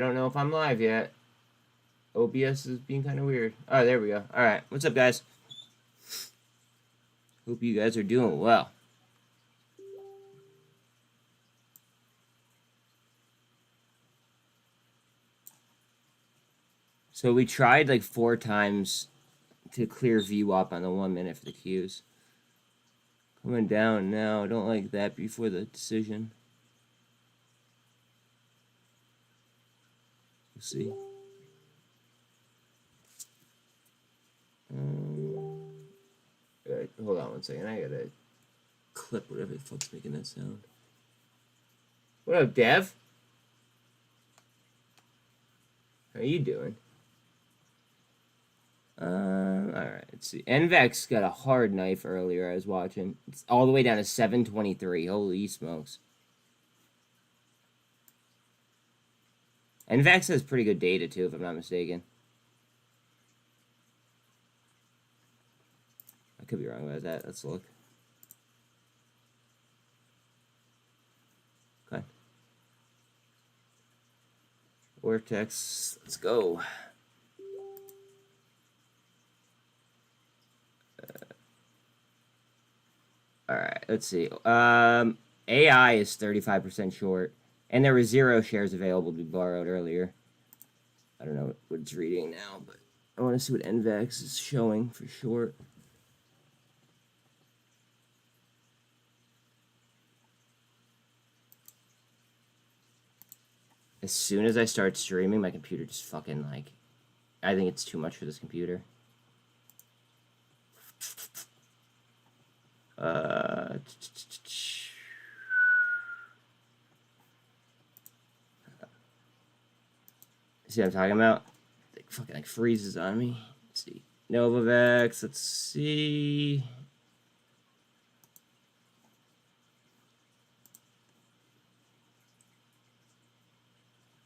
I don't know if I'm live yet. OBS is being kind of weird. Oh, there we go. All right. What's up, guys? Hope you guys are doing well. So we tried like 4 times to clear view up on the 1 minute for the queues. Coming down now. I don't like that before the decision. We'll see. Hold on 1 second. I gotta clip whatever the fuck's making that sound. What up, Dev? How you doing? Alright, let's see. NVEX got a hard knife earlier I was watching. It's all the way down to 723. Holy smokes. NVEX has pretty good data, too, if I'm not mistaken. I could be wrong about that. Let's look. Okay. Vortex. Let's go. Alright, let's see. AI is 35% short. And there were 0 shares available to be borrowed earlier. I don't know what it's reading now, but I want to see what NVEX is showing for short. As soon as I start streaming, my computer just fucking, like... I think it's too much for this computer. See what I'm talking about? It fucking, like, freezes on me. Let's see. Novavax, let's see...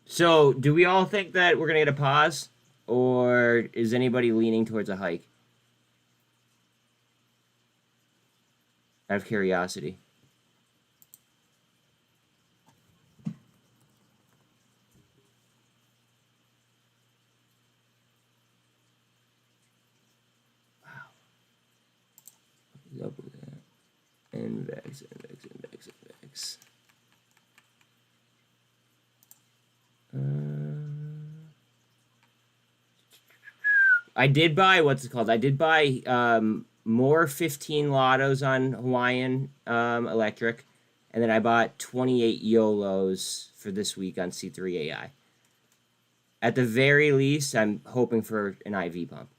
So, do we all think that we're going to get a pause? Or is anybody leaning towards a hike? Out of curiosity. Wow. What's up with that? NVEX. I did buy, what's it called? I did buy more 15 lottos on Hawaiian Electric, and then I bought 28 YOLOs for this week on C3 AI. At the very least, I'm hoping for an IV pump.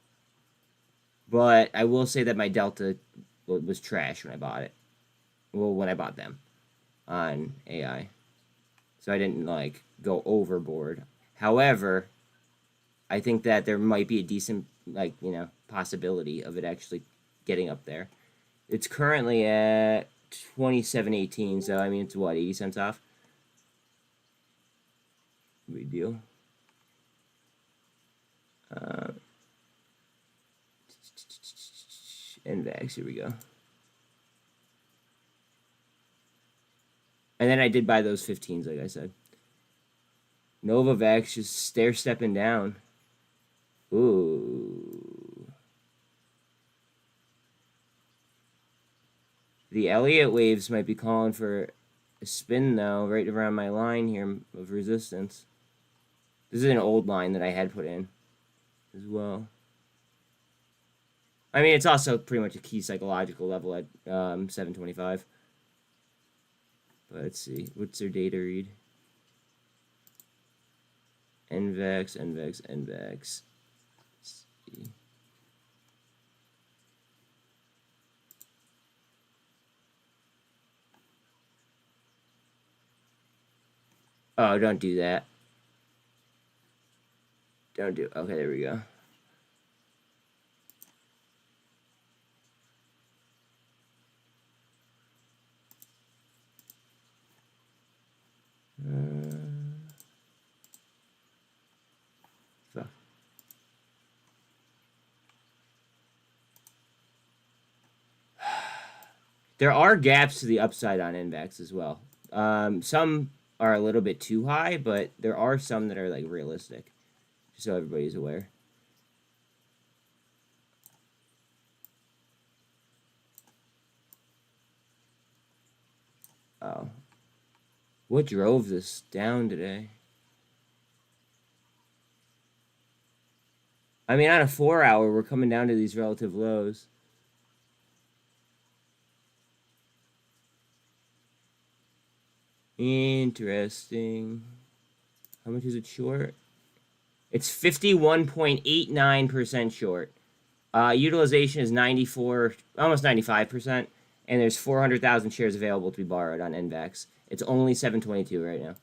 But I will say that my Delta was trash when I bought it. Well, when I bought them on AI. So I didn't, like, go overboard. However, I think that there might be a decent, like, you know, possibility of it actually getting up there. It's currently at 27.18, so, I mean, it's, what, 80 cents off? Big deal. NVEX, here we go. And then I did buy those 15s, like I said. Novavax just stair-stepping down. Ooh. The Elliott waves might be calling for a spin, though, right around my line here of resistance. This is an old line that I had put in as well. I mean, it's also pretty much a key psychological level at 725. But let's see. What's their data read? NVEX. Let's see. Oh, don't do that. Don't do... Okay, there we go. Fuck. There are gaps to the upside on NVEX as well. Some are a little bit too high, but there are some that are like realistic, just so everybody's aware. Oh. What drove this down today? I mean, on a 4-hour, we're coming down to these relative lows. Interesting. How much is it short? It's 51.89% short. Utilization is 94, almost 95%, and there's 400,000 shares available to be borrowed on NVAX. It's only 722 right now.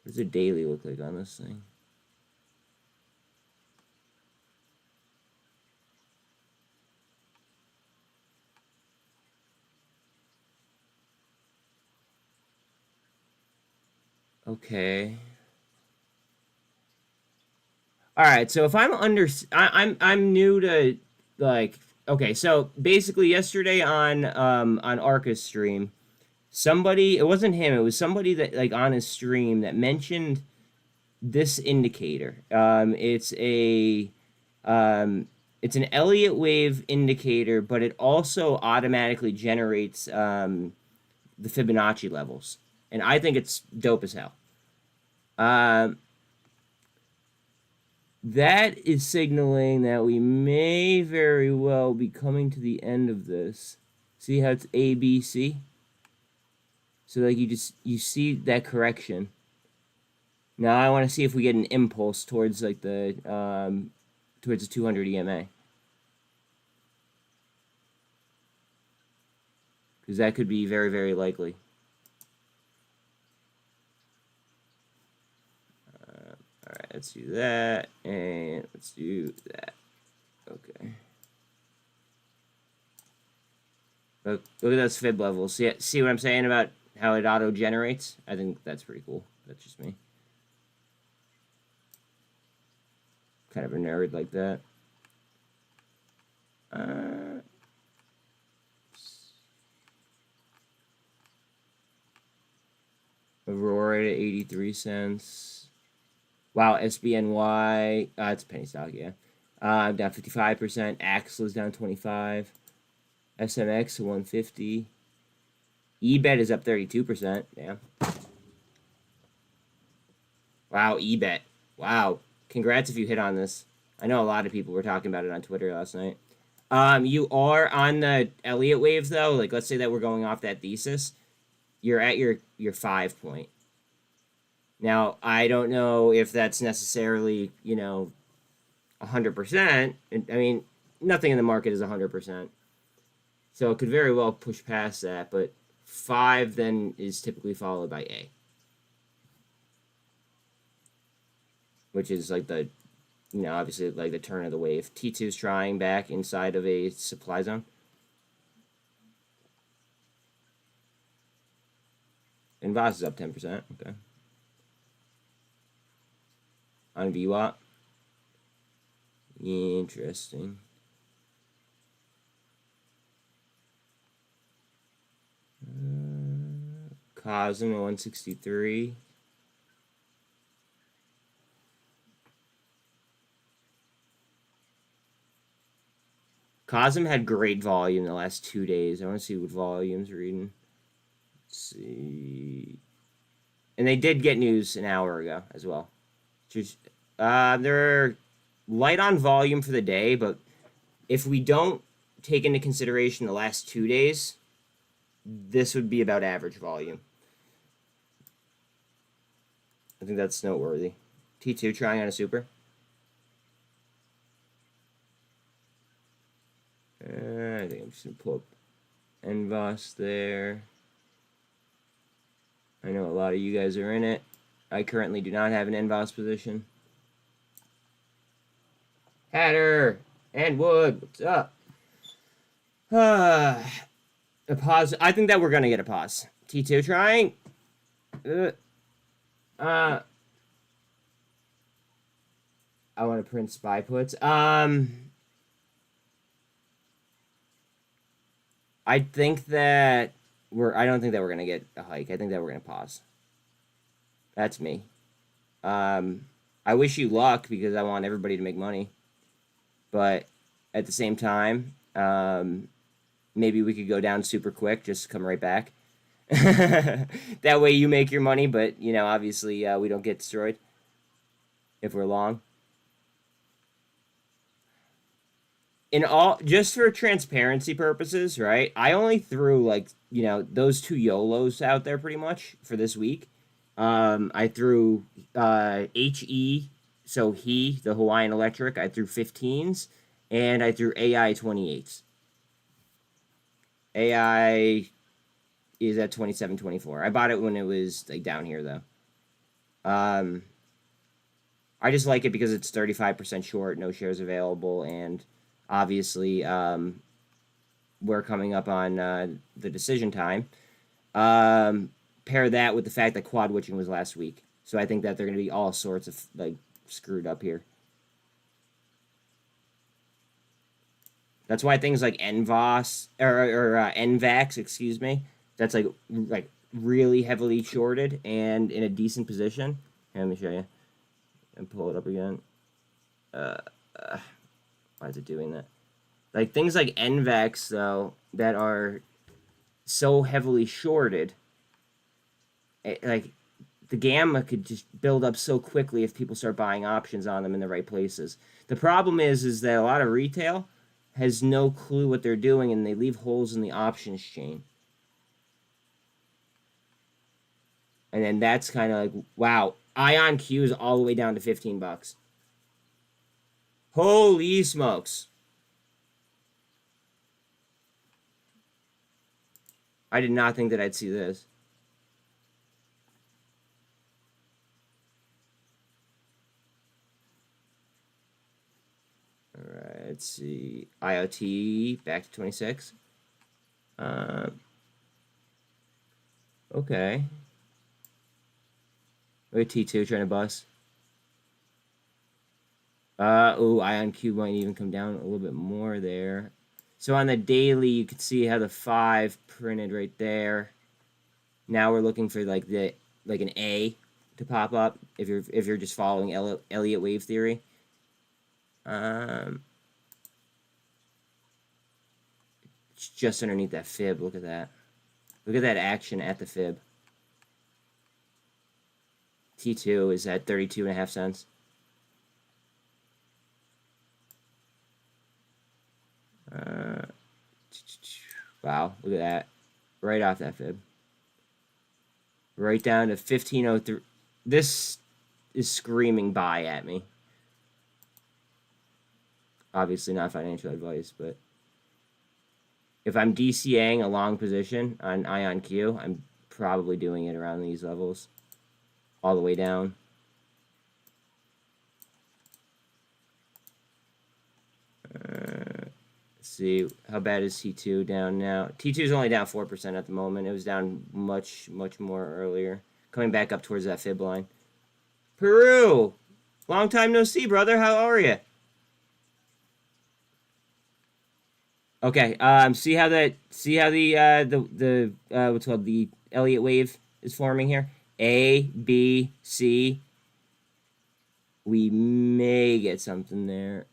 What does the daily look like on this thing? Okay. All right. So if I'm new to like. Okay. So basically, yesterday on Arca's stream, somebody, it wasn't him, it was somebody that like on his stream that mentioned this indicator. It's an Elliott wave indicator, but it also automatically generates the Fibonacci levels, and I think it's dope as hell. That is signaling that we may very well be coming to the end of this. See how it's A, B, C? So like you see that correction. Now I want to see if we get an impulse towards like the 200 EMA. Because that could be very, very likely. All right, let's do that, and let's do that. Okay. Look at those fib levels. See what I'm saying about how it auto-generates? I think that's pretty cool. That's just me. Kind of a nerd like that. Aurora to 83 cents. Wow, SBNY. It's a penny stock, yeah. Down 55%. Axel is down 25. SMX to 150. eBet is up 32%. Damn. Wow, eBet. Wow. Congrats if you hit on this. I know a lot of people were talking about it on Twitter last night. You are on the Elliott waves, though. Like, let's say that we're going off that thesis. You're at your 5 point. Now, I don't know if that's necessarily, 100%. I mean, nothing in the market is 100%. So it could very well push past that, but 5 then is typically followed by A. Which is like the, obviously like the turn of the wave. T2 is trying back inside of a supply zone. And VOS is up 10%. Okay. On VWAP. Interesting. COSM 163. COSM had great volume the last 2 days. I want to see what volume's reading. Let's see. And they did get news an hour ago as well. They're light on volume for the day, but if we don't take into consideration the last 2 days, this would be about average volume. I think that's noteworthy. T2 trying on a super. I think I'm just going to pull up NVOS there. I know a lot of you guys are in it. I currently do not have an NVOS position. Hatter and Wood, what's up? A pause. I think that we're going to get a pause. T2 trying. I want to print SPY puts. I think that I don't think that we're gonna get a hike. I think that we're gonna pause. That's me. I wish you luck because I want everybody to make money. But at the same time, maybe we could go down super quick, just come right back. That way you make your money, but, you know, obviously we don't get destroyed if we're long. In all, just for transparency purposes, right? I only threw, like, you know, those 2 YOLOs out there pretty much for this week. I threw HE, so the Hawaiian Electric. I threw 15s, and I threw AI 28s. AI is at 27.24. I bought it when it was like down here though. I just like it because it's 35% short, no shares available, and obviously we're coming up on the decision time. Pair that with the fact that quad witching was last week, so I think that they're going to be all sorts of like screwed up here. That's why things like NVOS or NVAX, excuse me, that's like really heavily shorted and in a decent position. Here, let me show you and pull it up again. Why is it doing that? Like things like NVAX though that are so heavily shorted, like the gamma could just build up so quickly if people start buying options on them in the right places. The problem is that a lot of retail has no clue what they're doing, and they leave holes in the options chain. And then that's kind of like, wow, IonQ is all the way down to $15. Holy smokes. I did not think that I'd see this. All right, let's see. IoT back to 26. Okay. Look at T2 trying to bust. Oh, IonQ might even come down a little bit more there. So on the daily, you can see how the 5 printed right there. Now we're looking for like an A to pop up if you're just following Elliott wave theory. It's just underneath that fib. Look at that. Look at that action at the fib. T2 is at 32.5 cents. Wow, look at that. Right off that fib. Right down to 1503. This is screaming buy at me. Obviously not financial advice, but if I'm DCAing a long position on IonQ, I'm probably doing it around these levels. All the way down. Let's see, how bad is T2 down now? T2 is only down 4% at the moment. It was down much more earlier. Coming back up towards that fib line. Peru! Long time no see, brother. How are you? Okay, see how the what's called the Elliott wave is forming here? A, B, C. We may get something there.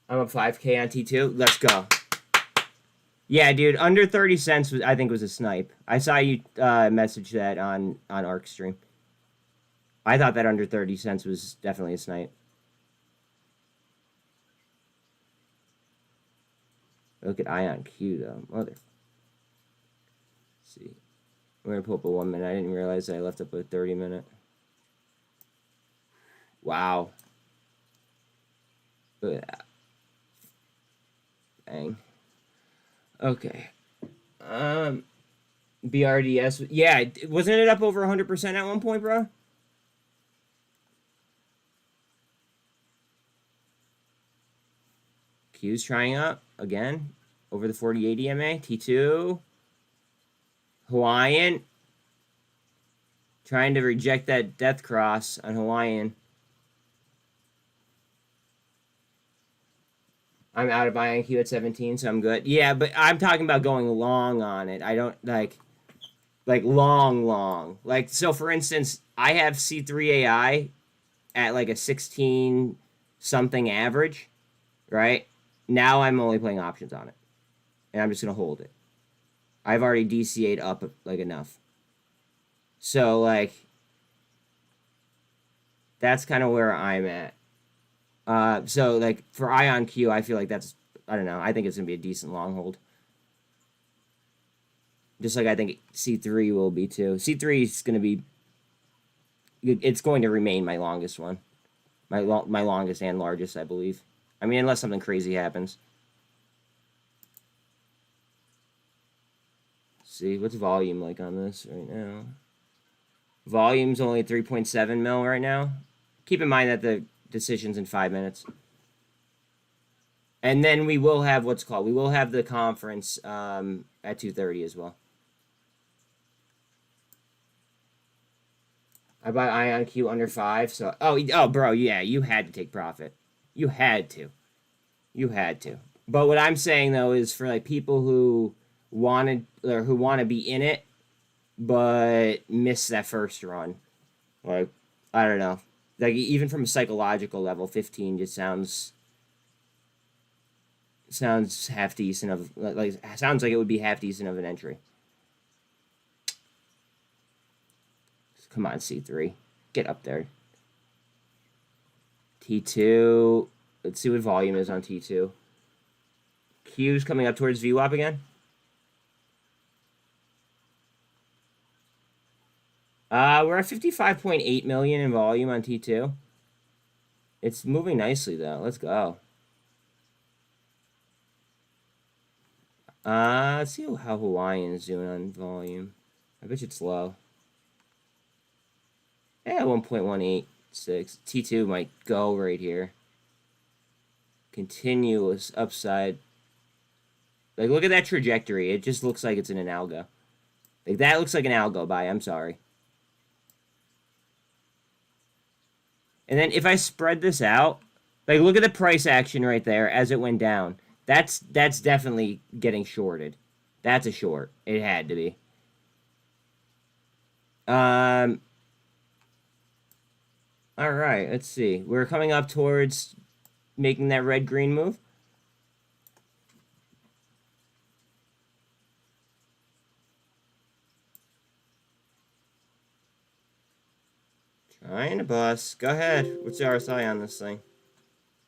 I'm up 5K on T2. Let's go. Yeah, dude, under 30 cents I think was a snipe. I saw you message that on ARC stream. I thought that under 30 cents was definitely a snipe. Look at IonQ though, mother. Let's see, we're gonna pull up a 1 minute. I didn't realize that I left up a 30-minute. Wow. Look at that. Dang. Okay. BRDS. Yeah, wasn't it up over 100% at one point, bro? Q's trying up again over the 4080 MA. T2. Hawaiian. Trying to reject that death cross on Hawaiian. I'm out of INQ at 17, so I'm good. Yeah, but I'm talking about going long on it. I don't like long. Like, so for instance, I have C3AI at like a 16 something average, right? Now I'm only playing options on it, and I'm just gonna hold it. I've already DCA'd up like enough. So like that's kind of where I'm at. So like for IonQ, I feel like that's, I don't know. I think it's gonna be a decent long hold. Just like I think C3 will be too. C3 is gonna be. It's going to remain my longest one, my longest and largest, I believe. I mean, unless something crazy happens. See, what's volume like on this right now? Volume's only 3.7 mil right now. Keep in mind that the decision's in 5 minutes. And then we will have what's called, we will have the conference at 2:30 as well. I bought IonQ under 5, so oh bro, yeah, you had to take profit. You had to. You had to. But what I'm saying though is for like people who wanted or who want to be in it but miss that first run. Like, I don't know. Like, even from a psychological level, 15 just sounds half decent of like sounds like it would be half decent of an entry. Come on, C3. Get up there. T2. Let's see what volume is on T2. Q's coming up towards VWAP again. We're at 55.8 million in volume on T2. It's moving nicely though. Let's go. Let's see how Hawaiian is doing on volume. I bet you it's low. Yeah, 1.186. T2 might go right here. Continuous upside. Like, look at that trajectory. It just looks like it's in an algo. Like, that looks like an algo buy. I'm sorry. And then if I spread this out, like, look at the price action right there as it went down. That's definitely getting shorted. That's a short. It had to be. All right, let's see. We're coming up towards making that red-green move. Trying to bust. Go ahead. What's the RSI on this thing?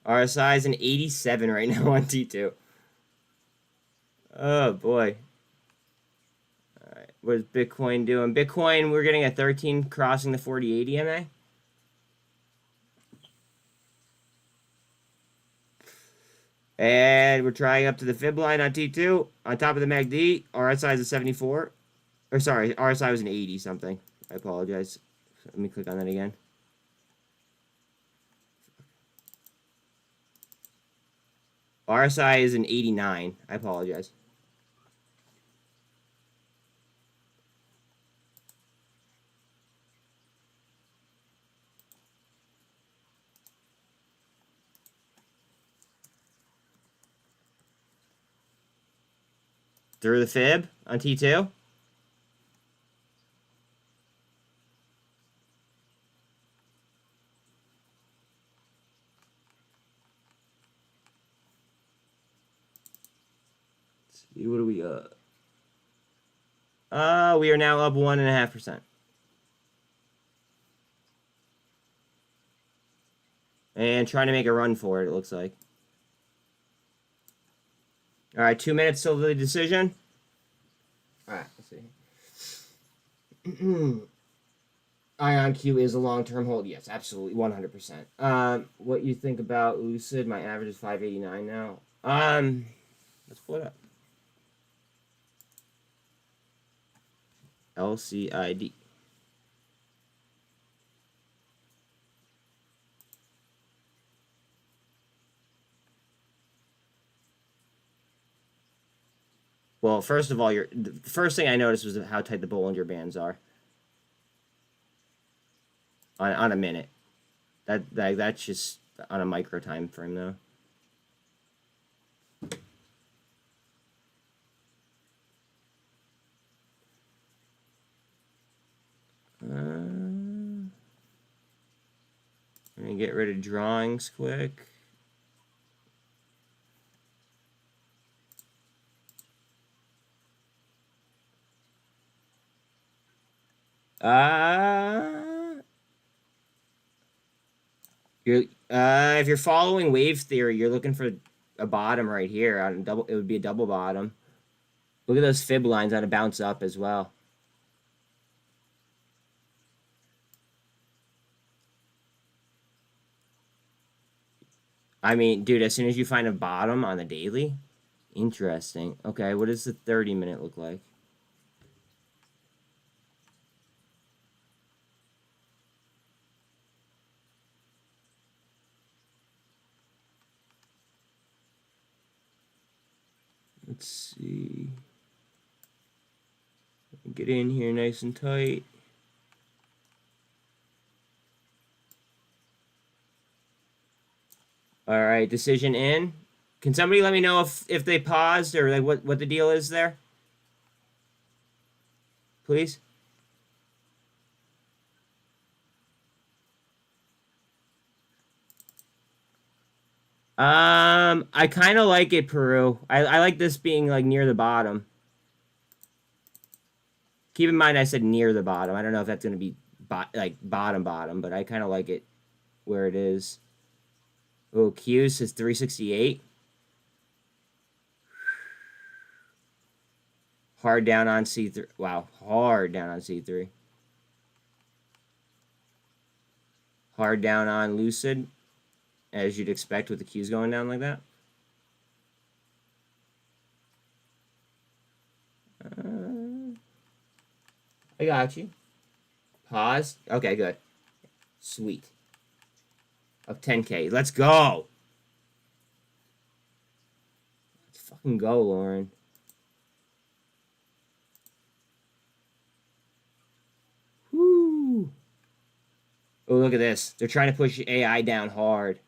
RSI is an 87 right now on T2. Oh, boy. All right. What is Bitcoin doing? Bitcoin, we're getting a 13 crossing the 4080 MA. And we're trying up to the fib line on T2. On top of the MACD, RSI is a 74. Or sorry, RSI was an 80 something. I apologize. Let me click on that again. RSI is an 89. I apologize. Through the fib on T2. Let's see, what do we got? We are now up 1.5%. And trying to make a run for it, it looks like. All right, 2 minutes till the decision. All right, let's see. IonQ is a long-term hold. Yes, absolutely, 100%. What you think about Lucid? My average is 589 now. Let's pull it up. LCID. Well, first of all, the first thing I noticed was how tight the Bollinger Bands are on a minute. That's just on a micro time frame though. Let me get rid of drawings quick. If you're following wave theory, you're looking for a bottom right here on a double. It would be a double bottom. Look at those fib lines on a bounce up as well. I mean, dude, as soon as you find a bottom on the daily, interesting. Okay, what does the 30-minute look like? Let's see. Get in here nice and tight. All right, decision in. Can somebody let me know if they paused or like what the deal is there? Please. I kind of like it, Peru. I like this being like near the bottom. Keep in mind I said near the bottom. I don't know if that's going to be like bottom, but I kind of like it where it is. Oh, Q says 368. Hard down on C3. Wow, hard down on C3. Hard down on Lucid, as you'd expect with the Qs going down like that. I got you. Pause. Okay, good. Sweet. Up 10K. Let's go. Let's fucking go, Lauren. Woo. Oh, look at this. They're trying to push AI down hard.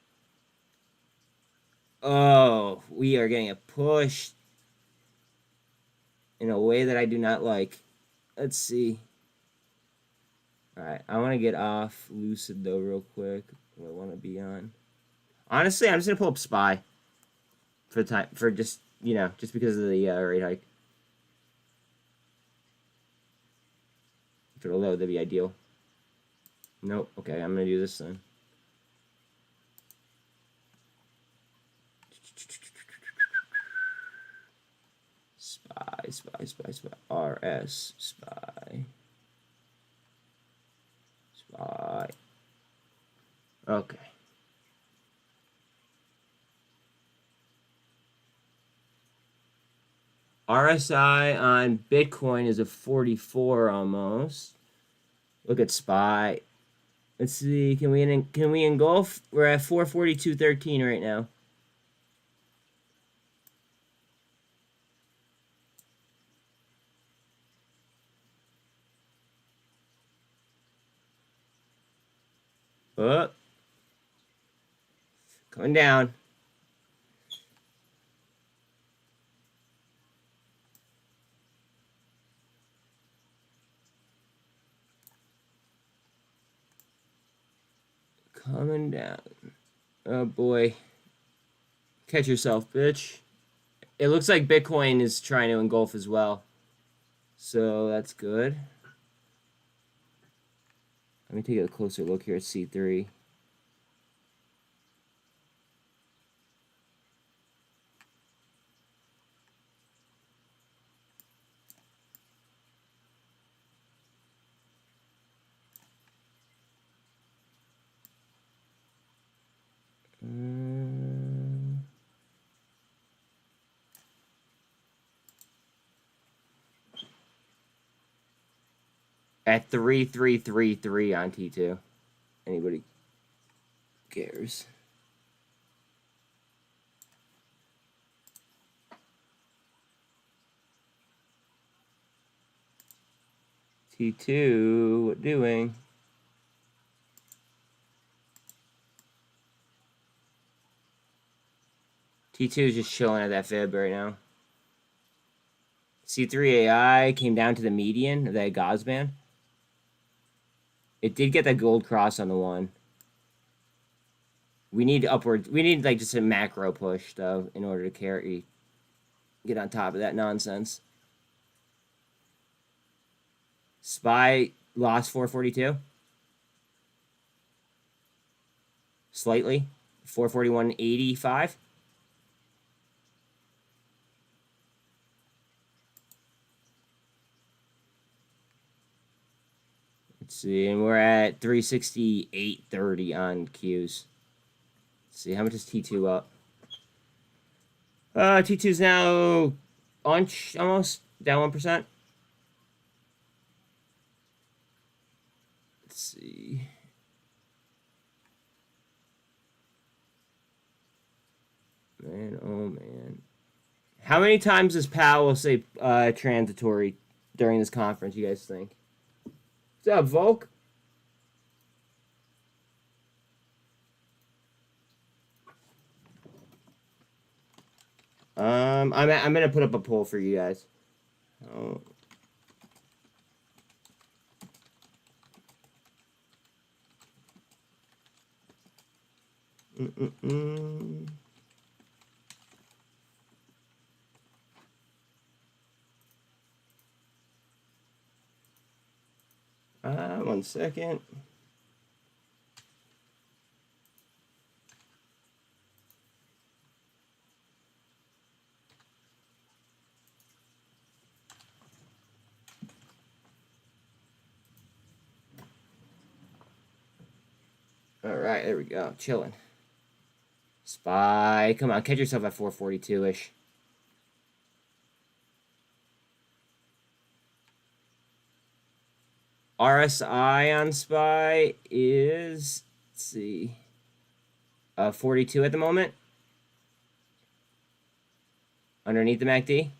Oh, we are getting a push in a way that I do not like. Let's see. All right, I want to get off Lucid though real quick. What I want to be on. Honestly, I'm just gonna pull up SPY for the time for just just because of the rate hike. If it'll load, that'd be ideal. Nope. Okay, I'm gonna do this then. SPY. RS SPY. Okay. RSI on Bitcoin is a 44 almost. Look at SPY. Let's see. Can we engulf? We're at 442.13 right now. Oh. Coming down. Coming down. Oh boy. Catch yourself, bitch. It looks like Bitcoin is trying to engulf as well. So that's good. Let me take a closer look here at C3. At 3333 on T2. Anybody cares? T2, what doing? T2 is just chilling at that fib right now. C3 AI came down to the median of that Gauss band. It did get that gold cross on the one. We need upward. We need like just a macro push though in order to get on top of that nonsense. SPY lost 442. Slightly. 441.85. Let's see, and we're at 368.30 on Qs. Let's see, how much is T2 up? T2's now almost down 1%. Let's see. Man, oh man. How many times does Powell say transitory during this conference, you guys think? What's up, Volk? I'm gonna put up a poll for you guys. Oh. One second. All right, there we go. Chilling. SPY, come on, catch yourself at 442-ish. RSI on SPY is, let's see, 42 at the moment. Underneath the MACD.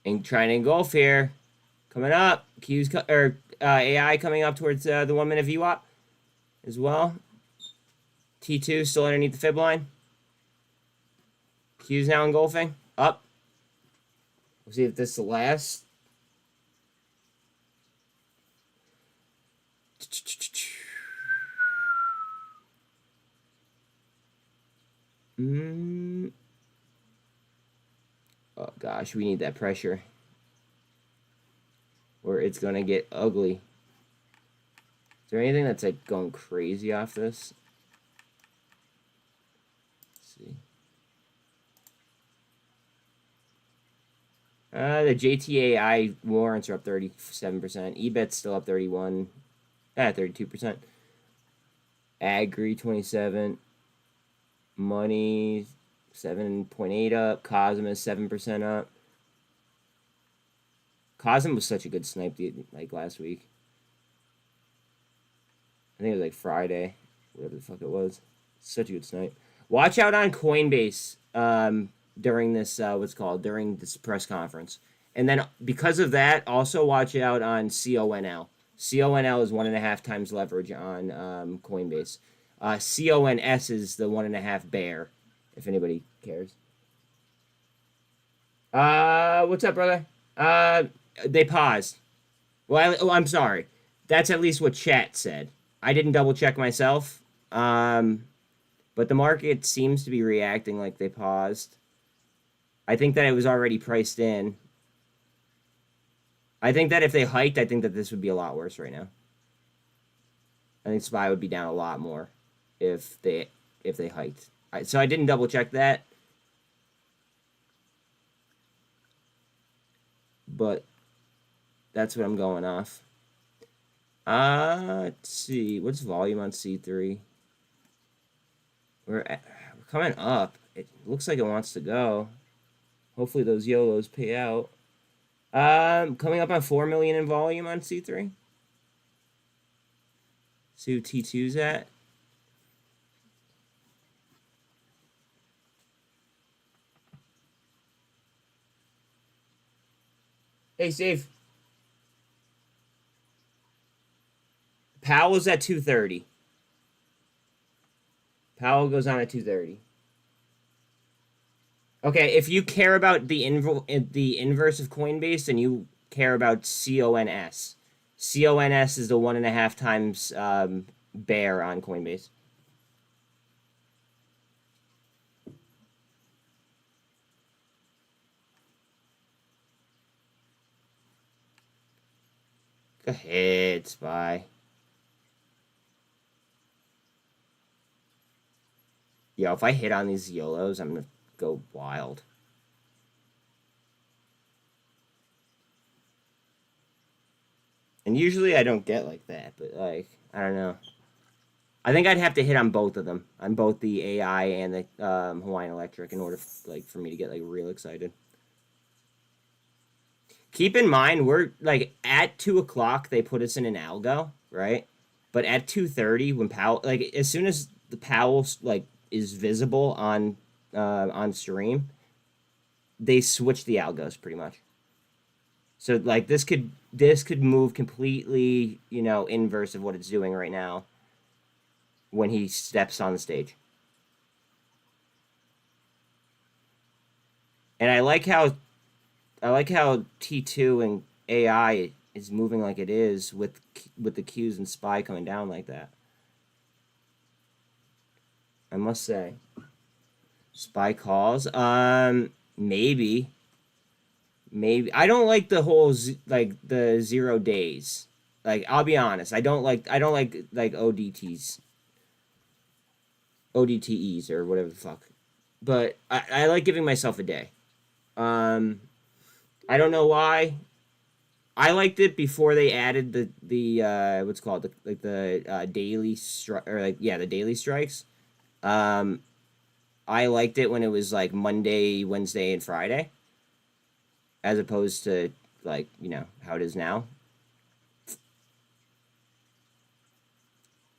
And trying to engulf here. Coming up. AI coming up towards the 1 minute VWAP as well. T2 still underneath the fib line. Q's now engulfing. Up. We'll see if this is the last. Oh gosh, we need that pressure. Or it's gonna get ugly. Is there anything that's like going crazy off this? Let's see. The JTAI warrants are up 37%. EBET's still up 32%. Agri 27. Money 7.8 up. COSM is 7% up. COSM was such a good snipe like last week. I think it was like Friday, whatever the fuck it was. Such a good snipe. Watch out on Coinbase during this during this press conference. And then because of that, also watch out on CONL. CONL is 1.5 times leverage on Coinbase. CONS is the 1.5 bear, if anybody cares. What's up, brother? They paused. Well, I'm sorry. That's at least what chat said. I didn't double check myself. But the market seems to be reacting like they paused. I think that it was already priced in. I think that if they hiked, I think that this would be a lot worse right now. I think SPY would be down a lot more if they hiked. So I didn't double check that. But that's what I'm going off. Let's see. What's volume on C3? We're coming up. It looks like it wants to go. Hopefully those YOLOs pay out. Coming up on 4 million in volume on C3. See who T2's at. Hey, Steve. Powell's at 230. Powell goes on at 230. Okay, if you care about the inverse of Coinbase, then you care about CONS. CONS is the 1.5 times bear on Coinbase. Go ahead, SPY. Yo, if I hit on these YOLOs, I'm gonna go wild. And usually I don't get like that, but like, I don't know. I think I'd have to hit on both of them, on both the AI and the Hawaiian Electric, in order for me to get like real excited. Keep in mind, we're like at 2 o'clock they put us in an algo, right? But at 2:30, when Powell, like as soon as the Powell like is visible on stream, they switch the algos pretty much. So like this could move completely, inverse of what it's doing right now when he steps on the stage. And I like how T2 and AI is moving like it is with the Qs and SPY coming down like that. I must say. SPY calls. Maybe. I don't like the whole the 0 days. Like I'll be honest, I don't like ODTEs or whatever the fuck. But I like giving myself a day. I don't know why. I liked it before they added the what's called the daily strike, or the daily strikes. I liked it when it was like Monday, Wednesday, and Friday, as opposed to how it is now.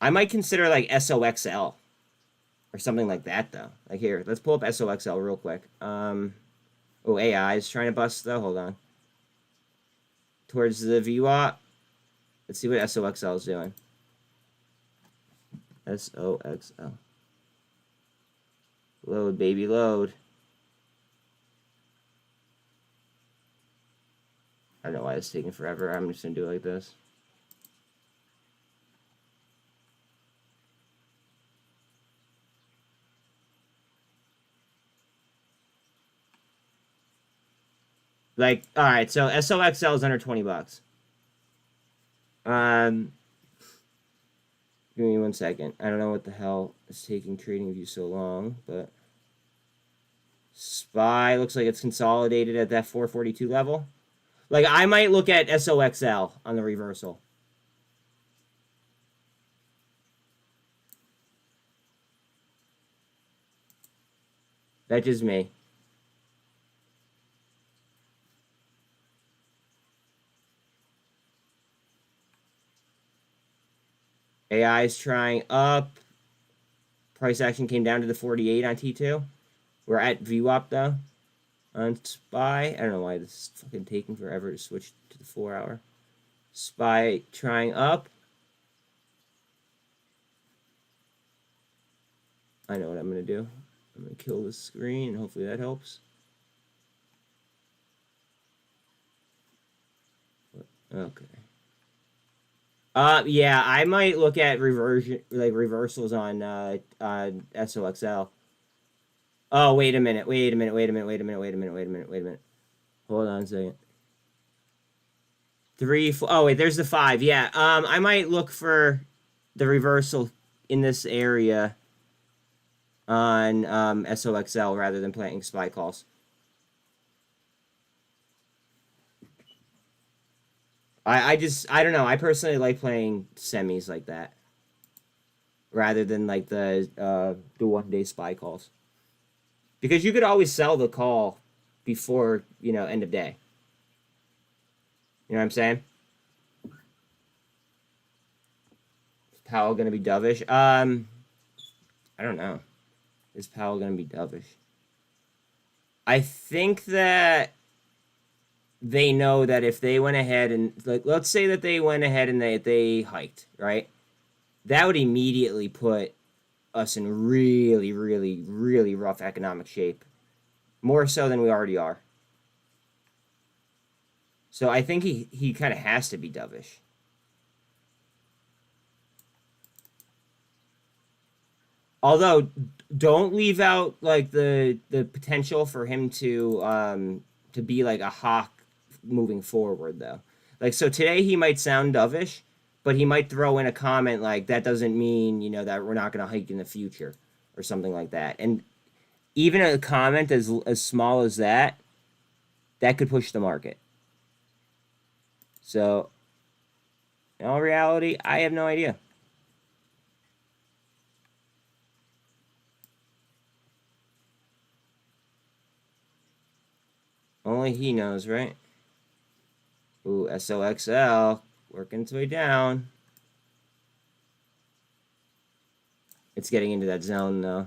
I might consider like SOXL or something like that though. Like here, let's pull up SOXL real quick. Oh, AI is trying to bust though. Hold on. Towards the VWAP. Let's see what SOXL is doing. SOXL. Load, baby, load. I don't know why it's taking forever. I'm just gonna do it like this. Like, all right, so SOXL is under $20. Give me 1 second. I don't know what the hell is taking trading view so long, but SPY looks like it's consolidated at that 442 level. Like, I might look at SOXL on the reversal. That's just me. AI is trying up. Price action came down to the 48 on T2. We're at VWAP though on SPY. I don't know why this is fucking taking forever to switch to the 4-hour. SPY trying up. I know what I'm going to do. I'm going to kill this screen and hopefully that helps. Okay. Yeah, I might look at reversals on SOXL. Oh, wait a minute. Hold on a second. 3, 4. Oh, wait, there's the 5. Yeah. I might look for the reversal in this area on SOXL rather than playing SPY calls. I don't know. I personally like playing semis like that rather than like the 1-day SPY calls, because you could always sell the call before end of day. You know what I'm saying? Is Powell gonna be dovish? I don't know. Is Powell gonna be dovish? I think that they know that if they went ahead and let's say that they went ahead and they hiked, right? That would immediately put us in really, really, really rough economic shape. more so than we already are. So I think he kind of has to be dovish. Although, don't leave out like the potential for him to be like a hawk moving forward though. Like, so today he might sound dovish, but he might throw in a comment like that doesn't mean, you know, that we're not going to hike in the future or something like that. And even a comment as small as that could push the market. So, in all reality, I have no idea. Only he knows, right? Ooh, SOXL working its way down. It's getting into that zone, though.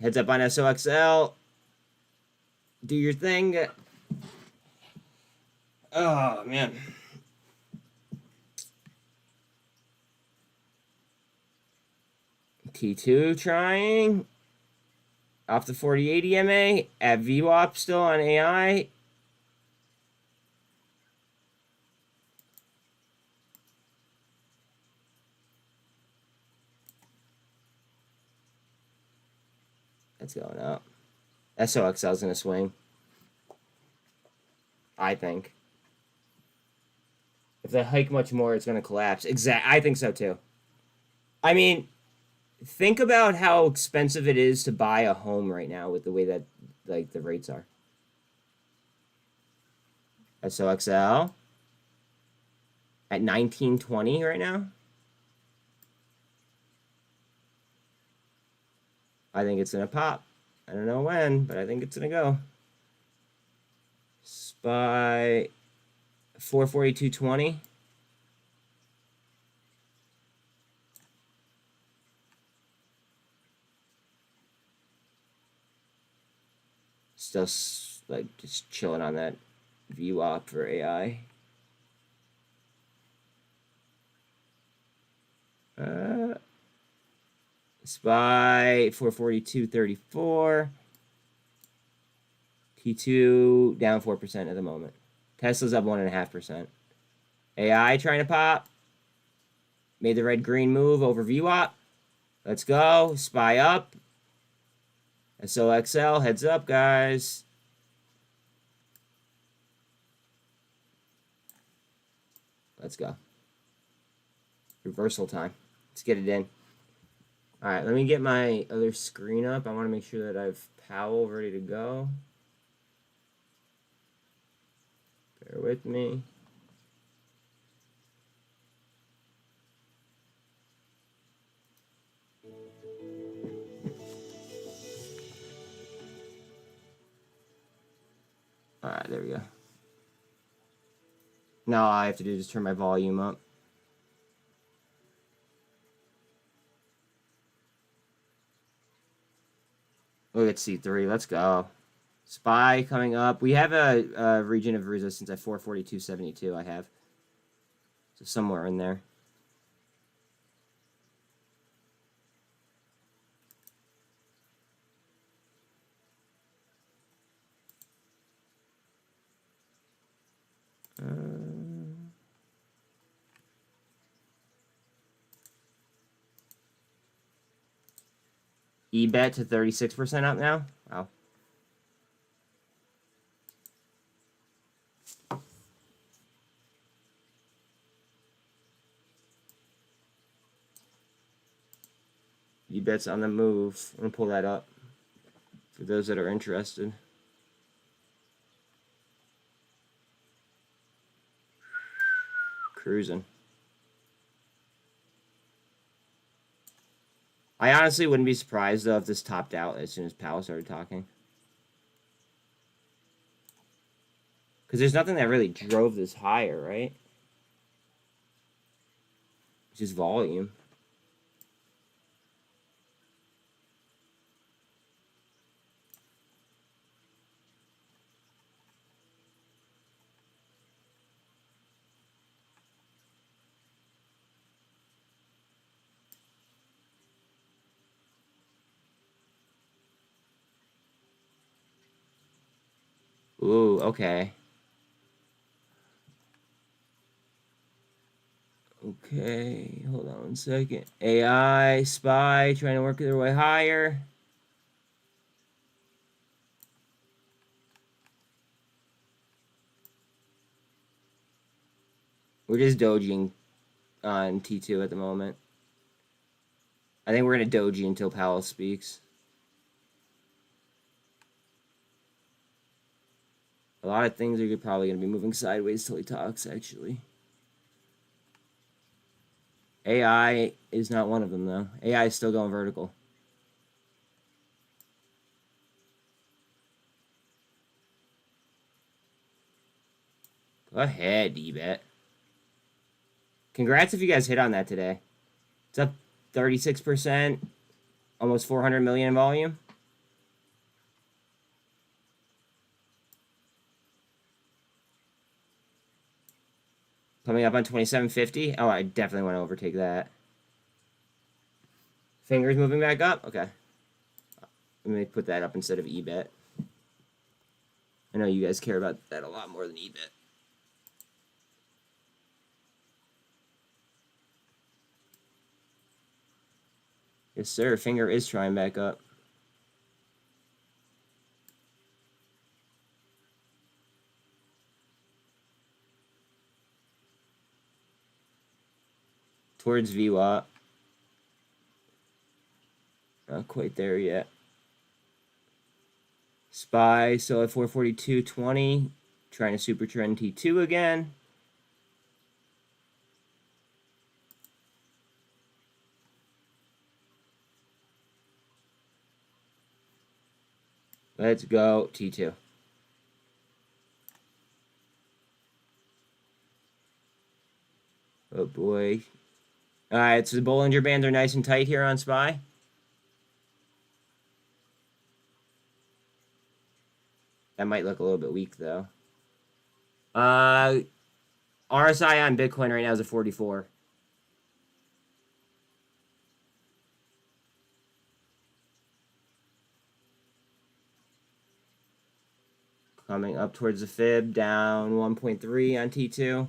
Heads up on SOXL. Do your thing. Oh, man. T2 trying. Off the 4080 MA. At VWAP still on AI. That's going up. SOXL is going to swing. I think. If they hike much more, it's going to collapse. I think so, too. I mean, think about how expensive it is to buy a home right now with the way that, like, the rates are. SOXL at 1920 right now. I think it's going to pop. I don't know when, but I think it's going to go. SPY 442.20. Still like just chilling on that VWAP for AI. SPY 442.34. T2 down 4% at the moment. Tesla's up 1.5%. AI trying to pop. Made the red green move over VWAP. Let's go. SPY up. SOXL heads up, guys. Let's go. Reversal time. Let's get it in. All right, let me get my other screen up. I want to make sure that I've Powell ready to go. Bear with me. All right, there we go. Now all I have to do is turn my volume up. Look at C3. Let's go. SPY coming up. We have a region of resistance at 442.72. I have. So somewhere in there. EBET to 36% up now. Wow. EBET's on the move. I'm going to pull that up for those that are interested. Cruising. I honestly wouldn't be surprised, though, if this topped out as soon as Powell started talking. Because there's nothing that really drove this higher, right? It's just volume. Ooh, okay. Okay, hold on 1 second. AI, SPY, trying to work their way higher. We're just dojing on T2 at the moment. I think we're going to doji until Powell speaks. A lot of things are probably going to be moving sideways till he talks, actually. AI is not one of them, though. AI is still going vertical. Go ahead, D-Bet. Congrats if you guys hit on that today. It's up 36%, almost 400 million in volume. Coming up on 2750. Oh, I definitely want to overtake that. Fingers moving back up? Okay. Let me put that up instead of eBet. I know you guys care about that a lot more than eBet. Yes, sir. Finger is trying back up. Towards VWAP. Not quite there yet. SPY still at 442.20. Trying to super trend T2 again. Let's go T2. Oh boy. Alright, so the Bollinger Bands are nice and tight here on SPY. That might look a little bit weak though. RSI on Bitcoin right now is a 44. Coming up towards the fib, down 1.3 on T2.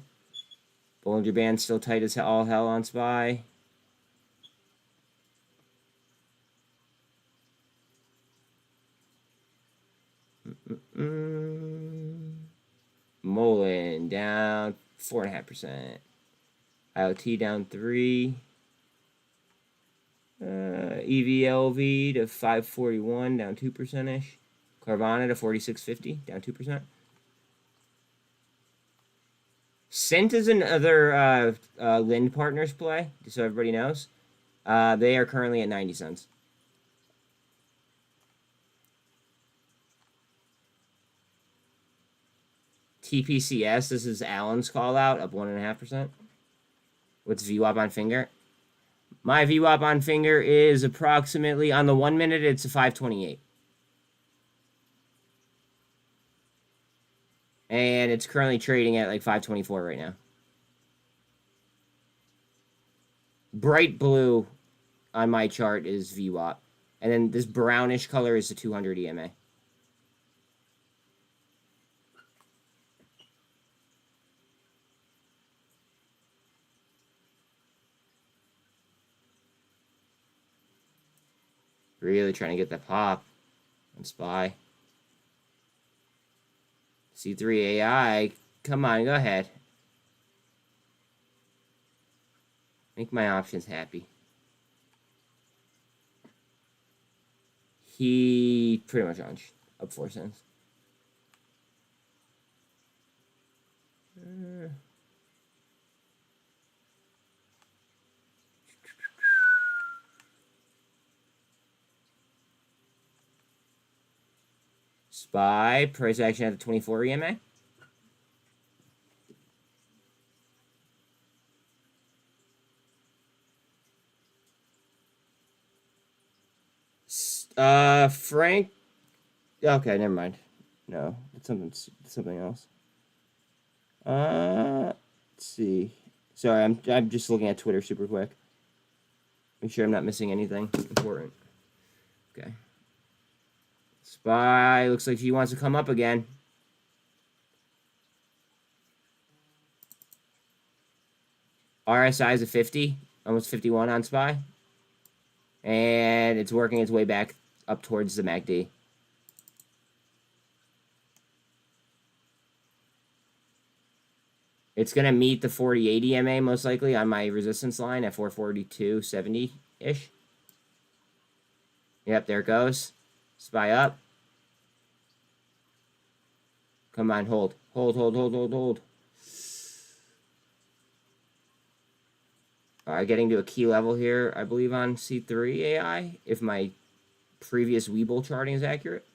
Bollinger Band still tight as all hell on SPY. MULN down 4.5%. IoT down 3. EVLV to 541, down 2%ish. Carvana to 4650, down 2%. Cent is another Lind Partners play, just so everybody knows. They are currently at 90 cents. TPCS, this is Allen's call out, up 1.5%. What's VWAP on finger? My VWAP on finger is approximately, on the 1 minute, it's a 528. And it's currently trading at like 524 right now. Bright blue on my chart is VWAP. And then this brownish color is the 200 EMA. Really trying to get that pop on SPY. C3 AI, come on, go ahead. Make my options happy. He pretty much on up 4 cents. SPY, price action at the 24 EMA. Frank. Okay, never mind. No, it's something else. Let's see. Sorry, I'm just looking at Twitter super quick. Make sure I'm not missing anything important. Okay. SPY looks like he wants to come up again. RSI is a 50, almost 51 on SPY. And it's working its way back up towards the MACD. It's going to meet the 4080 MA most likely on my resistance line at 442.70-ish. Yep, there it goes. SPY up. Come on, hold. Hold, hold, hold, hold, hold. All right, getting to a key level here, I believe, on C3 AI, if my previous Webull charting is accurate.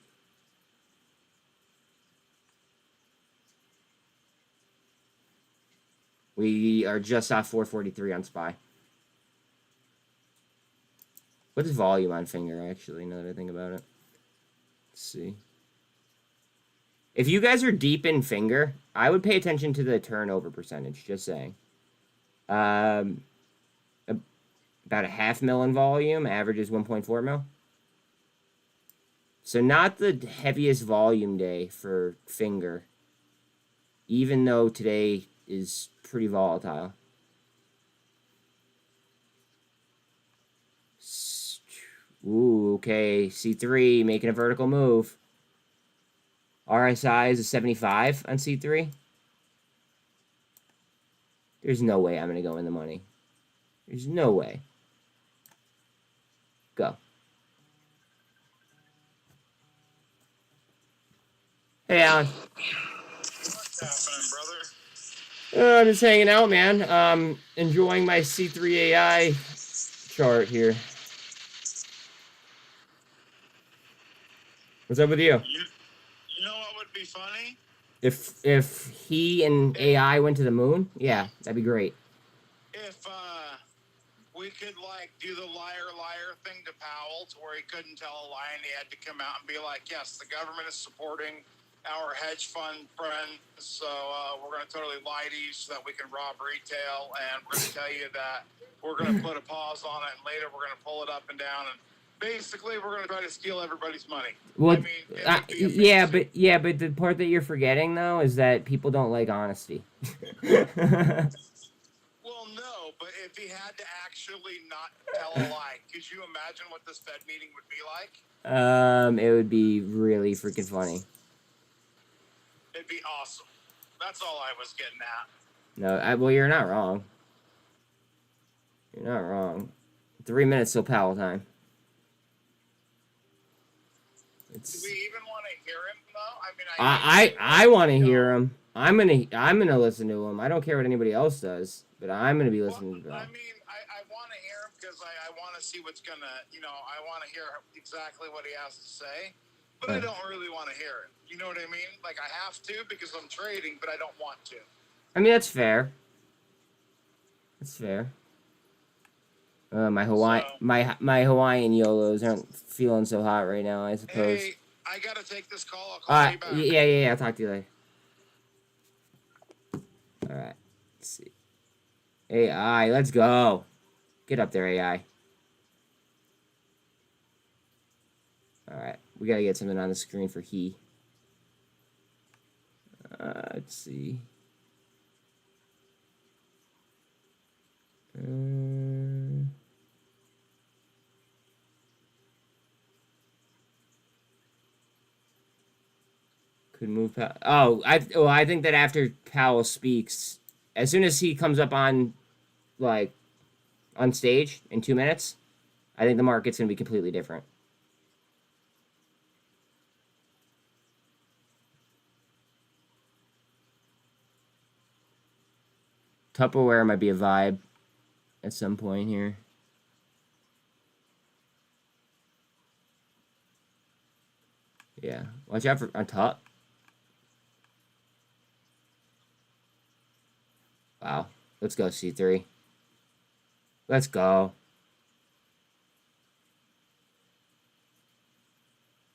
We are just off 443 on SPY. What is volume on Finger, actually, now that I think about it? Let's see. If you guys are deep in Finger, I would pay attention to the turnover percentage, just saying. About a half mil in volume, average is 1.4 mil. So not the heaviest volume day for Finger, even though today is pretty volatile. Ooh, okay, C3 making a vertical move. RSI is a 75 on C3. There's no way I'm going to go in the money. There's no way. Go. Hey, Alan. What's happening, brother? I'm just hanging out, man. Enjoying my C3 AI chart here. What's up with you? You know what would be funny? If he and AI went to the moon, yeah, that'd be great. If we could like do the liar thing to Powell, to where he couldn't tell a lie and he had to come out and be like, yes, the government is supporting our hedge fund friends, so we're going to totally lie to you so that we can rob retail, and we're going to tell you that we're going to put a pause on it, and later we're going to pull it up and down, and basically we're going to try to steal everybody's money. Well, I mean, yeah, but the part that you're forgetting though is that people don't like honesty. Well, no, but if he had to actually not tell a lie, could you imagine what this Fed meeting would be like? It would be really freaking funny. It'd be awesome. That's all I was getting at. No, well, you're not wrong. You're not wrong. 3 minutes till Powell time. Do we even want to hear him though? I mean, I want to hear him. I'm gonna listen to him. I don't care what anybody else does, but I'm gonna be listening to him. I mean, I want to hear him because I want to see what's gonna, I want to hear exactly what he has to say, but I don't really want to hear it. You know what I mean? Like I have to because I'm trading, but I don't want to. I mean, that's fair. That's fair. My Hawaiian YOLOs aren't feeling so hot right now, I suppose. Hey, I gotta take this call. I'll call you back. Yeah. I'll talk to you later. All right. Let's see. AI, let's go. Get up there, AI. All right. We gotta get something on the screen for he. Let's see. Could move Powell. I think that after Powell speaks, as soon as he comes up on stage in 2 minutes, I think the market's gonna be completely different. Tupperware might be a vibe at some point here. Yeah, watch out for on top. Wow, let's go C3. Let's go.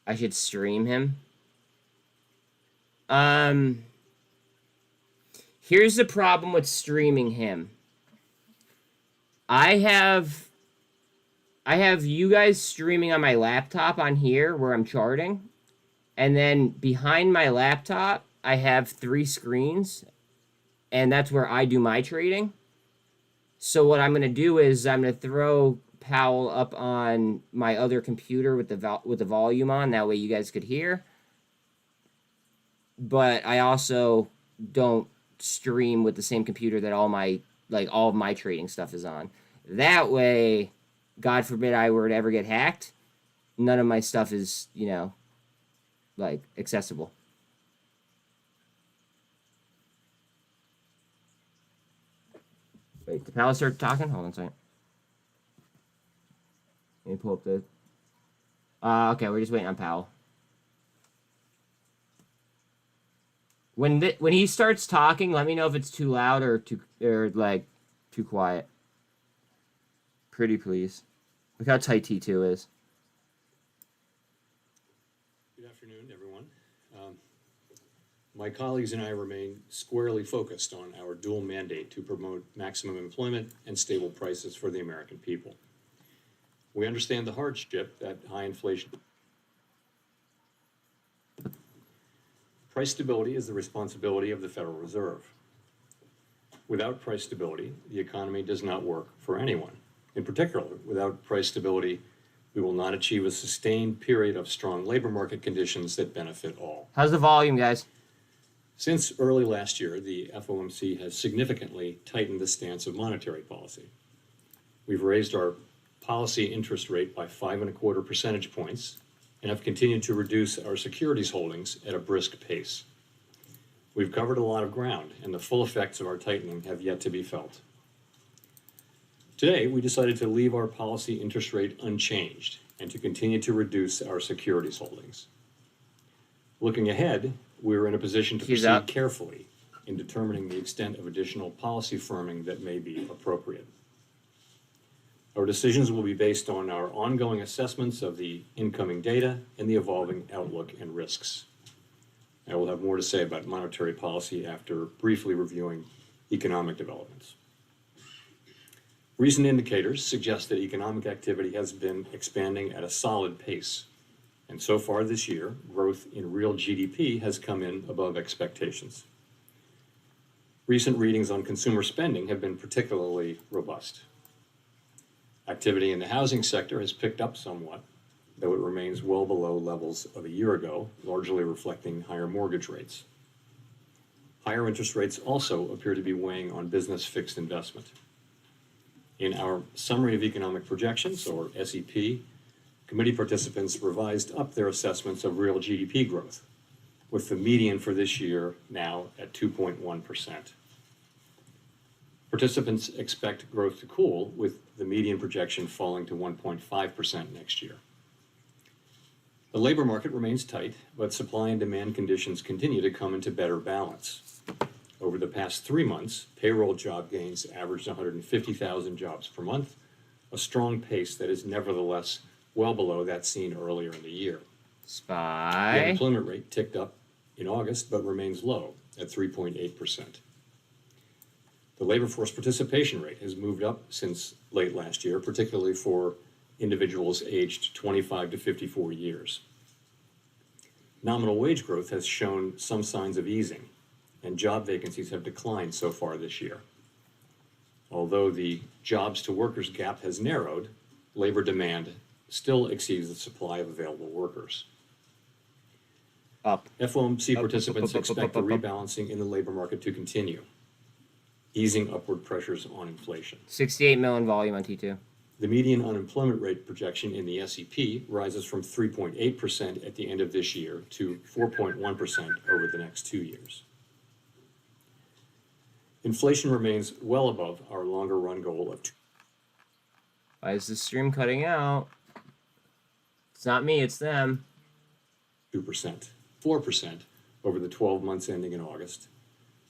I should stream him. Here's the problem with streaming him. I have you guys streaming on my laptop on here where I'm charting. And then behind my laptop, I have 3 screens. And that's where I do my trading. So what I'm gonna do is I'm gonna throw Powell up on my other computer with the volume on. That way you guys could hear. But I also don't stream with the same computer that all of my trading stuff is on. That way, God forbid I were to ever get hacked, none of my stuff is, accessible. Wait, did Powell start talking? Hold on a second. Let me pull up the... okay, we're just waiting on Powell. When he starts talking, let me know if it's too loud or too quiet. Pretty please. Look how tight T2 is. Good afternoon, everyone. My colleagues and I remain squarely focused on our dual mandate to promote maximum employment and stable prices for the American people. We understand the hardship that high inflation. Price stability is the responsibility of the Federal Reserve. Without price stability, the economy does not work for anyone. In particular, without price stability, we will not achieve a sustained period of strong labor market conditions that benefit all. How's the volume, guys? Since early last year, the FOMC has significantly tightened the stance of monetary policy. We've raised our policy interest rate by 5.25 percentage points and have continued to reduce our securities holdings at a brisk pace. We've covered a lot of ground, and the full effects of our tightening have yet to be felt. Today, we decided to leave our policy interest rate unchanged and to continue to reduce our securities holdings. Looking ahead, we're in a position to proceed carefully in determining the extent of additional policy firming that may be appropriate. Our decisions will be based on our ongoing assessments of the incoming data and the evolving outlook and risks. I will have more to say about monetary policy after briefly reviewing economic developments. Recent indicators suggest that economic activity has been expanding at a solid pace, and so far this year, growth in real GDP has come in above expectations. Recent readings on consumer spending have been particularly robust. Activity in the housing sector has picked up somewhat, though it remains well below levels of a year ago, largely reflecting higher mortgage rates. Higher interest rates also appear to be weighing on business fixed investment. In our Summary of Economic Projections, or SEP, committee participants revised up their assessments of real GDP growth, with the median for this year now at 2.1%. Participants expect growth to cool, with the median projection falling to 1.5% next year. The labor market remains tight, but supply and demand conditions continue to come into better balance. Over the past 3 months, payroll job gains averaged 150,000 jobs per month, a strong pace that is nevertheless well below that seen earlier in the year. Spy. The unemployment rate ticked up in August, but remains low at 3.8%. The labor force participation rate has moved up since late last year, particularly for individuals aged 25 to 54 years. Nominal wage growth has shown some signs of easing, and job vacancies have declined so far this year. Although the jobs to workers gap has narrowed, labor demand still exceeds the supply of available workers. Up. FOMC participants expect the rebalancing in the labor market to continue, easing upward pressures on inflation. 68 million volume on T2. The median unemployment rate projection in the SEP rises from 3.8% at the end of this year to 4.1% over the next 2 years. Inflation remains well above our longer run goal of 2%. Why is the stream cutting out? It's not me, it's them. 4% over the 12 months ending in August,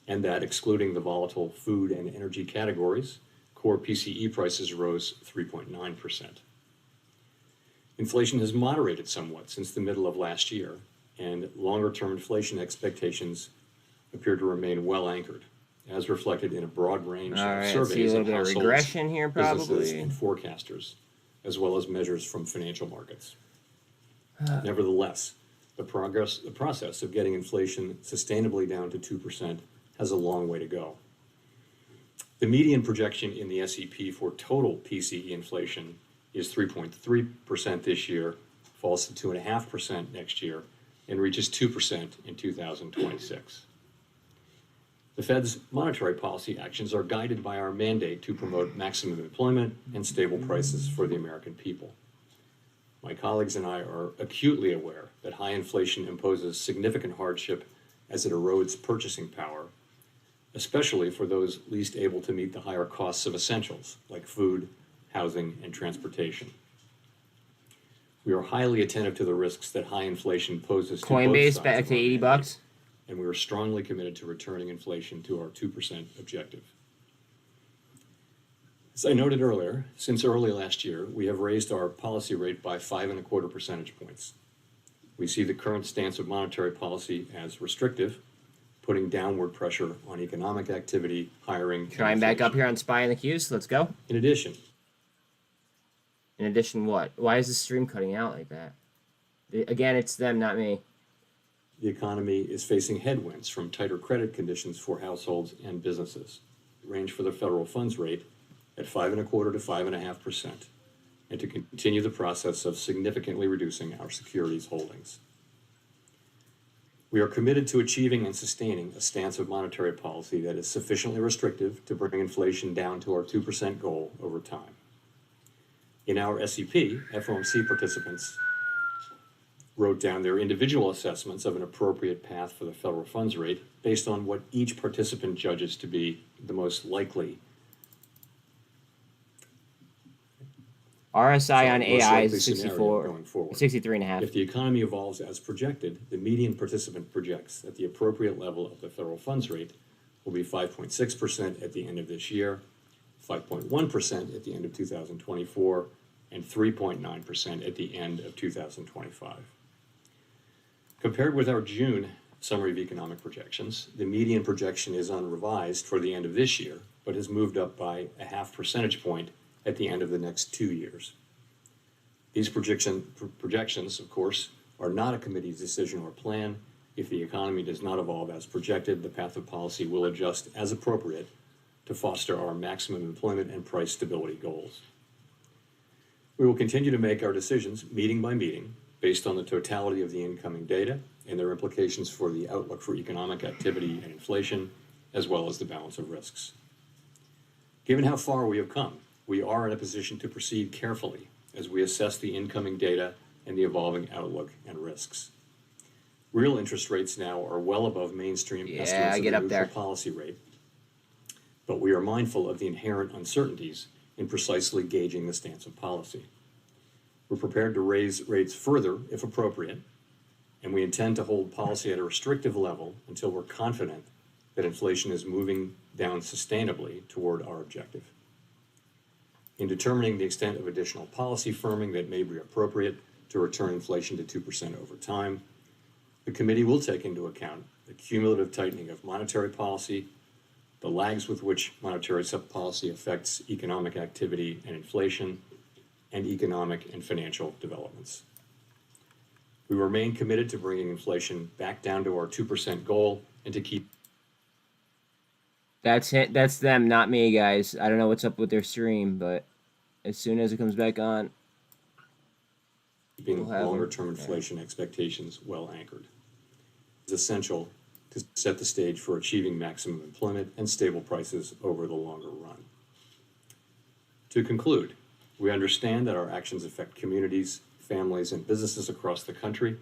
and that excluding the volatile food and energy categories, core PCE prices rose 3.9%. Inflation has moderated somewhat since the middle of last year, and longer-term inflation expectations appear to remain well anchored, as reflected in a broad range of surveys of households, regression here, businesses, probably, and forecasters, as well as measures from financial markets. Nevertheless, the process of getting inflation sustainably down to 2% has a long way to go. The median projection in the SEP for total PCE inflation is 3.3% this year, falls to 2.5% next year, and reaches 2% in 2026. The Fed's monetary policy actions are guided by our mandate to promote maximum employment and stable prices for the American people. My colleagues and I are acutely aware that high inflation imposes significant hardship as it erodes purchasing power, especially for those least able to meet the higher costs of essentials like food, housing, and transportation. We are highly attentive to the risks that high inflation poses to both Coinbase sides back of to our $80. mandate, and we are strongly committed to returning inflation to our 2% objective. As I noted earlier, since early last year, we have raised our policy rate by 5.25 percentage points. We see the current stance of monetary policy as restrictive, putting downward pressure on economic activity, hiring, and Trying back up inflation. here on Spy and the Qs. Let's go. In addition, What? Why is the stream cutting out like that? Again, it's them, not me. the economy is facing headwinds from tighter credit conditions for households and businesses. Range for the federal funds rate at 5.25 to 5.5%, and to continue the process of significantly reducing our securities holdings. We are committed to achieving and sustaining a stance of monetary policy that is sufficiently restrictive to bring inflation down to our 2% goal over time. In our SEP, FOMC participants wrote down their individual assessments of an appropriate path for the federal funds rate based on what each participant judges to be the most likely. RSI on most AI likely is scenario 64, going forward. 63.5. If the economy evolves as projected, the median participant projects that the appropriate level of the federal funds rate will be 5.6% at the end of this year, 5.1% at the end of 2024, and 3.9% at the end of 2025. Compared with our June summary of economic projections, the median projection is unrevised for the end of this year, but has moved up by 0.5 percentage point at the end of the next 2 years. These projections, of course, are not a committee's decision or plan. If the economy does not evolve as projected, the path of policy will adjust as appropriate to foster our maximum employment and price stability goals. We will continue to make our decisions meeting by meeting based on the totality of the incoming data and their implications for the outlook for economic activity and inflation, as well as the balance of risks. Given how far we have come, we are in a position to proceed carefully as we assess the incoming data and the evolving outlook and risks. Real interest rates now are well above mainstream estimates of the neutral policy rate, but we are mindful of the inherent uncertainties in precisely gauging the stance of policy. We're prepared to raise rates further if appropriate, and we intend to hold policy at a restrictive level until we're confident that inflation is moving down sustainably toward our objective. In determining the extent of additional policy firming that may be appropriate to return inflation to 2% over time, the committee will take into account the cumulative tightening of monetary policy, the lags with which monetary policy affects economic activity and inflation, and economic and financial developments. We remain committed to bringing inflation back down to our 2% goal and to keep. That's it. That's them, not me, guys. I don't know what's up with their stream, but as soon as it comes back on, keeping longer-term inflation expectations well anchored. It's essential to set the stage for achieving maximum employment and stable prices over the longer run. To conclude, we understand that our actions affect communities, families, and businesses across the country.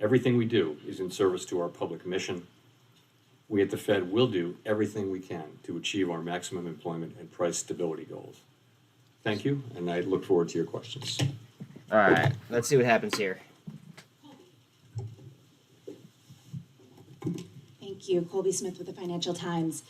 Everything we do is in service to our public mission. We at the Fed will do everything we can to achieve our maximum employment and price stability goals. Thank you, and I look forward to your questions. all right, let's see what happens here. Thank you. Colby Smith with the Financial Times.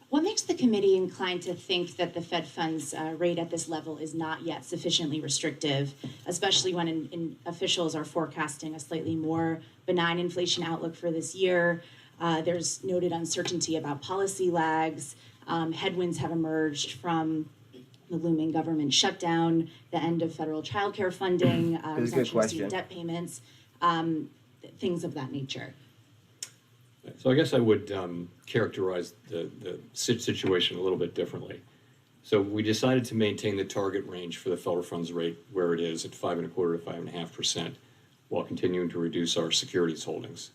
What makes the committee inclined to think that the Fed funds rate at this level is not yet sufficiently restrictive, especially when officials are forecasting a slightly more benign inflation outlook for this year? There's noted uncertainty about policy lags. Headwinds have emerged from the looming government shutdown, the end of federal childcare funding, resumption of student debt payments, things of that nature. So I guess I would characterize the situation a little bit differently. So we decided to maintain the target range for the federal funds rate where it is at 5.25% to 5.5%, while continuing to reduce our securities holdings.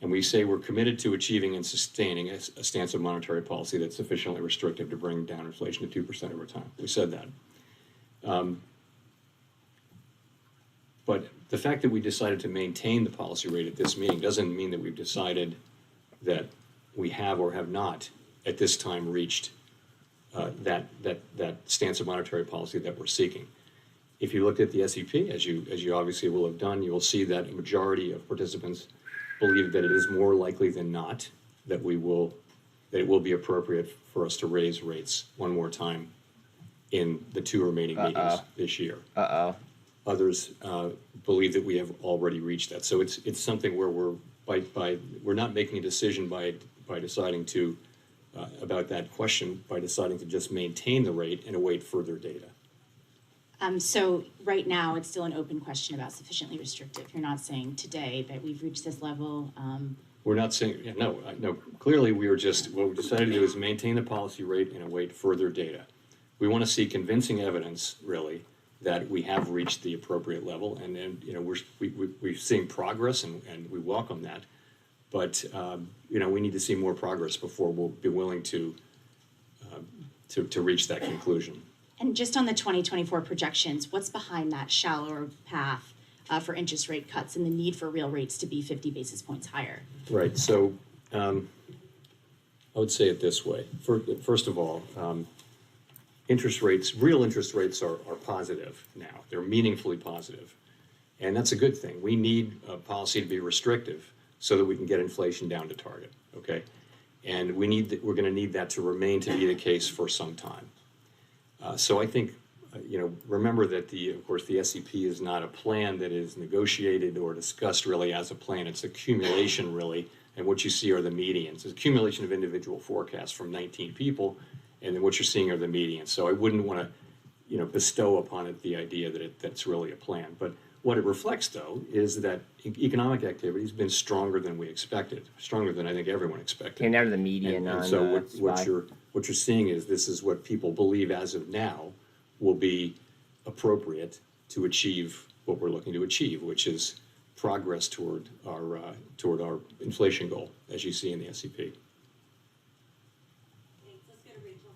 And we say we're committed to achieving and sustaining a stance of monetary policy that's sufficiently restrictive to bring down inflation to 2% over time. We said that. But the fact that we decided to maintain the policy rate at this meeting doesn't mean that we've decided that we have or have not at this time reached that stance of monetary policy that we're seeking. If you looked at the SEP, as you obviously will have done, you will see that a majority of participants believe that it is more likely than not that it will be appropriate for us to raise rates one more time in the 2 remaining meetings this year. Others believe that we have already reached that. So it's something where we're not making a decision by deciding to about that question, by deciding to just maintain the rate and await further data. So right now, it's still an open question about sufficiently restrictive. You're not saying today that we've reached this level. We're not saying, yeah, no. Clearly, what we decided to do is maintain the policy rate and await further data. We want to see convincing evidence, really, that we have reached the appropriate level, and we're seeing progress, and we welcome that. But we need to see more progress before we'll be willing to reach that conclusion. And just on the 2024 projections, what's behind that shallower path for interest rate cuts and the need for real rates to be 50 basis points higher? Right. So I would say it this way. First of all, real interest rates are positive now. They're meaningfully positive. And that's a good thing. We need a policy to be restrictive so that we can get inflation down to target, okay? And we're going to need that to remain to be the case for some time. So I think, remember that of course, the SEP is not a plan that is negotiated or discussed really as a plan. It's accumulation really, and what you see are the medians. It's accumulation of individual forecasts from 19 people, and then what you're seeing are the medians. So I wouldn't want to, bestow upon it the idea that that's really a plan. But what it reflects, though, is that economic activity has been stronger than we expected, stronger than I think everyone expected. Came down to the median And on so SPY. what you're seeing is this is what people believe as of now will be appropriate to achieve what we're looking to achieve, which is progress toward our inflation goal, as you see in the SEP. Thanks. Let's go to Rachel.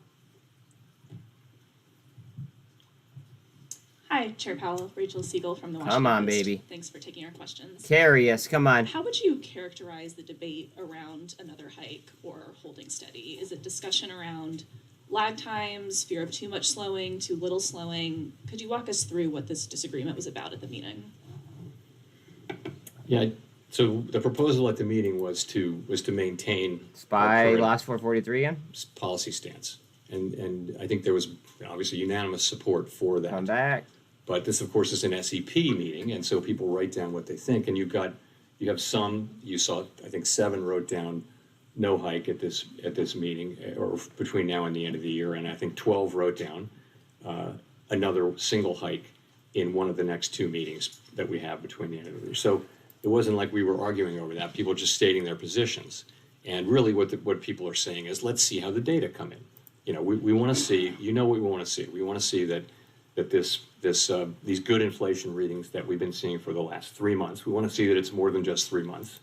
Hi, Chair Powell, Rachel Siegel from the Washington Come on, Post. baby. Thanks for taking our questions. Carry us, come on. How would you characterize the debate around another hike or holding steady? Is it discussion around lag times, fear of too much slowing, too little slowing? Could you walk us through what this disagreement was about at the meeting? Yeah, so the proposal at the meeting was to maintain our SPY current lost 443 again? policy stance. And I think there was obviously unanimous support for that. Come back. But this, of course, is an SEP meeting, and so people write down what they think. And you have some, you saw, I think 7 wrote down no hike at this meeting, or between now and the end of the year, and I think 12 wrote down another single hike in one of the next 2 meetings that we have between the end of the year. So it wasn't like we were arguing over that. People were just stating their positions. And really what people are saying is, let's see how the data come in. We want to see, what we want to see. We want to see that these good inflation readings that we've been seeing for the last 3 months, we want to see that it's more than just 3 months,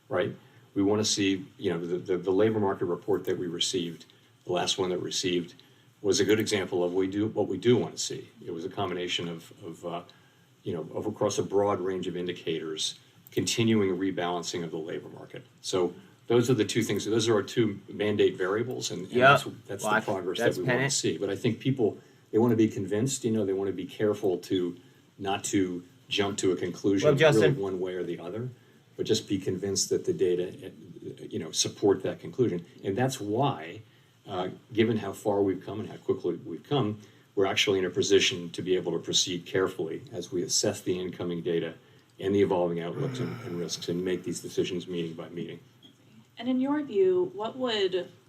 right? We want to see, the labor market report that we received, the last one that we received, was a good example of what we do want to see. It was a combination of across a broad range of indicators, continuing rebalancing of the labor market. So those are the 2 things. Those are our 2 mandate variables, and that's the progress that we want to see. But I think people, they want to be convinced. They want to be careful not to jump to a conclusion really one way or the other, but just be convinced that the data, support that conclusion. And that's why, given how far we've come and how quickly we've come, we're actually in a position to be able to proceed carefully as we assess the incoming data and the evolving outlooks and risks, and make these decisions meeting by meeting. And in your view,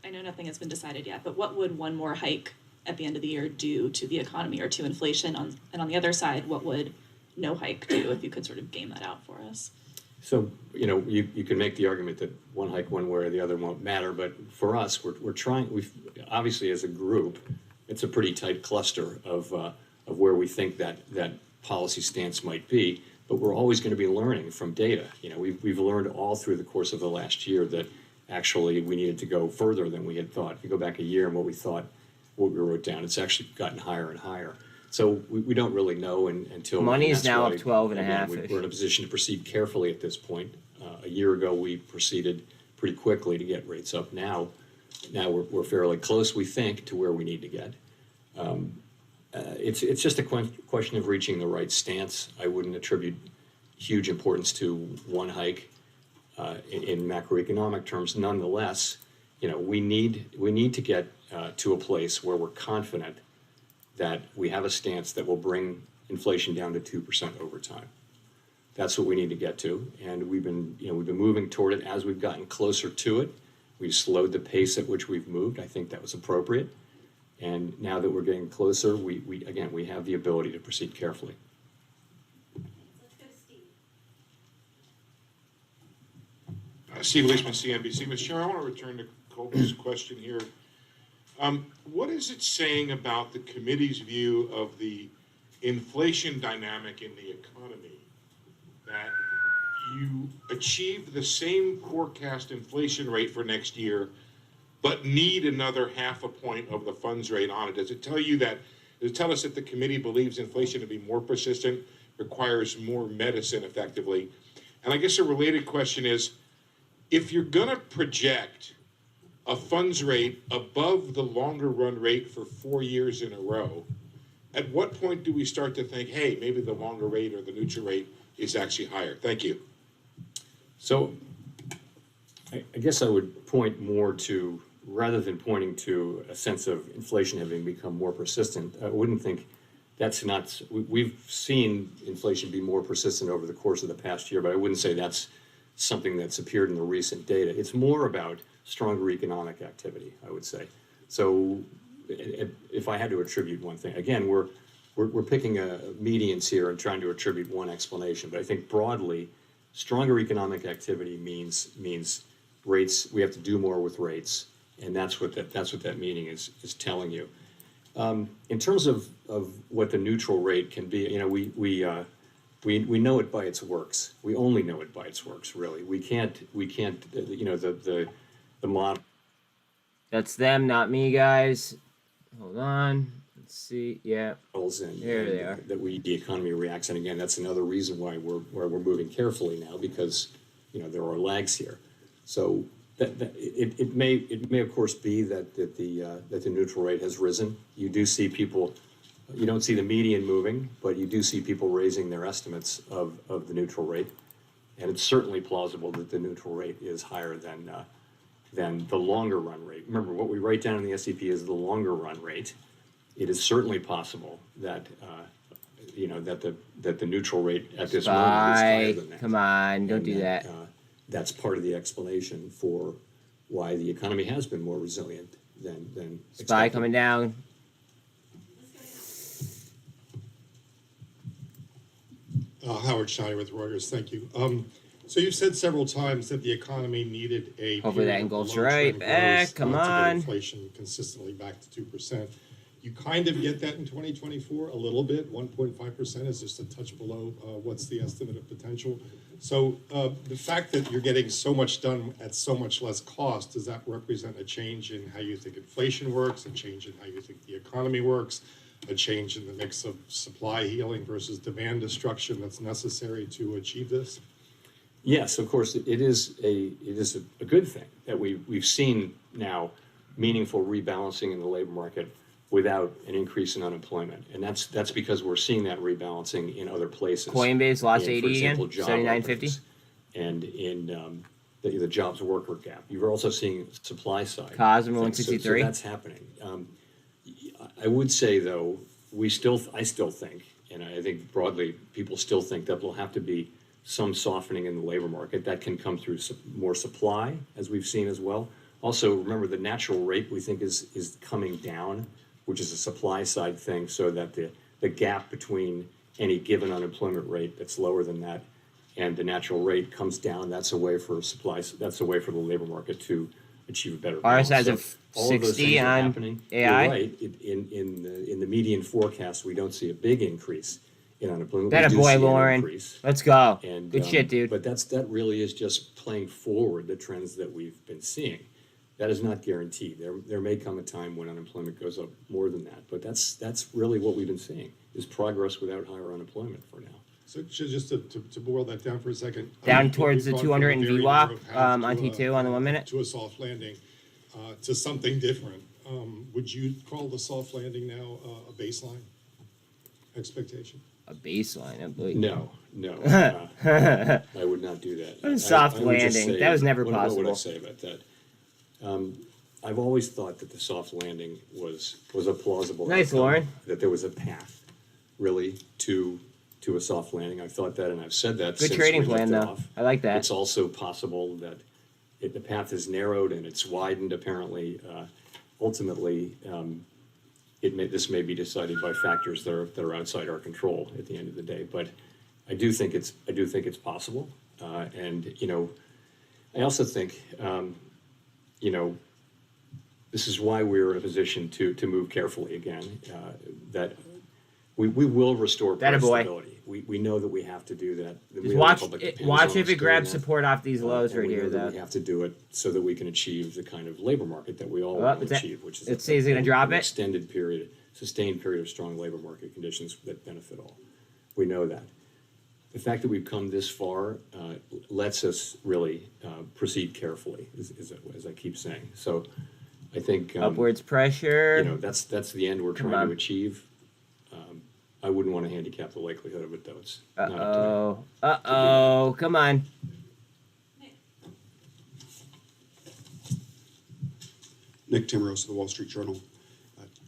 I know nothing has been decided yet, but what would one more hike at the end of the year do to the economy or to inflation? And on the other side, what would no hike do, if you could sort of game that out for us? So, you know, you can make the argument that one hike one way or the other won't matter, but for us, we're trying, obviously as a group, it's a pretty tight cluster of where we think that policy stance might be, but we're always going to be learning from data. You know, we've learned all through the course of the last year that actually we needed to go further than we had thought. If you go back a year and what we wrote down, it's actually gotten higher and higher. So we don't really know until Money is now up why, 12 and a again, half. We're in a position to proceed carefully at this point. A year ago, we proceeded pretty quickly to get rates up. Now we're fairly close, we think, to where we need to get. It's just a question of reaching the right stance. I wouldn't attribute huge importance to one hike in macroeconomic terms. Nonetheless, you know, we need to get to a place where we're confident that we have a stance that will bring inflation down to 2% over time. That's what we need to get to, and we've been moving toward it. As we've gotten closer to it, we've slowed the pace at which we've moved. I think that was appropriate, and now that we're getting closer, we have the ability to proceed carefully. Let's go to Steve. Steve Leishman, CNBC. Mr. Chair, I want to return to Colby's question here. What is it saying about the committee's view of the inflation dynamic in the economy that you achieve the same forecast inflation rate for next year, but need another 0.5 point of the funds rate on it? Does it tell us that the committee believes inflation to be more persistent, requires more medicine effectively? And I guess a related question is, if you're going to project a funds rate above the longer run rate for 4 years in a row, at what point do we start to think, hey, maybe the longer rate or the neutral rate is actually higher? Thank you. So I guess I would point more to, rather than pointing to a sense of inflation having become more persistent, I wouldn't think that's not, we've seen inflation be more persistent over the course of the past year, but I wouldn't say that's something that's appeared in the recent data. It's more about stronger economic activity, I would say. So if I had to attribute one thing, again, we're picking medians here and trying to attribute one explanation, but I think broadly, stronger economic activity means rates, we have to do more with rates, and that's what that meaning is telling you. In terms of what the neutral rate can be, you know, we know it by its works. We only know it by its works, really. We can't, you know, the model. That's them, not me, guys. Hold on. Let's see. Yeah. And There they are. That the economy reacts, and again, that's another reason why we're moving carefully now, because you know there are lags here. So it may of course be that the neutral rate has risen. You do see people. You don't see the median moving, but you do see people raising their estimates of the neutral rate, and it's certainly plausible that the neutral rate is higher than the longer run rate. Remember, what we write down in the SEP is the longer run rate. It is certainly possible that you know that the neutral rate at this moment is higher than that. Come on, don't do that. That's part of the explanation for why the economy has been more resilient than Spy expected. coming down. Howard Schneider with Reuters. Thank you. So you've said several times that the economy needed a Hopefully that period of engulfs long-term right back. growth, Come to get on. inflation consistently back to 2%. You kind of get that in 2024 a little bit. 1.5% is just a touch below what's the estimate of potential. So the fact that you're getting so much done at so much less cost, does that represent a change in how you think inflation works, a change in how you think the economy works, a change in the mix of supply healing versus demand destruction that's necessary to achieve this? Yes, of course, it is a good thing that we've seen now meaningful rebalancing in the labor market without an increase in unemployment, and that's because we're seeing that rebalancing in other places. Coinbase lost For 80 example, again, job 79.50. openings, and in the jobs worker gap. You're also seeing supply side. COSM things. 163. So that's happening. I would say though, I still think, and I think broadly people still think that there'll have to be some softening in the labor market that can come through more supply, as we've seen as well. Also, remember the natural rate we think is coming down, which is a supply side thing, so that the gap between any given unemployment rate that's lower than that and the natural rate comes down, that's a way for supplies, that's a way for the labor market to achieve a better balance. RSI's So of all of those 60 things are on happening. AI? You're right, in the median forecast, we don't see a big increase in unemployment. That We a do boy, see an Lauren. increase. Let's go. And, Good shit, dude. But that really is just playing forward the trends that we've been seeing. That is not guaranteed. There may come a time when unemployment goes up more than that, but that's really what we've been seeing, is progress without higher unemployment for now. So just to boil that down for a second. Down we've towards the gone 200 from a and very VWAP, narrow path on to T2 on the 1 minute. To a soft landing, to something different. Would you call the soft landing now a baseline expectation? A baseline, I believe. No, I would not do that. A soft I would just landing. say- That was never what would I possible. say about that? I've always thought that the soft landing was a plausible Nice, outcome, Lauren. that there was a path, really, to a soft landing. I've thought that, and I've said that Good since trading we plan, lifted though. off. I like that. It's also possible that the path is narrowed and it's widened, apparently. Ultimately, this may be decided by factors that are outside our control at the end of the day. But I do think it's possible. And, I also think, this is why we're in a position to move carefully again, that we will restore That a price boy. stability. We know that we have to do that. Just watch if it grabs support off these lows And right we here, know that though. we have to do it so that we can achieve the kind of labor market that we all Oh, want to is that- achieve, which is let's see, is it gonna drop an it? extended period, sustained period of strong labor market conditions that benefit all. We know that. The fact that we've come this far lets us really proceed carefully, as I keep saying. So I think Upwards pressure. that's the end we're Come trying on. to achieve. I wouldn't want to handicap the likelihood of it, though. It's not up to me. Uh-oh. Come on. Nick Timrose of the Wall Street Journal.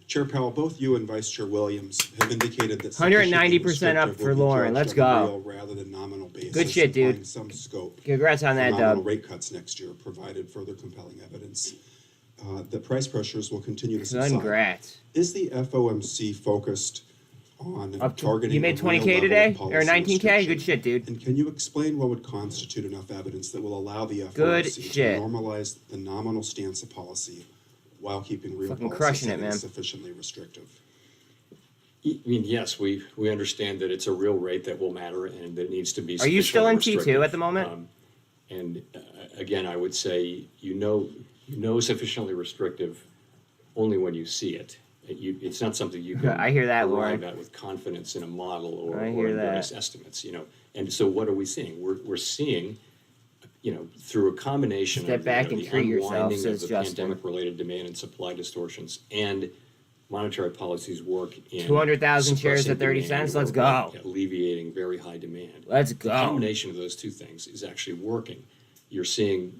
Chair Powell, both you and Vice Chair Williams have indicated that 190% up for Lauren. Let's go. Rather than nominal basis, Good shit, dude. implying some scope Congrats on for that, nominal Dub. rate cuts next year, provided further compelling evidence that price pressures will continue to subside. Congrats. Is the FOMC focused on Up to, targeting you made a real 20K level today? of Or policy 19K? restriction? Good shit, dude. And can you explain what would constitute enough evidence that will allow the Good FOMC to shit. normalize the nominal stance of policy while keeping real Fucking policy crushing it, settings man. sufficiently restrictive? I mean, yes, we understand that it's a real rate that will matter and that needs to be. Are you still in sufficiently T2 at restrictive. the moment? And again, I would say sufficiently restrictive only when you see it. It's not something you can I hear that, arrive Lauren. at with confidence in a model or I hear in that. various estimates. And so what are we seeing? We're seeing, through a combination Step of back and the treat yourself, unwinding says of the Justin. pandemic-related demand and supply distortions and monetary policies work in 200,000 shares at suppressing 30 demand cents. Let's or go. alleviating very high demand. Let's The go. combination of those two things is actually working. You're seeing,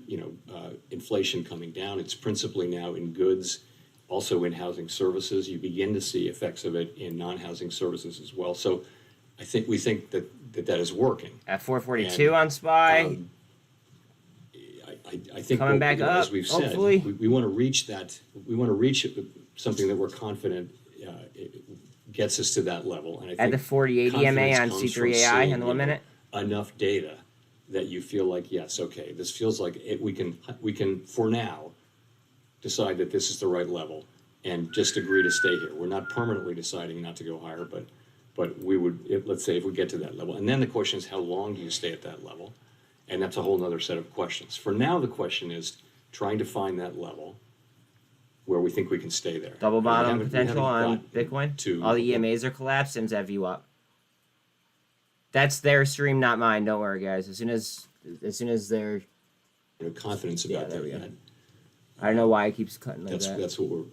inflation coming down. It's principally now in goods, also in housing services. You begin to see effects of it in non-housing services as well. So we think that is working. At 442 And, on SPY. I think Coming back as up, we've said, hopefully. we want to reach that. We want to reach something that we're confident it gets us to that level. And I At think the 4080 MA confidence on comes from C3AI seeing, in the 1 minute. enough data that you feel like, yes, okay, this feels like we can for now decide that this is the right level and just agree to stay here. We're not permanently deciding not to go higher, but we would, let's say if we get to that level. And then the question is, how long do you stay at that level? And that's a whole nother set of questions. For now, the question is trying to find that level where we think we can stay there. Double And bottom we potential haven't on gotten Bitcoin. to All the EMAs are collapsed. Sims have you up. That's their stream, not mine. Don't worry, guys. As soon as they're, confidence Yeah, about there that we go. yet. I don't know why it keeps cutting like That's that.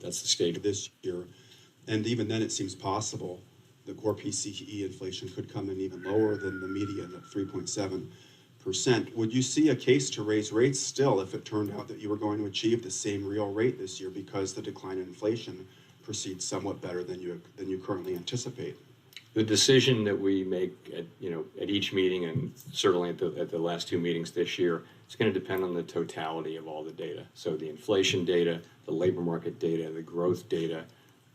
that's the stage. This year, and even then it seems possible the core PCE inflation could come in even lower than the median at 3.7%. Would you see a case to raise rates still if it turned out that you were going to achieve the same real rate this year because the decline in inflation proceeds somewhat better than you currently anticipate? The decision that we make at each meeting and certainly at the last two meetings this year, it's going to depend on the totality of all the data. So the inflation data, the labor market data, the growth data,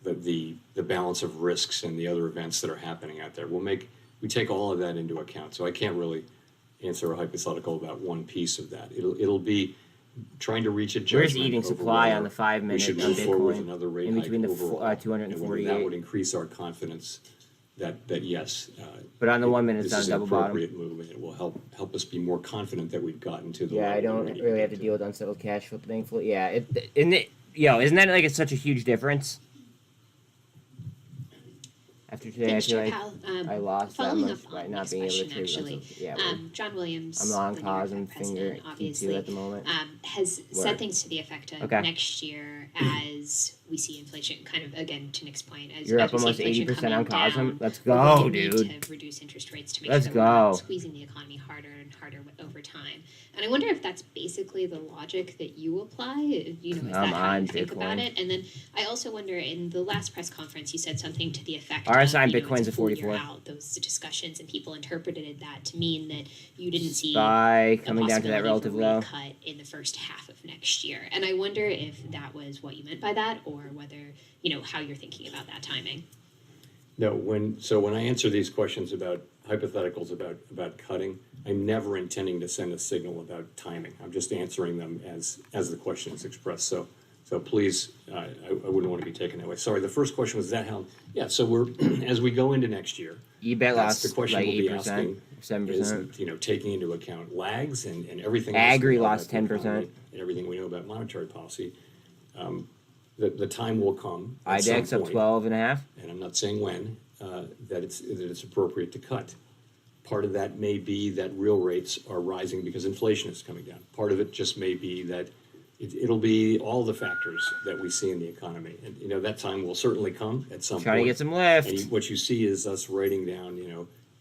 the balance of risks and the other events that are happening out there. We take all of that into account. So I can't really answer a hypothetical about one piece of that. It'll be trying to reach a judgment. Where's eating over supply whether on the 5 we minute should on move forward with Bitcoin another rate in hike between the overall, and whether that 248. would increase our confidence that yes. But on the 1 minute, it's this on is an double bottom. appropriate move, and it will help us be more confident that we've gotten to the Yeah, I level don't we need really have to get deal with unsettled cash flow, thankfully. Yeah, isn't that like it's such a huge difference? After today, Thanks, I feel Chair like Powell. I lost that Following much up by on not Nick's being able to question, trade. actually, Yeah, well, John Williams, I'm long the New York COSM Fed president, finger obviously, Q2 at the moment. has Word. said things to the effect of Okay. next year as we see inflation, kind of again to Nick's point, as You're as up we see almost inflation 80% on coming COSM. down, Let's we're go, going to dude. need to reduce interest rates to make Let's sure that we're not go. squeezing the economy harder and harder over time. And I wonder if that's basically the logic that you apply. You know, is Come that how on, you think about Bitcoin. it? And then I also wonder, in the last press conference, you said something to the effect RSI and of, Bitcoin's it's a full year 44. out, those discussions, and people interpreted that to mean that you didn't see By a coming down to that possibility of a relative low. rate cut in the first half of next year. And I wonder if that was what you meant by that, or whether, how you're thinking about that timing. No, when I answer these questions about hypotheticals about cutting, I'm never intending to send a signal about timing. I'm just answering them as the question is expressed. So please, I wouldn't want to be taken that way. Sorry, the first question was that how? Yeah, so we're as we go into next year. eBay That's lost the question like we'll be 8%, asking 7%. is, taking into account lags and everything else Agri we know lost about the 10%. economy and everything we know about monetary policy. The time will come at some IDEX up point, 12.5. and I'm not saying when, that it's appropriate to cut. Part of that may be that real rates are rising because inflation is coming down. Part of it just may be that it'll be all the factors that we see in the economy. And, that time will certainly come at some Trying to point. get some lift. And what you see is us writing down,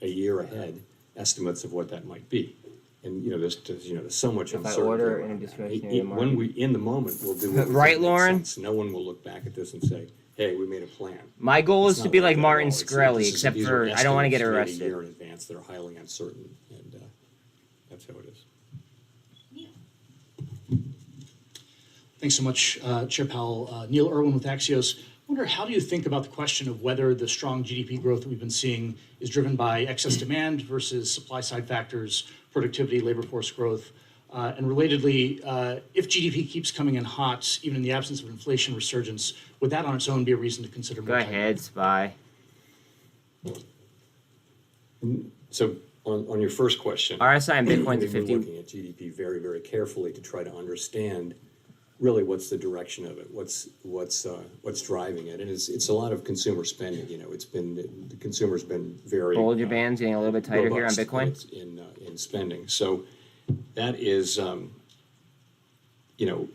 a year ahead estimates of what that might be. And, there's so much If I uncertainty. order around in a that. discretionary When we, in the moment, we'll do what we Right, think makes Lauren? sense. No one will look back at this and say, hey, we made a plan. My goal It's is to not be like that at Martin all. Shkreli, except these for are I don't want to get estimates made a arrested. year in advance that are highly uncertain, and that's how it is. Thanks so much, Chair Powell. Neil Irwin with Axios. I wonder, how do you think about the question of whether the strong GDP growth that we've been seeing is driven by excess demand versus supply side factors, productivity, labor force growth? And relatedly, if GDP keeps coming in hot, even in the absence of inflation resurgence, would that on its own be a reason to consider Go more ahead, Spy. So on your first question, RSI and Bitcoin's we're at 15. looking at GDP very, very carefully to try to understand really what's the direction of it, what's driving it, and it's a lot of consumer spending. The consumer's been very Bollinger Band's getting a little bit tighter here on robust Bitcoin. in spending. So that is,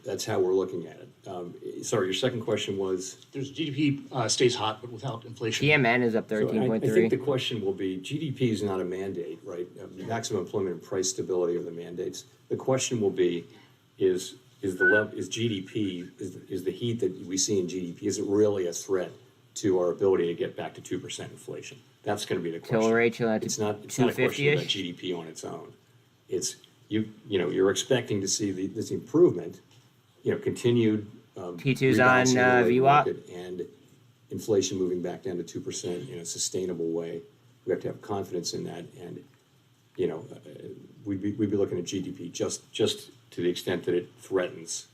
that's how we're looking at it. Sorry, your second question was? There's GDP stays hot, but without inflation. PMN is up So I think 13.3. the question will be, GDP is not a mandate, right? Maximum employment and price stability are the mandates. The question will be, is GDP, is the heat that we see in GDP, is it really a threat to our ability to get back to 2% inflation? That's going to be the question. TLRY chilling at It's not a question about 250-ish. GDP on its own. It's, you're expecting to see this improvement, continued T2's rebalancing on of the labor VWAP. market and inflation moving back down to 2% in a sustainable way. We have to have confidence in that, and we'd be looking at GDP just to the extent that it threatens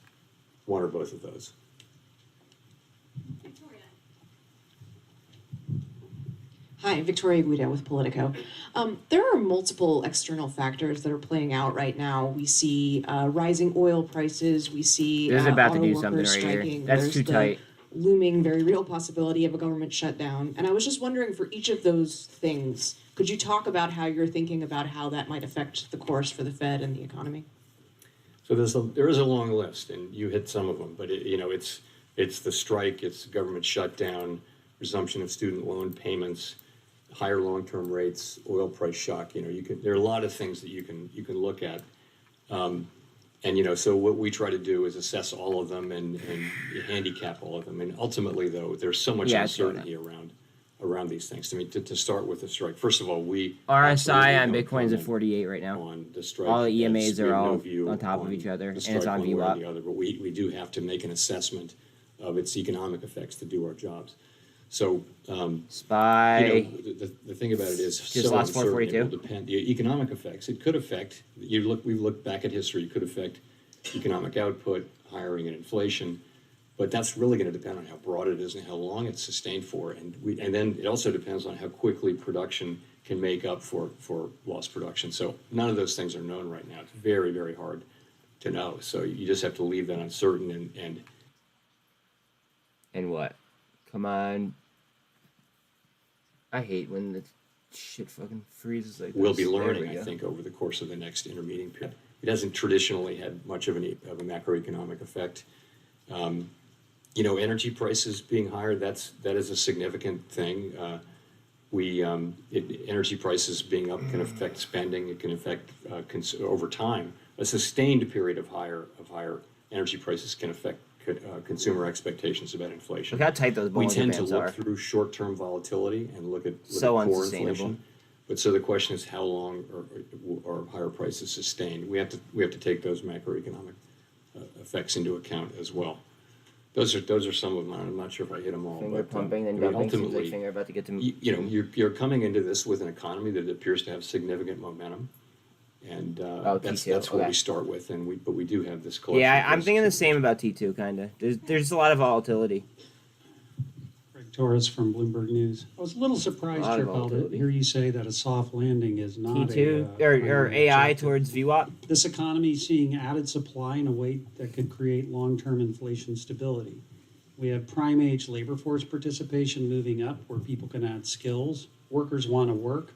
one or both of those. Victoria. Hi, Victoria Guida with Politico. There are multiple external factors that are playing out right now. We see rising oil prices. We see This is about to auto do something workers right here. striking. That's There's too the tight. looming, very real possibility of a government shutdown. And I was just wondering, for each of those things, could you talk about how you're thinking about how that might affect the course for the Fed and the economy? So there is a long list, and you hit some of them, but it's the strike, it's government shutdown, resumption of student loan payments, higher long-term rates, oil price shock. There are a lot of things that you can look at, and so what we try to do is assess all of them and handicap all of them. And ultimately, though, there's so much uncertainty around these things. I mean, to start with the strike, first of all, we RSI on absolutely Bitcoin's at don't 48 right now. comment on the strike. All the We EMAs have are no all view on top of each other, the and strike it's on one way or VWAP. the other, but we do have to make an assessment of its economic effects to do our jobs. So, SPY. you know, the thing about it is Just so lost uncertain. 442. It will depend. The economic effects, it could affect, we've looked back at history, it could affect economic output, hiring and inflation, but that's really gonna depend on how broad it is and how long it's sustained for. And then it also depends on how quickly production can make up for lost production. So none of those things are known right now. It's very, very hard to know. So you just have to leave that uncertain And what? Come on. I hate when the shit fucking freezes like this. we'll be There we learning, I go. think, over the course of the next intermeeting period. It hasn't traditionally had much of a macroeconomic effect. You know, energy prices being higher, that is a significant thing. Energy prices being up can affect spending. It can affect over time. A sustained period of higher energy prices can affect consumer expectations about inflation. Look how tight those We Bollinger tend to Bands look are. through short-term volatility and look at So core unsustainable. inflation. But so the question is, how long are higher prices sustained? We have to take those macroeconomic effects into account as well. Those are some of them. I'm not sure if I hit them all. Finger but, pumping, then I mean, dumping. Seems like ultimately, finger about to get to. you know, you're coming into this with an economy that appears to have significant momentum, and that's T2, what okay. we start with. But we do have this collection. Yeah, I'm of thinking the risks. same about T2, kind of. There's a lot of volatility. Greg Torres from Bloomberg News. I was a little surprised, A lot of Chair Powell, to volatility. hear you say that a soft landing is not T2 a, or primary AI objective. towards VWAP. This economy is seeing added supply in a way that could create long-term inflation stability. We have prime age labor force participation moving up where people can add skills. Workers want to work.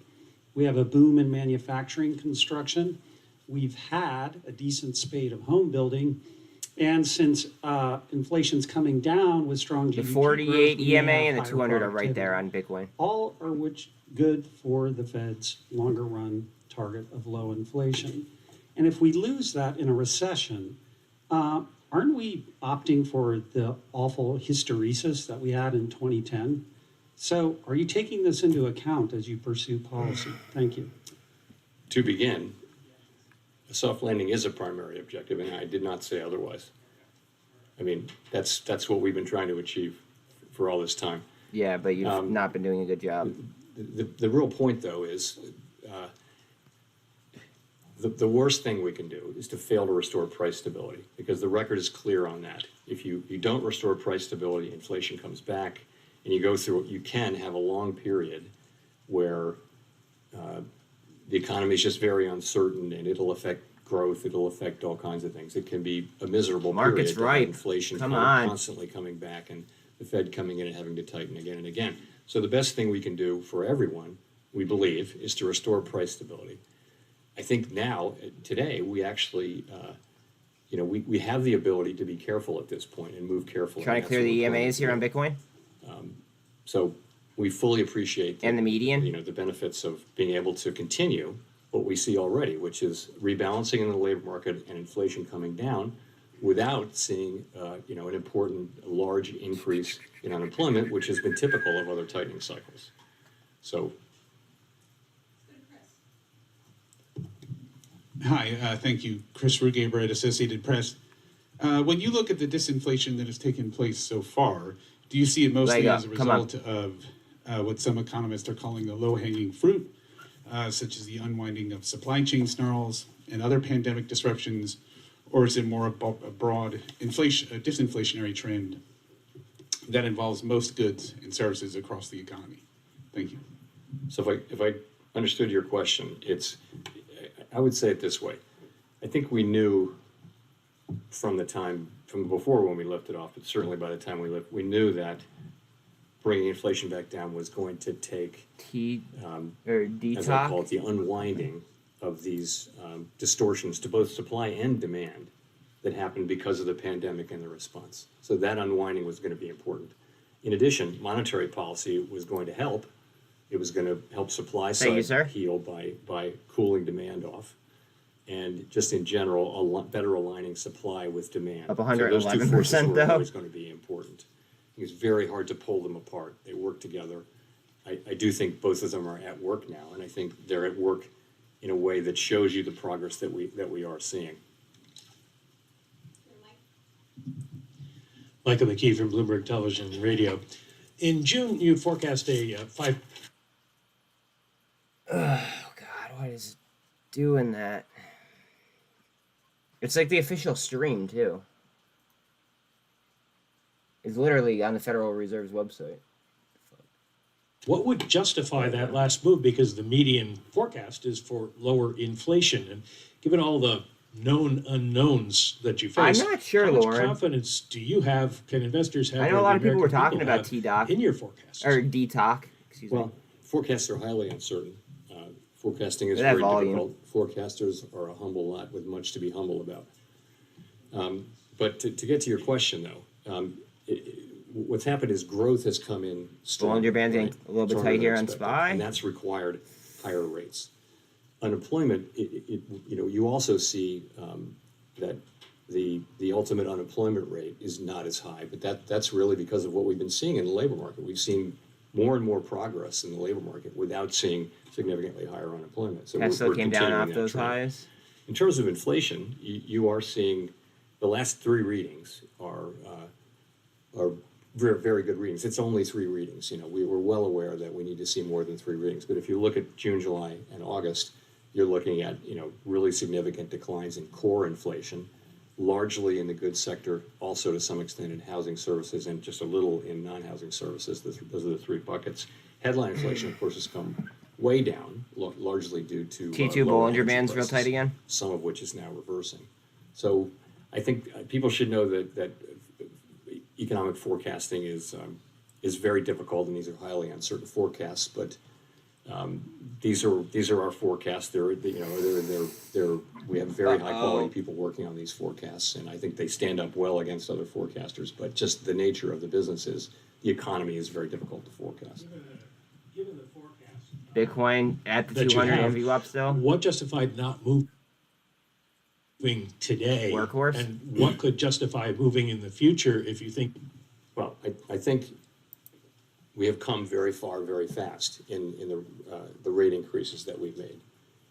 We have a boom in manufacturing construction. We've had a decent spate of home building. And since inflation's coming down with strong GDP The growth, 48 we EMA have and the higher 200 are right there productivity. on Bitcoin. All are which good for the Fed's longer run target of low inflation. And if we lose that in a recession, aren't we opting for the awful hysteresis that we had in 2010? So are you taking this into account as you pursue policy? Thank you. To begin, a soft landing is a primary objective, and I did not say otherwise. I mean, that's what we've been trying to achieve for all this time. Yeah, but you've not been doing a good job. The real point, though, is the worst thing we can do is to fail to restore price stability, because the record is clear on that. If you don't restore price stability, inflation comes back, and you go through, you can have a long period where the economy is just very uncertain, and it'll affect growth, it'll affect all kinds of things. It can be a miserable Market's period to have right. inflation Come on. constantly coming back, and the Fed coming in and having to tighten again and again. So the best thing we can do for everyone, we believe, is to restore price stability. I think now, today, we actually, you know, we have the ability to be careful at this point and move carefully. Trying to clear the EMAs here on Bitcoin So we fully appreciate and the median. you know, the benefits of being able to continue what we see already, which is rebalancing in the labor market and inflation coming down without seeing, you know, an important large increase in unemployment, which has been typical of other tightening cycles. So Hi, thank you. Chris Rugaber at Associated Press. When you look at the disinflation that has taken place so far, do you see it mostly as a result of what some economists are calling the low-hanging fruit, such as the unwinding of supply chain snarls and other pandemic disruptions, or is it more a broad disinflationary trend that involves most goods and services across the economy? Thank you. So if I understood your question, I would say it this way. I think we knew from before when we lifted off, but certainly by the time we knew that bringing inflation back down was going to take, as I call it, the unwinding of these distortions to both supply and demand that happened because of the pandemic and the response. So that unwinding was going to be important. In addition, monetary policy was going to help. It was going to help supply side heal by cooling demand off, and just in general, better aligning supply with demand. Up 111%, so those two forces were though. always going to be important. It's very hard to pull them apart. They work together. I do think both of them are at work now, and I think they're at work in a way that shows you the progress that we are seeing. Michael McKee from Bloomberg Television and Radio. In June, you forecast a 5. Oh God, why is it doing that? It's like the official stream too. It's literally on the Federal Reserve's website. What would justify that last move? Because the median forecast is for lower inflation, and given all the known unknowns that you face, I'm not sure, how much Lauren. confidence do you have? Can investors have? I know or a lot the of people were American talking about have T-Doc in your forecast. or D-Talk. Excuse Well, me. forecasts are highly uncertain. Forecasting is They have very volume. difficult. Forecasters are a humble lot with much to be humble about. But to get to your question, though, what's happened is growth has come in strong. Bollinger Band's getting a little bit Stronger tight than here on expected, SPY. and that's required higher rates. Unemployment, you also see that the ultimate unemployment rate is not as high, but that's really because of what we've been seeing in the labor market. We've seen more and more progress in the labor market without seeing significantly higher unemployment. So That still we're came down continuing off that those trend. highs. In terms of inflation, you are seeing the last 3 readings are very, very good readings. It's only 3 readings. We were well aware that we need to see more than 3 readings. But if you look at June, July, and August, you're looking at really significant declines in core inflation, largely in the goods sector, also to some extent in housing services, and just a little in non-housing services. Those are the 3 buckets. Headline inflation, of course, has come way down, largely due to T2 lower Bollinger energy Band's real prices, tight again. some of which is now reversing. So I think people should know that economic forecasting is very difficult, and these are highly uncertain forecasts. But these are our forecasts. We have very high quality people working on these forecasts, and I think they stand up well against other forecasters. But just the nature of the business is the economy is very difficult to forecast. Given the forecast, Bitcoin at the that you 200 have, VWAP still. what justified not moving today? Workhorse? And what could justify moving in the future if you think? Well, I think we have come very far, very fast in the rate increases that we've made.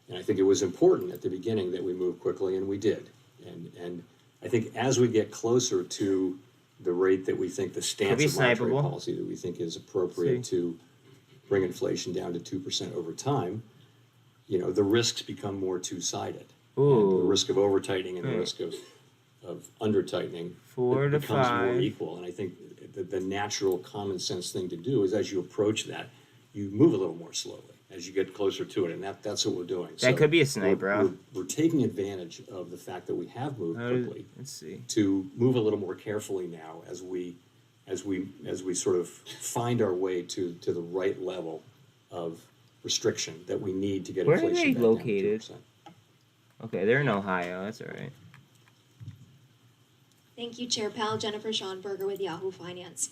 And I think it was important at the beginning that we moved quickly, and we did. And I think as we get closer to the rate that we think the stance of monetary snipeable. policy that we think is appropriate to bring inflation down to 2% over time, the risks become more two-sided. And the risk of over-tightening and the risk of under-tightening 4 to becomes more 5. equal. And I think the natural common sense thing to do is as you approach that, you move a little more slowly as you get closer to it, and that's what we're doing. That could be a sniper. We're taking advantage of the fact that we have moved quickly Let's see. to move a little more carefully now as we sort of find our way to the right level of restriction that we need to get Where are inflation they back down to located? 2%. Okay, they're in Ohio. That's all right. Thank you, Chair Powell. Jennifer Schonberger with Yahoo Finance.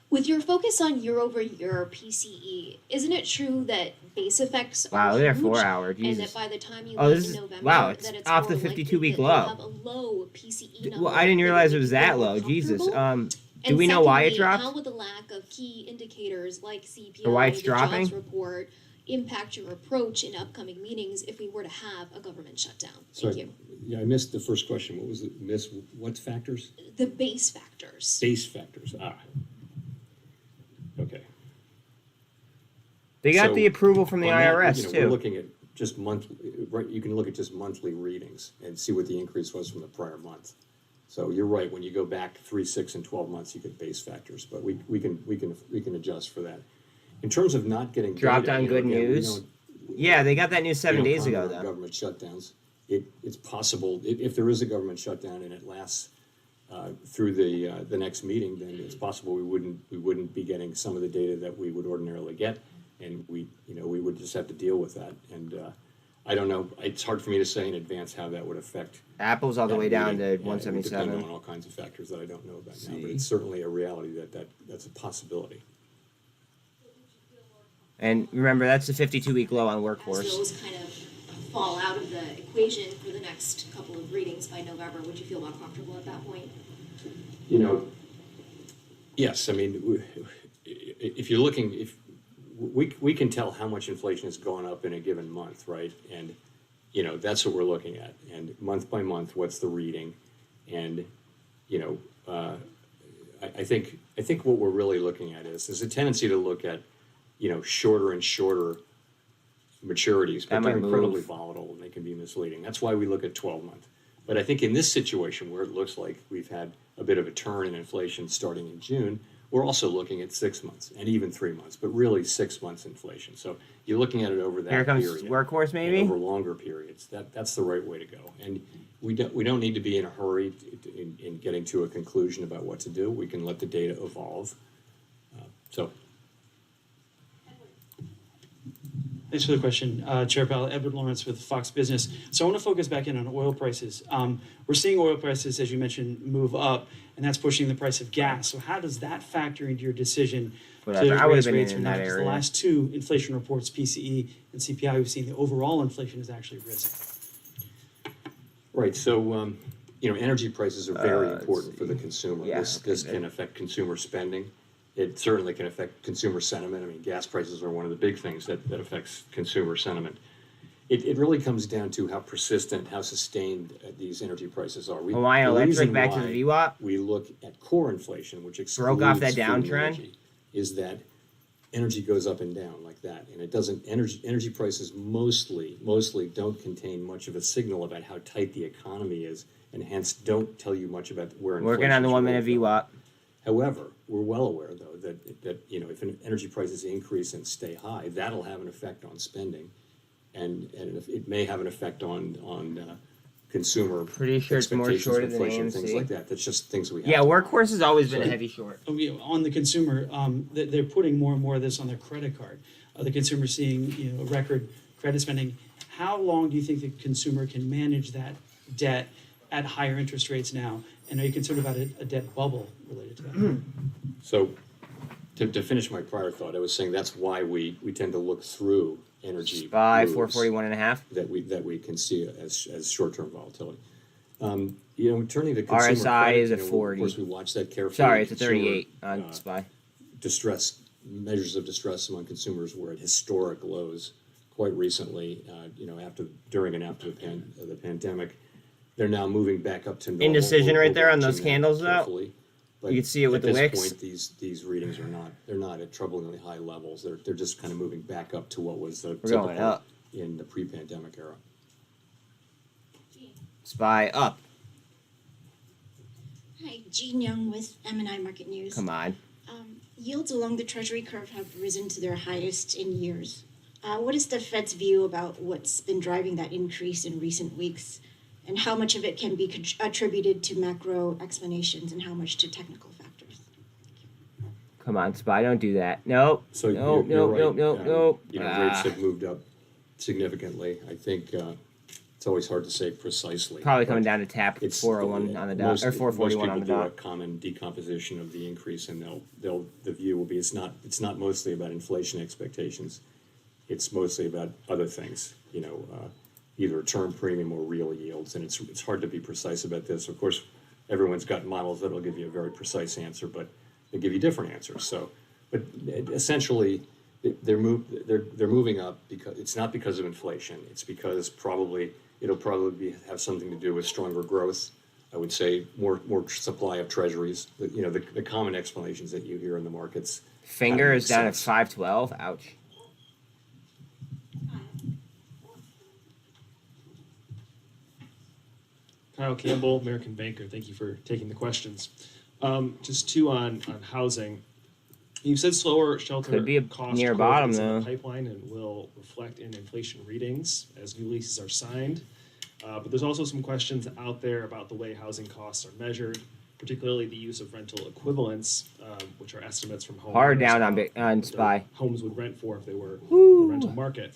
With your focus on year-over-year PCE, isn't it true that base effects Wow, are they're huge, 4 hour. and Jesus. that by the time you Oh, leave this in is November, wow. It's that it's off the more likely 52-week that low. you'll have a low PCE number? Well, I didn't that realize would it was make you that more low. Jesus. comfortable? Do we know why it dropped? How would the lack of key indicators like CPI, Or why it's the dropping? jobs report, impact your approach in upcoming meetings if we were to have a government shutdown? Thank Sorry, you. yeah, I missed the first question. What was it? What factors? The base factors. Base factors. Okay. They got So, the approval from the on that, IRS We're too. looking at just monthly, right? You can look at just monthly readings and see what the increase was from the prior month. So you're right. When you go back 3, 6, and 12 months, you get base factors, but we can adjust for that. In terms of not getting Dropped data, on good again, we news. don't- Yeah, they got that news 7 we don't days ago comment on though. government shutdowns. It's possible if there is a government shutdown and it lasts through the next meeting, then it's possible we wouldn't be getting some of the data that we would ordinarily get, and we would just have to deal with that. And I don't know. It's hard for me to say in advance how that would affect. Apple's all the that way down meeting. to Yeah, it would 177. depend on all kinds of factors that I don't know about now, but it's certainly a reality that's a possibility. And remember, that's the 52-week low on As workforce. those kind of fall out of the equation for the next couple of readings by November, would you feel more comfortable at that point? Yes. I mean, if you're looking, if we can tell how much inflation has gone up in a given month, right? And that's what we're looking at. And month by month, what's the reading? And I I think what we're really looking at is there's a tendency to look at, shorter and shorter maturities, but they're incredibly volatile and they can be misleading. That's why we look at 12-month. But I think in this situation where it looks like we've had a bit of a turn in inflation starting in June, we're also looking at 6 months and even 3 months, but really 6 months inflation. So you're looking at it over that Here comes period. Workhorse, maybe? Over longer periods. That's the right way to go. And we don't need to be in a hurry in getting to a conclusion about what to do. We can let the data evolve. Thanks for the question, Chair Powell. Edward Lawrence with Fox Business. So I want to focus back in on oil prices. We're seeing oil prices, as you mentioned, move up, and that's pushing the price of gas. So how does that factor into your decision to raise rates or not? Because the last two inflation reports, PCE and CPI, we've seen the overall inflation has actually risen. Right. So, energy prices are very important for the consumer. Yeah, this can affect consumer spending. It certainly can affect consumer sentiment. I mean, gas prices are one of the big things that affects consumer sentiment. It really comes down to how persistent, how sustained these energy prices are. Hawaiian Electric back to the VWAP. We look at core inflation, which excludes broke off that food and downtrend. energy, is that energy goes up and down like that, and it doesn't. Energy prices mostly don't contain much of a signal about how tight the economy is, and hence don't tell you much about where. Working on the 1 minute VWAP. However, we're well aware, though, that if energy prices increase and stay high, that'll have an effect on spending, and it may have an effect on consumer. Pretty sure it's more shorted than AMC. Things like that. That's just things we have. Yeah, Workhorse has always been a heavy short. On the consumer, they're putting more and more of this on their credit card. The consumer seeing record credit spending. How long do you think the consumer can manage that debt at higher interest rates now? And are you concerned about a debt bubble related to that? So, to finish my prior thought, I was saying that's why we tend to look through energy SPY moves 441.5 that we can see as short-term volatility. Turning to consumer RSI credit, is a 40. Of course, we watch that carefully. Sorry, it's a Consumer, 38 on SPY. Measures of distress among consumers were at historic lows quite recently. During and after the pandemic. They're now moving back up to normal. Indecision right there on those watching candles, though. But You can see it with the wicks. At this point, these readings they're not at troublingly high levels. They're just kind of moving back up to what was the typical in the pre-pandemic era. SPY up. Hi, Jean Young with M&I Market News. Come on. Yields along the Treasury curve have risen to their highest in years. What is the Fed's view about what's been driving that increase in recent weeks? And how much of it can be attributed to macro explanations and how much to technical factors? Come on, SPY, don't do that. Nope. So nope. Rates have moved up significantly. I think it's always hard to say precisely. Probably coming down to tap 401 on the dot, or 441 on the dot. Most people do a common decomposition of the increase, and the view will be it's not mostly about inflation expectations. It's mostly about other things. Either term premium or real yields, and it's hard to be precise about this. Of course, everyone's got models that will give you a very precise answer, but they give you different answers. So, but essentially, they're moving up because it's not because of inflation. It's because it'll probably have something to do with stronger growth. I would say more supply of treasuries. The common explanations that you hear in the markets. Finger is down at 512. Ouch. Kyle Campbell, American Banker. Thank you for taking the questions. Just two on housing. You said slower shelter Could be a cost near growth bottom, is in though. the pipeline and will reflect in inflation readings as new leases are signed. But there's also some questions out there about the way housing costs are measured, particularly the use of rental equivalents, which are estimates from homeowners. Hard down on SPY. Homes would rent for if they were Woo. in the rental market.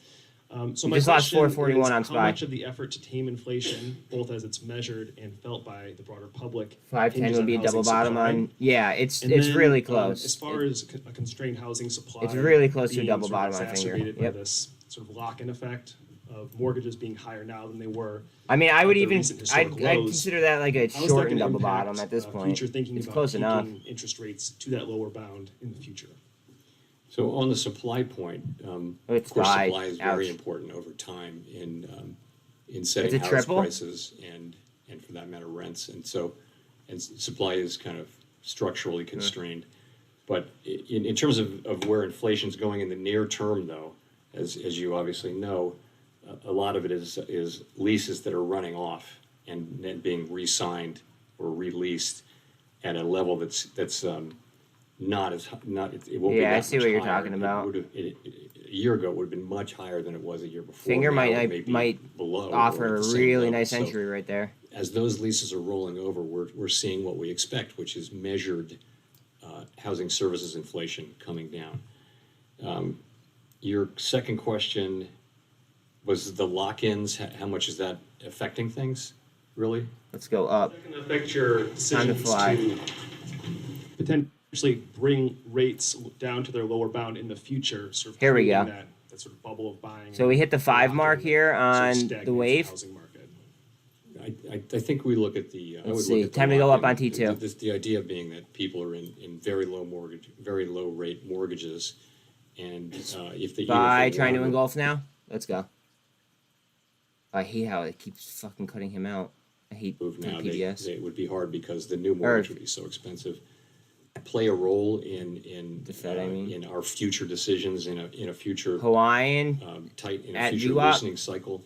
So You my just lost question 441 is, on how SPY. much of the effort to tame inflation, both as it's measured and felt by the broader public, 510 hinges would be a on double housing bottom supply? on. Yeah, it's And it's then, really close. As far as a constrained housing supply, It's really close to a being double sort of bottom on Finger. exacerbated by Yep. this sort of lock-in effect of mortgages being higher now than they were. I mean, I would at their even recent I'd historic lows. consider that like a How is that short and gonna double impact, bottom at this point. Future thinking It's about close peaking enough. interest rates to that lower bound in the future. So on the supply point, It's of course, high. supply is very Ouch. important over time in setting It's a house triple? prices and for that matter rents. And supply is kind of structurally constrained. But in terms of where inflation's going in the near term, though, as you obviously know, a lot of it is leases that are running off and then being re-signed or released at a level that's not as not it won't be that I see much what you're higher. talking about. A year ago it would have been much higher than it was a year before. Finger Now it might may be below or offer at a the same really level. nice So entry right there. as those leases are rolling over, we're seeing what we expect, which is measured housing services inflation coming down. Your second question was the lock-ins. How much is that affecting things, really? Let's go up. It's going to affect your decisions fly. to potentially bring rates down to their lower bound in the future, sort of Here we creating go. that sort of bubble of buying. So we hit the 5 mark here sort of on stagnates the wave. housing market. I think we look at the. I would Let's look see. at the Time to go up lock-in. on T2. The idea being that people are in very low rate mortgages, and if they Buy, if they trying to want engulf now. Let's go. I hate how it keeps fucking cutting him out. I hate move now, PBS. it would be hard because the new mortgage would be so expensive. Play a role in The Fed, I mean. in our future decisions in a future Hawaiian in a at future VWAP. loosening cycle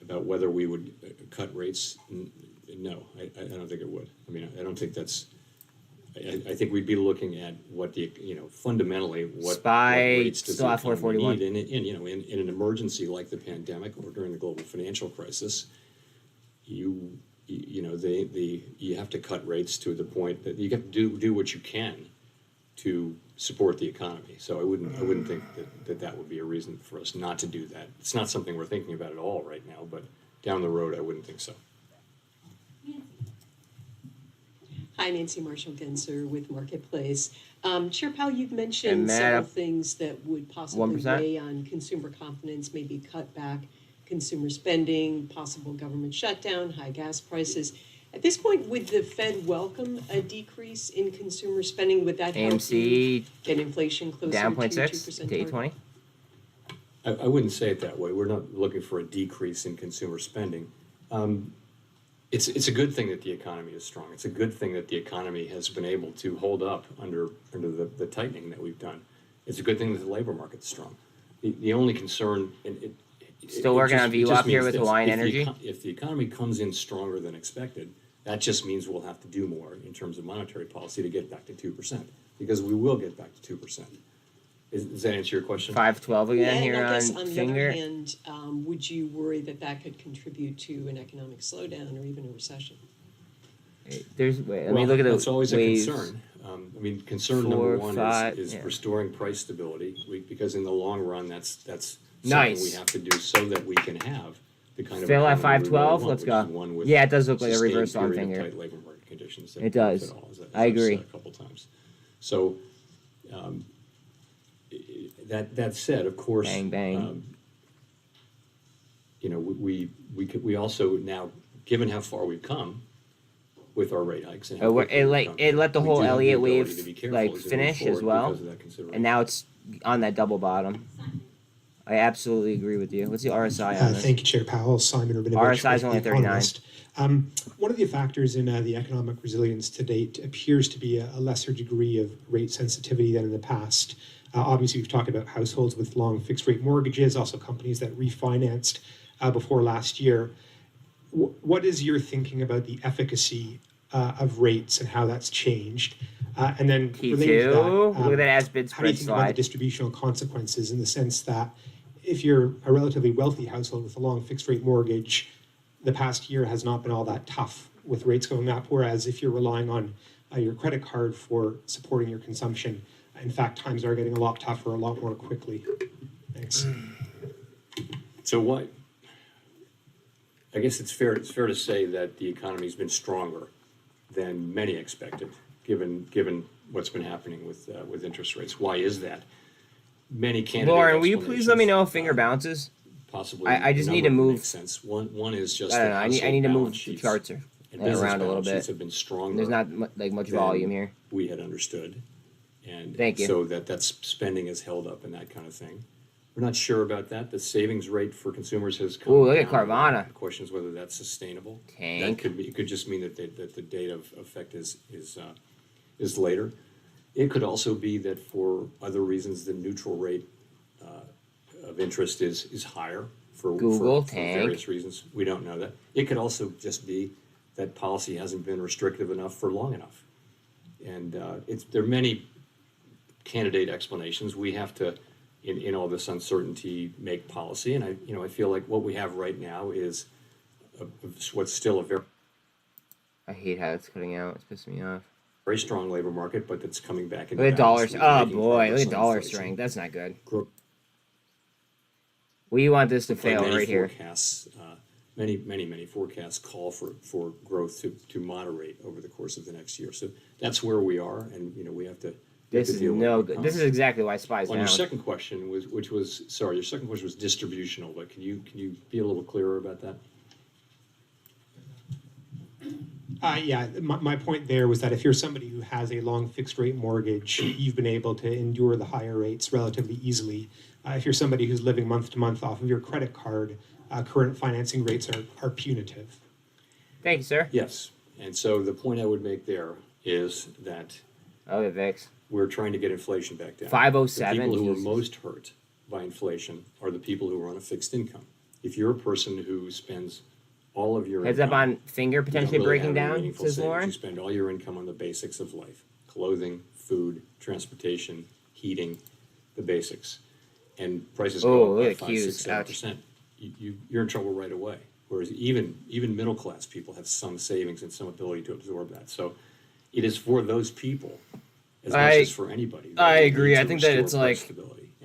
about whether we would cut rates. No, I don't think it would. I mean, I don't think that's. I think we'd be looking at what the fundamentally what SPY rates does still the at economy 441. need, and in an emergency like the pandemic or during the global financial crisis, you have to cut rates to the point that you have to do what you can to support the economy. So I wouldn't think that would be a reason for us not to do that. It's not something we're thinking about at all right now, but down the road I wouldn't think so. Hi, Nancy Marshall-Genser with Marketplace. Chair Powell, you've mentioned And several that things that would possibly 1%? weigh on consumer confidence, maybe cut back consumer spending, possible government shutdown, high gas prices. At this point, would the Fed welcome a decrease in consumer spending? Would that help you AMC get inflation closer down to 0.6 2% to target? 820. I wouldn't say it that way. We're not looking for a decrease in consumer spending. It's a good thing that the economy is strong. It's a good thing that the economy has been able to hold up under the tightening that we've done. It's a good thing that the labor market's strong. The only concern, Still working on VWAP here with Hawaiian Energy. If the economy comes in stronger than expected, that just means we'll have to do more in terms of monetary policy to get back to 2%, because we will get back to 2%. Does that answer your question? 512 again And here I guess on on the finger. other hand, would you worry that could contribute to an economic slowdown or even a recession? Wait, let me look at the That's always waves. a concern. Concern 4, number one 5, is yeah. restoring price stability, because in the long run, that's Nice. something we have to do so that we can have the kind of Fill at economy we really 512. want, Let's which go. is one with Yeah, it does look like a sustained reversal on period of finger. tight labor market conditions that It does. benefit all, as I I've agree. said a couple times. So, that said, of course, Bang, bang. we also now, given how far we've come with our rate hikes and how It, quickly we've come, let the we whole do have the Elliott ability wave to be careful like as we move finish as forward well, because of that consideration. and now it's on that double bottom. I absolutely agree with you. What's the RSI on this? Thank you, Chair Powell. Simon Rabinovich. RSI is with only The 39. Economist. One of the factors in the economic resilience to date appears to be a lesser degree of rate sensitivity than in the past. Obviously, we've talked about households with long fixed rate mortgages, also companies that refinanced before last year. What is your thinking about the efficacy of rates and how that's changed? And then related to that, T2, look at that as bid how do you spread think about the slide. distributional consequences in the sense that if you're a relatively wealthy household with a long fixed rate mortgage, the past year has not been all that tough with rates going up, whereas if you're relying on your credit card for supporting your consumption, in fact, times are getting a lot tougher, a lot more quickly. Thanks. So I guess it's fair to say that the economy's been stronger than many expected, given what's been happening with interest rates. Why is that? Many candidates. Lauren, will you please let me know if finger bounces? Possibly. I just a need to number move. makes sense. One is just I don't know. that I need household to move balance the sheets charts and business around a little balance sheets bit. have been stronger. There's not much than volume here. We had understood, and Thank you. so that's spending is held up and that kind of thing. We're not sure about that. The savings rate for consumers has come Ooh, look at down. Carvana. The question is whether that's sustainable. Tank. That could be. It could just mean that the date of effect is later. It could also be that for other reasons, the neutral rate of interest is higher for various reasons. We don't know that. It could also just be that policy hasn't been restrictive enough for long enough. And there are many candidate explanations. We have to, in all this uncertainty, make policy. And I feel like what we have right now is what's still a I hate how it's cutting out. It's pissing me off. Very strong labor market, but that's coming back in. Look at dollars. Oh boy, look at dollar strength. That's not good. We want this to fail right here. Many forecasts call for growth to moderate over the course of the next year. So that's where we are, and we have to. This is no good. This is exactly why SPY's down. Your second question was distributional, but can you be a little clearer about that? Yeah, my point there was that if you're somebody who has a long fixed rate mortgage, you've been able to endure the higher rates relatively easily. If you're somebody who's living month to month off of your credit card, current financing rates are punitive. Thank you, sir. Yes, and so the point I would make there is that VIX. We're trying to get inflation back down. 507. The people who are most hurt by inflation are the people who are on a fixed income. If you're a person who spends all of your heads income, up on finger potentially breaking down, says Lauren. You spend all your income on the basics of life: clothing, food, transportation, heating, the basics, and prices go up by 5, 6, 7%. You're in trouble right away. Whereas even middle class people have some savings and some ability to absorb that. So it is for those people as much as for anybody. I agree. I think that it's like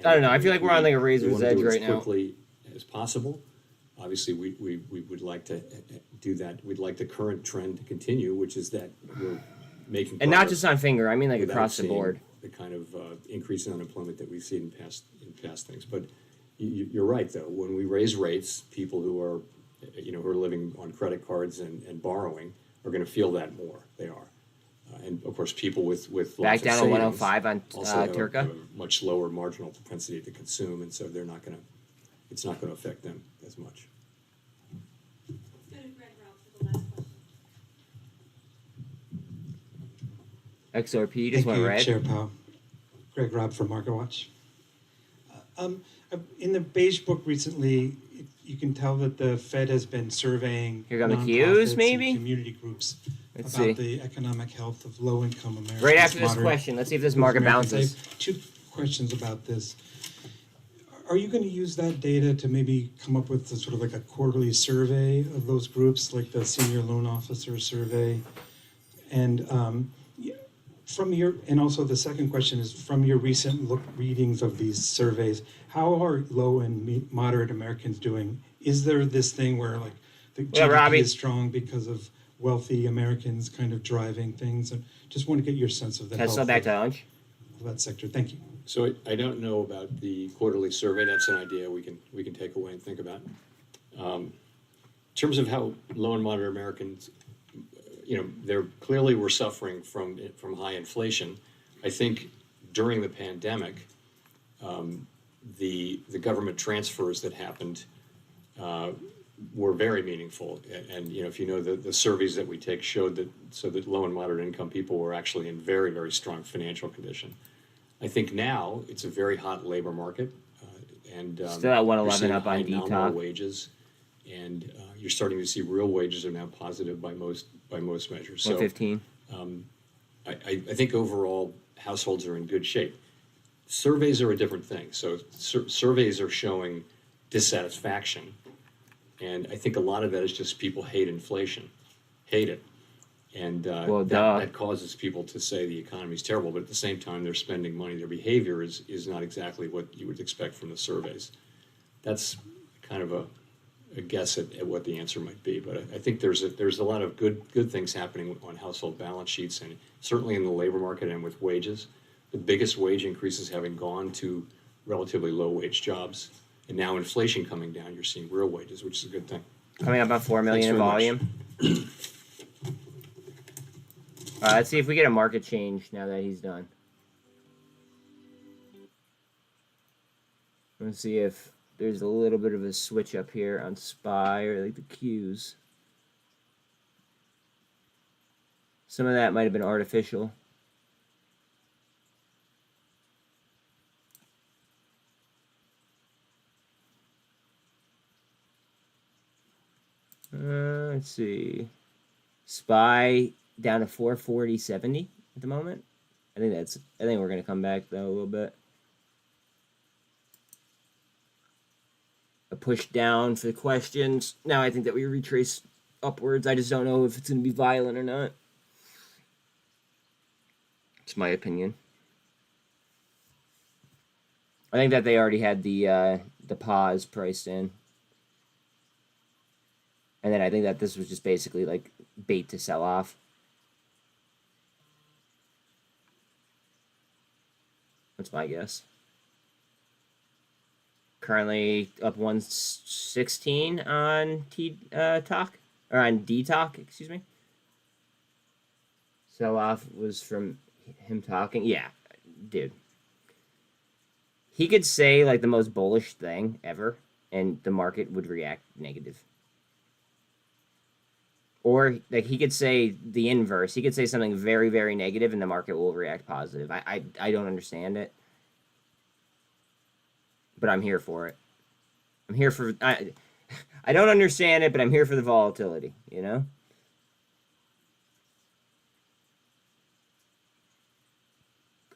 I don't know. I feel like we're on like a razor's edge right now. As quickly as possible. Obviously, we would like to do that. We'd like the current trend to continue, which is that we're making and not just on finger. I mean like across the board. The kind of increase in unemployment that we've seen in past things. But you're right, though. When we raise rates, people who are who are living on credit cards and borrowing are going to feel that more. They are. And of course, people with back down to 105 on TRKA have a much lower marginal propensity to consume, and so they're not going to. It's not going to affect them as much. XRP just went red. Chair Powell. Greg Robb from MarketWatch. In the beige book recently, you can tell that the Fed has been surveying nonprofits and community groups about the economic health of low-income Americans. Right after this question, let's see if this market bounces. I have 2 questions about this. Are you going to use that data to maybe come up with sort of like a quarterly survey of those groups, like the senior loan officer survey? And and also the second question is, from your recent readings of these surveys, how are low and moderate Americans doing? Is there this thing where like the GDP is strong because of wealthy Americans kind of driving things? And just want to get your sense of the health of that sector. Thank you. So I don't know about the quarterly survey. That's an idea we can take away and think about. In terms of how low and moderate Americans, they're clearly were suffering from high inflation. I think during the pandemic, the government transfers that happened were very meaningful. And if you know the surveys that we take showed that low and moderate income people were actually in very, very strong financial condition. I think now it's a very hot labor market, and still at 111 up on nominal wages, and you're starting to see real wages are now positive by most measures. So 115. I think overall households are in good shape. Surveys are a different thing. So surveys are showing dissatisfaction, and I think a lot of that is just people hate inflation, hate it. And that causes people to say the economy is terrible, but at the same time, they're spending money. Their behavior is not exactly what you would expect from the surveys. That's kind of a guess at what the answer might be. But I think there's a lot of good things happening on household balance sheets, and certainly in the labor market and with wages. The biggest wage increases having gone to relatively low wage jobs, and now inflation coming down, you're seeing real wages, which is a good thing. Coming up on 4 million in volume. Let's see if we get a market change now that he's done. Let's see if there's a little bit of a switch up here on SPY or like the Qs. Some of that might have been artificial. Let's see. SPY down to 440.70 at the moment. I think we're gonna come back though a little bit. A push down for the questions. Now I think that we retrace upwards. I just don't know if it's gonna be violent or not. It's my opinion. I think that they already had the pause priced in. And then I think that this was just basically like bait to sell off. That's my guess. Currently up 116 on talk, or on D talk, excuse me. Sell off was from him talking. Yeah, dude. He could say like the most bullish thing ever, and the market would react negative. Or like he could say the inverse. He could say something very, very negative, and the market will react positive. I don't understand it, but I'm here for it. I'm here for I don't understand it, but I'm here for the volatility. You know.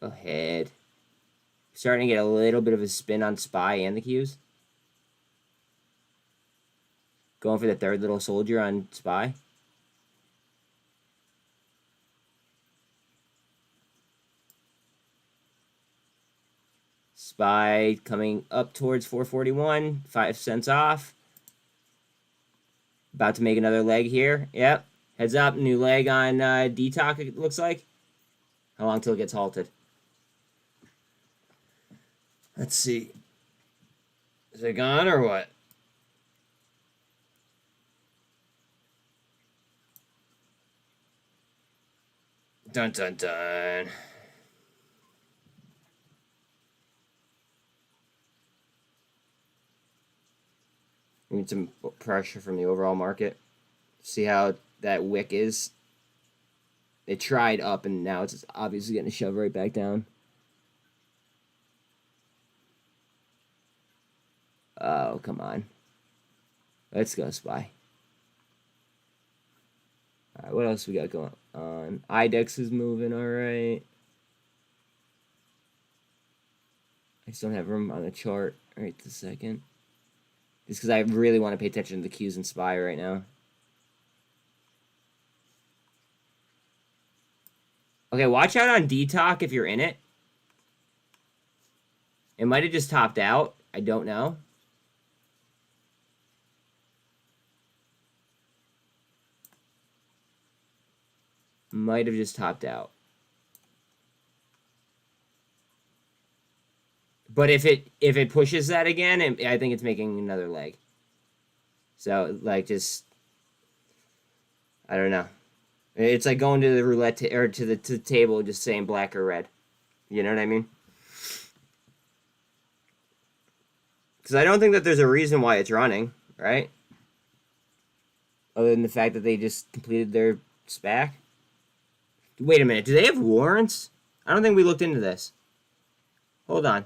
Go ahead. Starting to get a little bit of a spin on SPY and the Qs. Going for the third little soldier on SPY. SPY coming up towards 441, 5 cents off. About to make another leg here. Yep. Heads up, new leg on DTOC, it looks like. How long till it gets halted? Let's see. Is it gone or what? Dun dun dun. We need some pressure from the overall market. See how that wick is. It tried up and now it's obviously getting shoved right back down. Oh, come on. Let's go, SPY. Alright, what else we got going on? IDEX is moving alright. I just don't have room on the chart right this second. Just because I really want to pay attention to the Qs and SPY right now. Okay, watch out on DTOC if you're in it. It might have just topped out. I don't know. Might have just topped out. But if it pushes that again, I think it's making another leg. So like just I don't know. It's like going to the roulette or to the table, just saying black or red. You know what I mean? Because I don't think that there's a reason why it's running, right? Other than the fact that they just completed their SPAC. Wait a minute, do they have warrants? I don't think we looked into this. Hold on.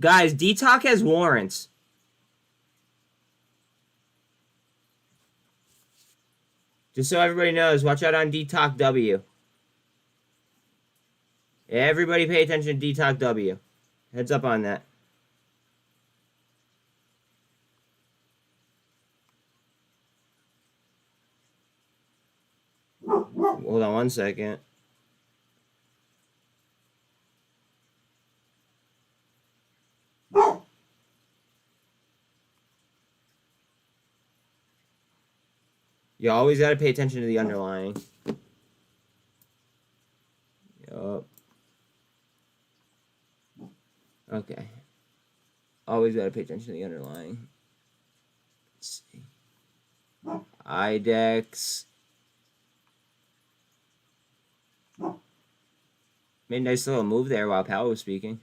Guys, DTOC has warrants. Just so everybody knows, watch out on DTOC W. Everybody pay attention to DTOC W. Heads up on that. Hold on one second. You always got to pay attention to the underlying. Yup. Okay. Always got to pay attention to the underlying. Let's see. IDEX. Made a nice little move there while Powell was speaking.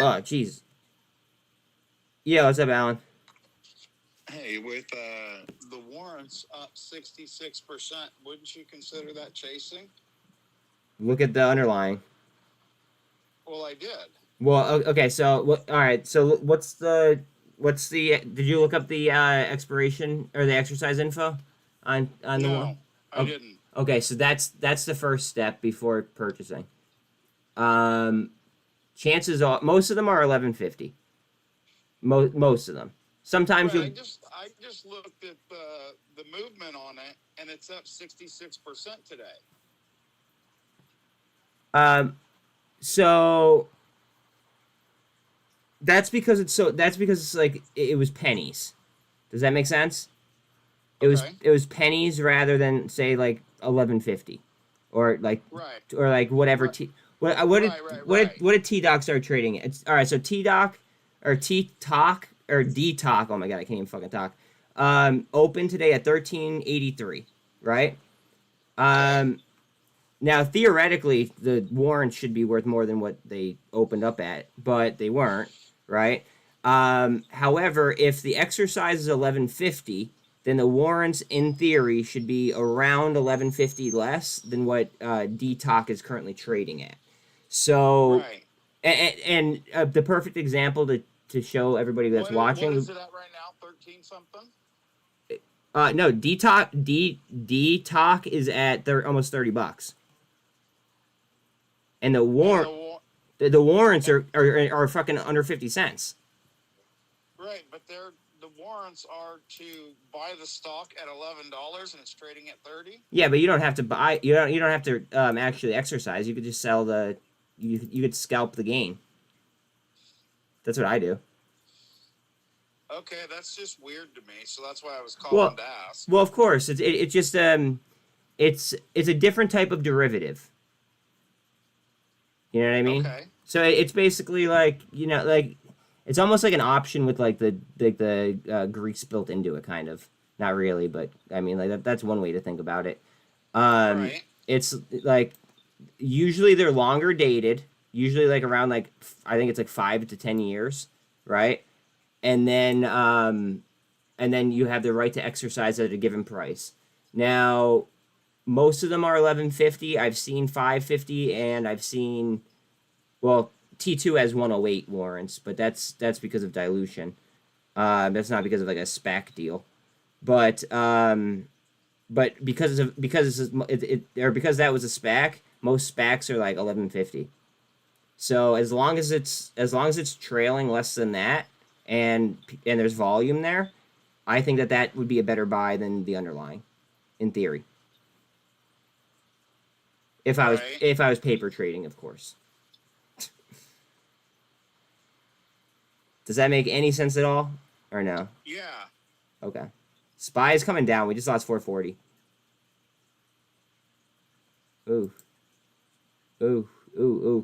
Oh, jeez. Yeah, what's up, Alan? Hey, with the warrants up 66%, wouldn't you consider that chasing? Look at the underlying. Well, I did. Well, okay, so all right. So did you look up the expiration or the exercise info on the one? No, I didn't. Okay, so that's the first step before purchasing. Chances are most of them are 1150. Most of them. Sometimes Right, you. I just looked at the movement on it, and it's up 66% today. So that's because it's like it was pennies. Does that make sense? It was pennies rather than say like 1150, or like whatever what did T Doc start trading? It's all right. So T Doc or T Talk or D Talk. Oh my god, I can't even fucking talk. Open today at 1383, right? Now theoretically the warrants should be worth more than what they opened up at, but they weren't, right? However, if the exercise is 1150, then the warrants in theory should be around 1150 less than what DTOC is currently trading at. So, and the perfect example to show everybody that's watching. What is it at right now? 13 something? No, DTOC is at almost $30, and the warrants are fucking under 50 cents. Right, but the warrants are to buy the stock at $11 and it's trading at 30. Yeah, but you don't have to buy. You don't have to actually exercise. You could just sell the. You could scalp the gain. That's what I do. Okay, that's just weird to me. So that's why I was calling to ask. Well, of course, it's just it's a different type of derivative. You know what I mean? Okay. So it's basically like like it's almost like an option with like the grease built into it, kind of. Not really, but I mean like that's one way to think about it. Right. It's like usually they're longer dated, usually like around like I think it's like 5 to 10 years, right? And then you have the right to exercise at a given price. Now, most of them are 1150. I've seen 550, and I've seen, well, T2 has 108 warrants, but that's because of dilution. That's not because of like a SPAC deal, but because that was a SPAC, most SPACs are like 1150. So as long as it's trailing less than that, and there's volume there, I think that would be a better buy than the underlying, in theory. If I was paper trading, of course. Does that make any sense at all, or no? Yeah. Okay. SPY is coming down. We just lost 440. Ooh.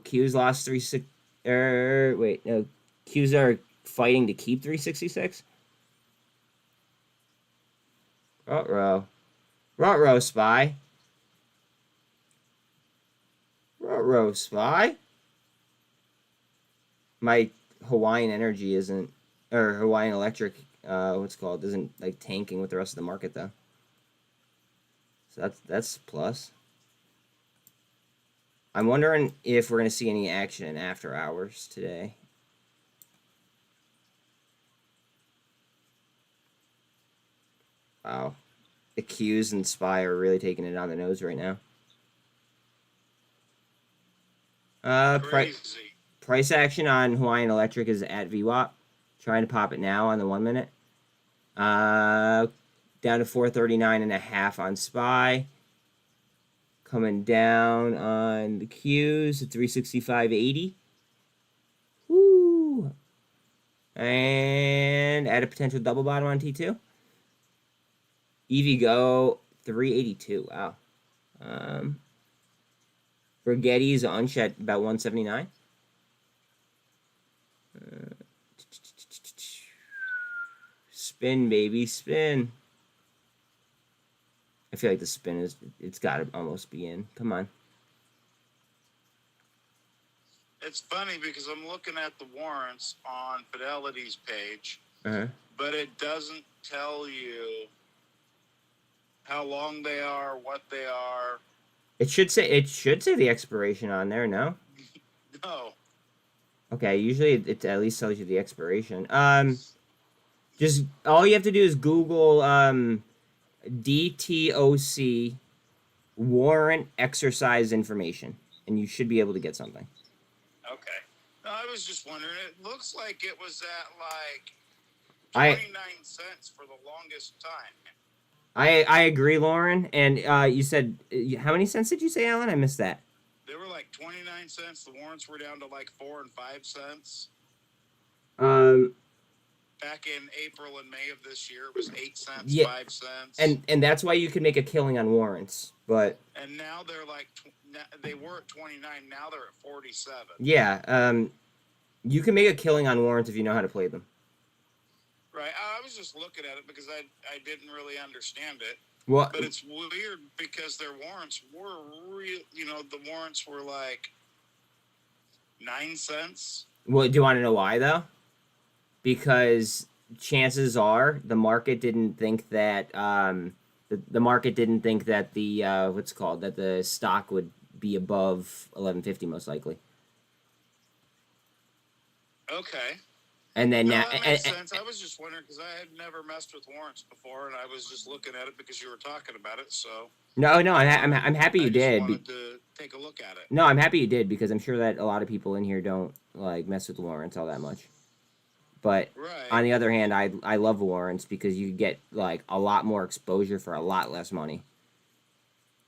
Q's lost 36. Wait, no. Q's are fighting to keep 366. Ruh-roh, SPY. Ruh-roh, SPY. My Hawaiian Energy isn't, or Hawaiian Electric, what's it called, isn't like tanking with the rest of the market though. So that's a plus. I'm wondering if we're gonna see any action in after hours today. Wow, the Qs and SPY are really taking it on the nose right now. Price action on Hawaiian Electric is at VWAP. Trying to pop it now on the 1 minute. Down to 439.5 on SPY. Coming down on the Qs at 365.80. Woo! And at a potential double bottom on T2. EVGO 382. Wow. Brigetti's unch at about 179. Spin, baby, spin. I feel like the spin it's got to almost be in. Come on. It's funny because I'm looking at the warrants on Fidelity's page, but it doesn't tell you how long they are, what they are. It should say the expiration on there, no? No. Okay, usually it at least tells you the expiration. Just all you have to do is Google DTOC warrant exercise information, and you should be able to get something. Okay. No, I was just wondering. It looks like it was at like I 29 cents for the longest time. I agree, Lauren. And you said how many cents did you say, Alan? I missed that. They were like 29 cents. The warrants were down to like 4 and 5 cents. Back in April and May of this year, it was 8 cents, Yeah, 5 cents. and that's why you can make a killing on warrants. But And now they're like, they were at 29. Now they're at 47. yeah, you can make a killing on warrants if you know how to play them. Right. I was just looking at it because I didn't really understand it. Well, but it's weird because their warrants were real. You know, the warrants were like 9 cents. Well, do you want to know why though? Because chances are the market didn't think that the market didn't think that the what's it called, that the stock would be above 1150 most likely. Okay. And then now, that makes sense. I was just wondering because I had never messed with warrants before, and I was just looking at it because you were talking about it. So no, I'm happy you did. I wanted to take a look at it. No, I'm happy you did because I'm sure that a lot of people in here don't like mess with warrants all that much. But on the other hand, I love warrants because you get like a lot more exposure for a lot less money,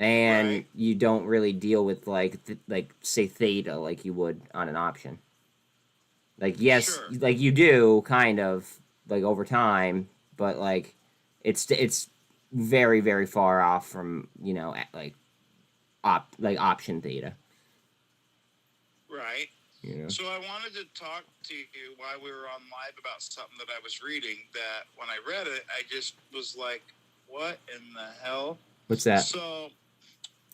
and you don't really deal with like say theta like you would on an option. Like yes, like you do kind of like over time, but like it's very very far off from like option theta. Right. Yeah. So I wanted to talk to you while we were on live about something that I was reading that when I read it, I just was like, what in the hell? What's that? So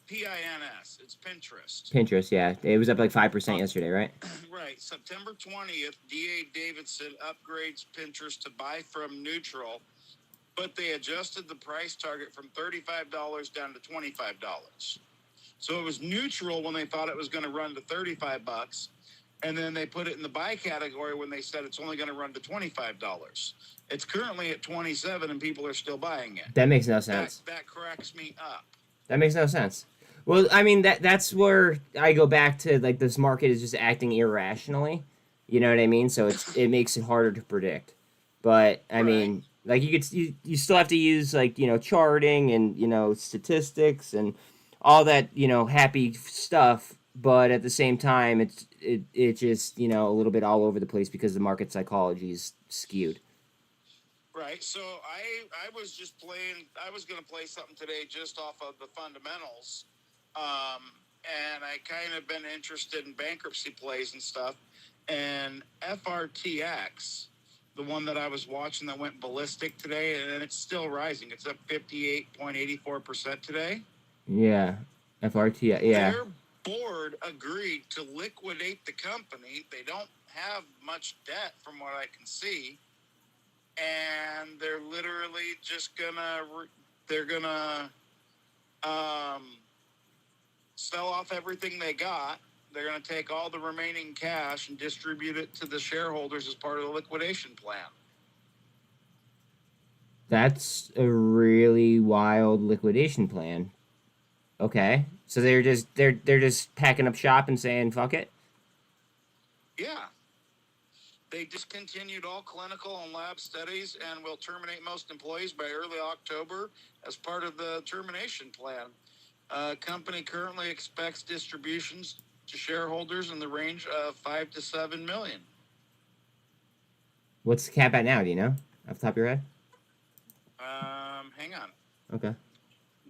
PINS, it's Pinterest. Pinterest, yeah. It was up like 5% yesterday, right? Right. September 20th, DA Davidson upgrades Pinterest to buy from neutral, but they adjusted the price target from $35 down to $25. So it was neutral when they thought it was going to run to $35, and then they put it in the buy category when they said it's only going to run to $25. It's currently at 27 and people are still buying it. That makes no sense. That cracks me up. That makes no sense. Well, I mean that's where I go back to like this market is just acting irrationally. You know what I mean? So it makes it harder to predict. But I mean, like you still have to use like, charting and, statistics and all that, happy stuff, but at the same time it just, a little bit all over the place because the market psychology is skewed. Right. So I was just playing. I was going to play something today just off of the fundamentals, and I kind of been interested in bankruptcy plays and stuff. And FRTX, the one that I was watching that went ballistic today, and it's still rising. It's up 58.84% today. Yeah, FRTX. Yeah. Their board agreed to liquidate the company. They don't have much debt from what I can see. And they're literally just gonna sell off everything they got. They're gonna take all the remaining cash and distribute it to the shareholders as part of the liquidation plan. That's a really wild liquidation plan. Okay, so they're just packing up shop and saying fuck it. Yeah. They discontinued all clinical and lab studies and will terminate most employees by early October as part of the termination plan. Company currently expects distributions to shareholders in the range of 5 to 7 million. What's the cap at now? Do you know off the top of your head? Hang on. Okay.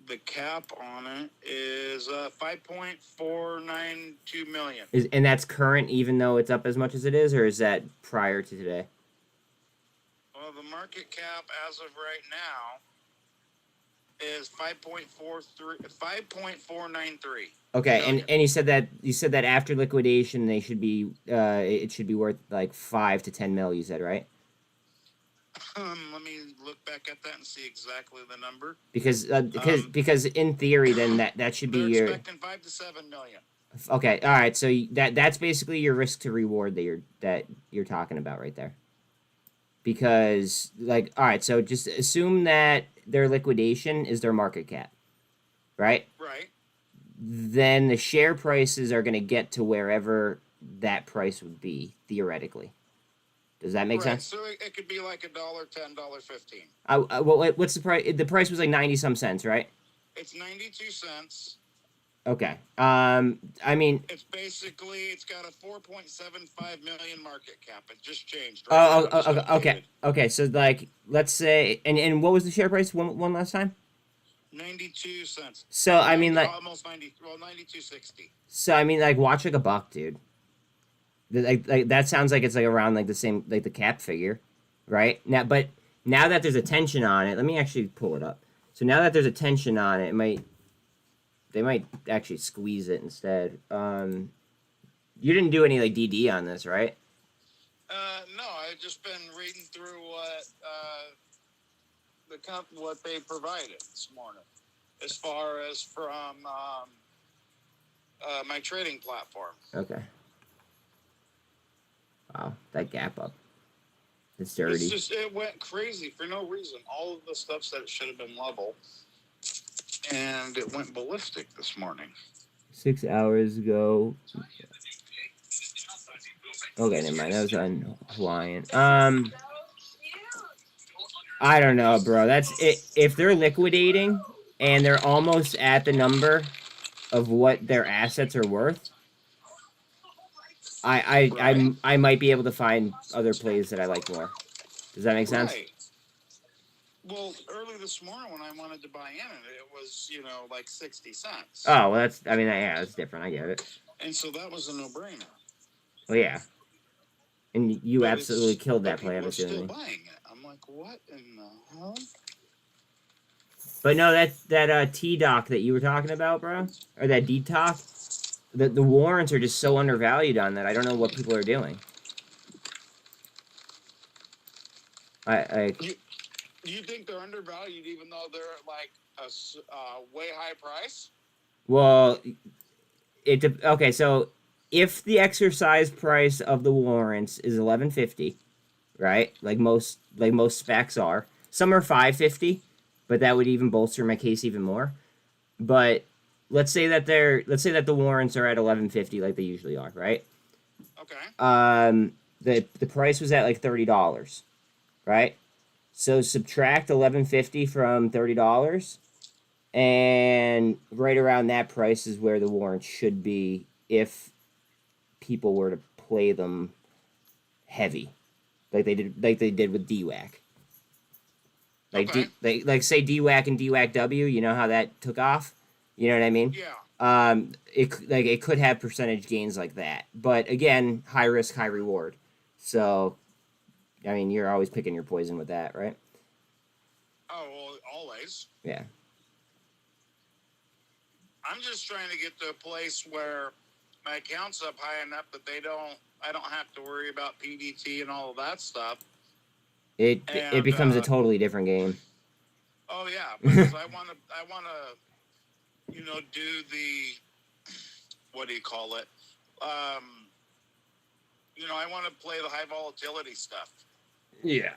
The cap on it is 5.492 million. And that's current, even though it's up as much as it is, or is that prior to today? Well, the market cap as of right now is 5.493. Okay, and you said that after liquidation they should be it should be worth like 5 to 10 mil. You said, right? Let me look back at that and see exactly the number. Because in theory, then that should be They're your. expecting 5 to 7 million. Okay, all right. So that's basically your risk to reward that you're talking about right there. Because like, all right, so just assume that their liquidation is their market cap, right? Right. Then the share prices are going to get to wherever that price would be theoretically. Does that make sense? So it could be like $1, $10, $15. Well, what's the price? The price was like 90 some cents, right? It's 92 cents. Okay. I mean, it's got a 4.75 million market cap. It just changed. Okay. So like, let's say, and what was the share price one last time? 92 cents. So I mean, like almost 90. Well, 92.60. So I mean, like, watch like a buck, dude. Like that sounds like it's like around like the same like the cap figure, right? Now that there's a tension on it, let me actually pull it up. So now that there's a tension on it, they might actually squeeze it instead. You didn't do any like DD on this, right? No, I've just been reading through what they provided this morning, as far as from my trading platform. Okay. Wow, that gap up. It's dirty. It went crazy for no reason. All of the stuff said it should have been level, and it went ballistic this morning. 6 hours ago. Okay, never mind. That was on Hawaiian. I don't know, bro. That's it. If they're liquidating and they're almost at the number of what their assets are worth, I might be able to find other plays that I like more. Does that make sense? Right. Well, early this morning when I wanted to buy in it was, like 60 cents. Oh, well, that's different. I get it. And so that was a no-brainer. Well, yeah. And you absolutely killed that play, I'm People are assuming. still buying it. I'm like, what in the hell? But no, that T-Doc that you were talking about, bro, or that D-Doc, the warrants are just so undervalued on that. I don't know what people are doing. Do you think they're undervalued even though they're at like a way high price? Well, okay, so if the exercise price of the warrants is $11.50, right? Like most specs are. Some are $5.50, but that would even bolster my case even more. But let's say that the warrants are at $11.50 like they usually are, right? Okay. The price was at like $30, right? So subtract $11.50 from $30, and right around that price is where the warrants should be if people were to play them heavy, like they did with DWAC. Like okay. Say DWAC and DWAC-W. You know how that took off. You know what I mean? Yeah. It could have percentage gains like that, but again, high risk, high reward. So, I mean, you're always picking your poison with that, right? Oh, well, always. Yeah. I'm just trying to get to a place where my account's up high enough that I don't have to worry about PDT and all of that stuff. It becomes a totally different game. Oh yeah, because I want to, do the, what do you call it? I want to play the high volatility stuff. Yeah.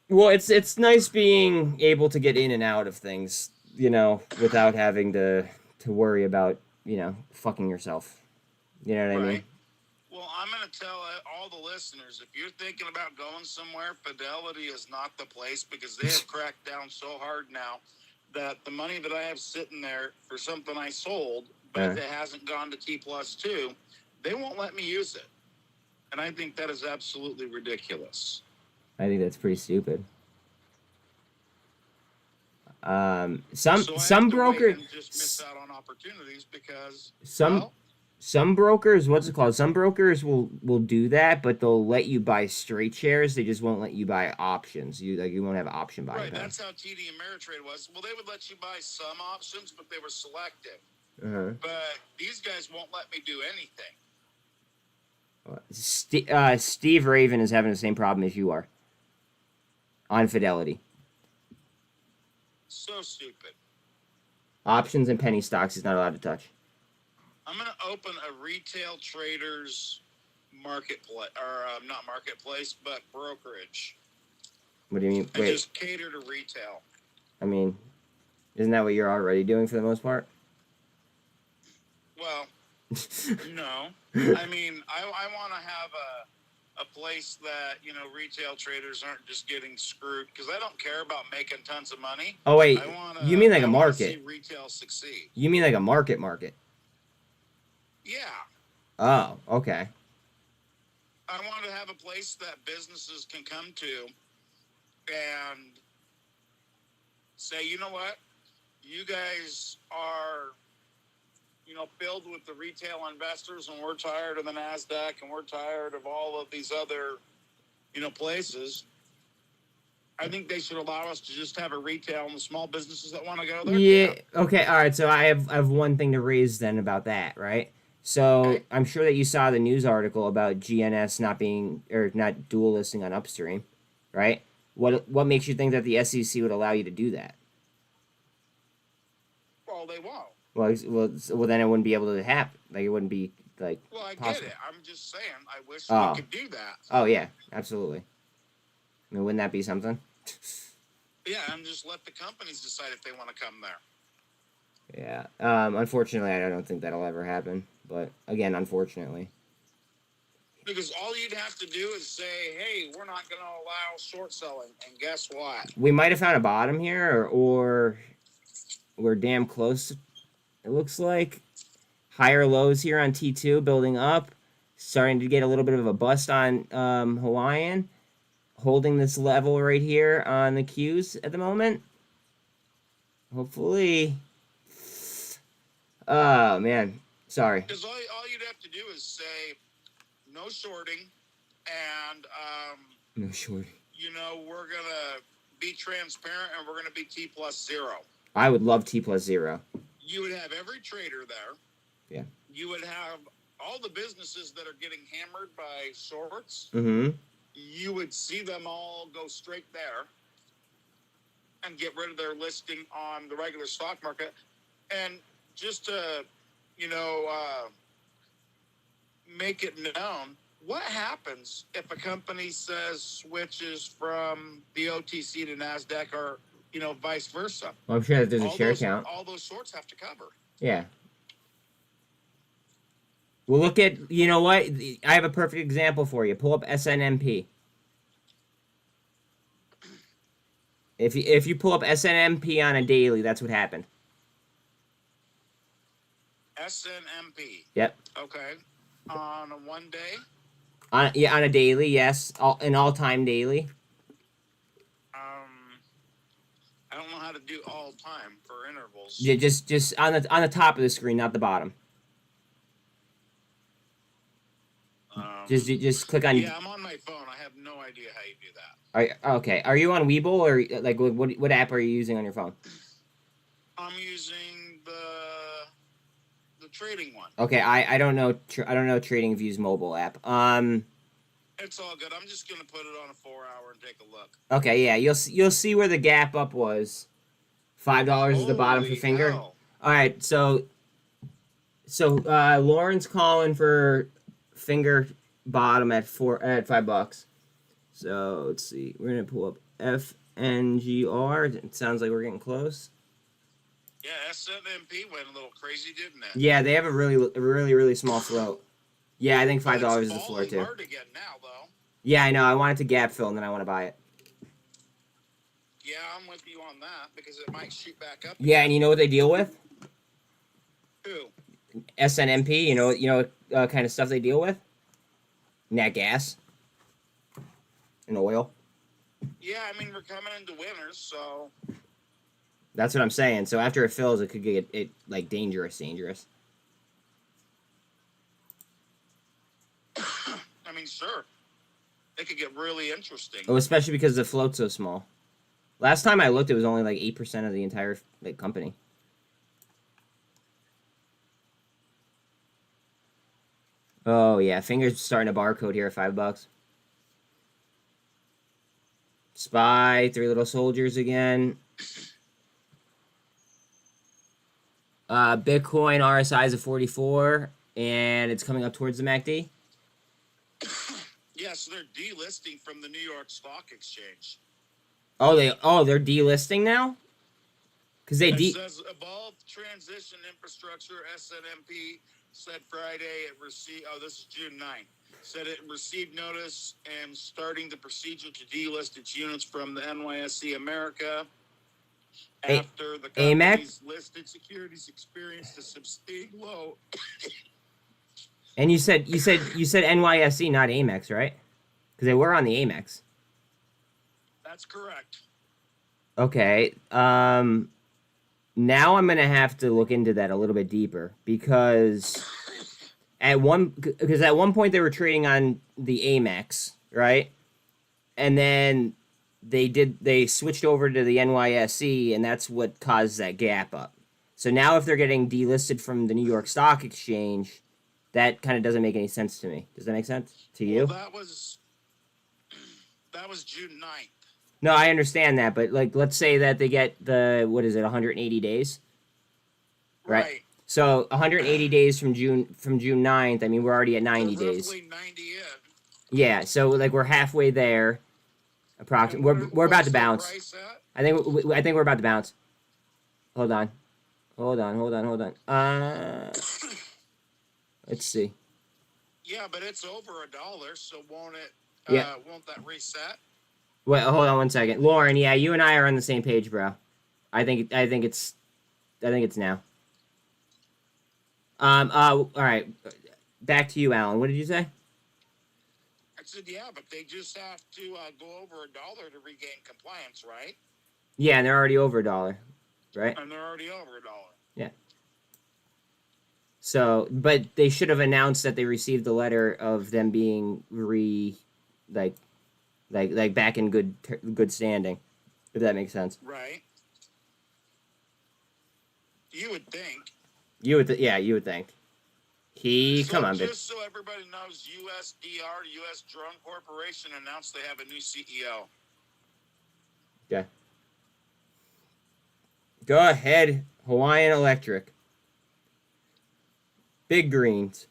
Well, it's nice being able to get in and out of things, without having to worry about, fucking yourself. You know what I mean? Well, I'm going to tell all the listeners, if you're thinking about going somewhere, Fidelity is not the place, because they have cracked down so hard now that the money that I have sitting there for something I sold, but it hasn't gone to T+2, they won't let me use it. And I think that is absolutely ridiculous. I think that's pretty stupid. Some brokers just miss out on opportunities because some brokers, what's it called? Some brokers will do that, but they'll let you buy straight shares. They just won't let you buy options. You won't have option buying. Right, that's how TD Ameritrade was. Well, they would let you buy some options, but they were selective. But these guys won't let me do anything. Steve Raven is having the same problem as you are. on Fidelity. So stupid. Options and penny stocks he's not allowed to touch. I'm going to open a retail traders marketplace, or not marketplace, but brokerage. What do you mean? And Wait, just cater to retail. I mean, isn't that what you're already doing for the most part? Well, no. I mean, I want to have a place that, you know, retail traders aren't just getting screwed, because I don't care about making tons of money. Oh wait, you mean like a I wanna market? see retail succeed. You mean like a market? Yeah. Oh, okay. I want to have a place that businesses can come to and say, you know what, you guys are, you know, filled with the retail investors, and we're tired of the NASDAQ, and we're tired of all of these other, you know, places. I think they should allow us to just have a retail and the small businesses that want to go there. Yeah. Okay. All right. So I have one thing to raise then about that, right? So Okay. I'm sure that you saw the news article about GNS not being or not dual listing on Upstream, right? What makes you think that the SEC would allow you to do that? Well, they won't. Well, then it wouldn't be able to happen. Like it wouldn't be like. Well, I possible. get it. I'm just saying, I wish Oh. we could do that. Oh yeah, absolutely. I mean, wouldn't that be something? Yeah, and just let the companies decide if they want to come there. Yeah. Unfortunately, I don't think that'll ever happen. But again, unfortunately. Because all you'd have to do is say, hey, we're not going to allow short selling. And guess what? We might have found a bottom here, or we're damn close. It looks like higher lows here on T2 building up, starting to get a little bit of a bust on Hawaiian, holding this level right here on the Qs at the moment. Hopefully. Oh man, sorry. Because all you'd have to do is say, no shorting, and No short. you know, we're going to be transparent, and we're going to be T+0. I would love T+0. You would have every trader there. Yeah. You would have all the businesses that are getting hammered by shorts. Mm-hmm. You would see them all go straight there and get rid of their listing on the regular stock market. And just to, you know, make it known, what happens if a company says switches from the OTC to NASDAQ, or, you know, vice versa? Well, I'm sure that there's a share count. All those shorts have to cover. Yeah. Well, look at, you know what? I have a perfect example for you. Pull up SNMP. If you pull up SNMP on a daily, that's what happened. SNMP. Yep. Okay. On a 1 day? On a daily, yes. An all-time daily. I don't know how to do all time for intervals. Yeah, just on the top of the screen, not the bottom. Just click on. Yeah, I'm on my phone. I have no idea how you do that. Okay. Are you on Webull, or like what app are you using on your phone? I'm using the trading one. Okay, I don't know. I don't know TradingView's mobile app. It's all good. I'm just gonna put it on a 4-hour and take a look. Okay, yeah, you'll see where the gap up was. $5 is the bottom for finger. Hell. All right, so Lauren's calling for finger bottom at $5. So let's see. We're gonna pull up FNGR. It sounds like we're getting close. Yeah, SNMP went a little crazy, didn't it? Yeah, they have a really small float. Yeah, I think $5 is the It's floor falling too. hard again now, though. Yeah, I know. I want it to gap fill, and then I want to buy it. Yeah, I'm with you on that because it might shoot back up. Yeah, and you know what they deal with? Who? SNMP. You know what kind of stuff they deal with? Nat gas and oil. Yeah, I mean, we're coming into winters, so. That's what I'm saying. So after it fills, it could get it like dangerous. I mean, sure. It could get really interesting. Oh, especially because the float's so small. Last time I looked, it was only like 8% of the entire company. Oh yeah, fingers starting a barcode here at $5. SPY, Three Little Soldiers again. Bitcoin RSI is a 44, and it's coming up towards the MACD. Yes, they're delisting from the New York Stock Exchange. They're delisting now? Because It says Evolved Transition Infrastructure, SNMP, said Friday it received, this is June 9th, said it received notice and starting the procedure to delist its units from the NYSE America after the company's listed securities experienced a sustained low. And you said NYSE, not Amex, right? Because they were on the Amex. That's correct. Okay. Now I'm gonna have to look into that a little bit deeper because at one point they were trading on the Amex, right? And then they switched over to the NYSE, and that's what caused that gap up. So now if they're getting delisted from the New York Stock Exchange, that kind of doesn't make any sense to me. Does that make sense to you? Well, that was June 9th. No, I understand that, but like, let's say that they get 180 days, right? So 180 days from June 9th. I mean, we're already at 90 days. 90 in. Yeah, so like we're halfway there, approximately. We're about to bounce. I think we're about to bounce. Hold on. Let's see. Yeah, but it's over $1, so won't it? Yeah. Won't that reset? Wait, hold on one second, Lauren. Yeah, you and I are on the same page, bro. I think it's now. All right. Back to you, Alan. What did you say? I said, yeah, but they just have to go over $1 to regain compliance, right? Yeah, and they're already over $1, right? And they're already over $1. Yeah. So, but they should have announced that they received the letter of them being back in good standing, if that makes sense. Right. You would think. You would think. Come on, bitch. Just so everybody knows, USDR, U.S. Drone Corporation, announced they have a new CEO. Okay. Go ahead, Hawaiian Electric. Big greens.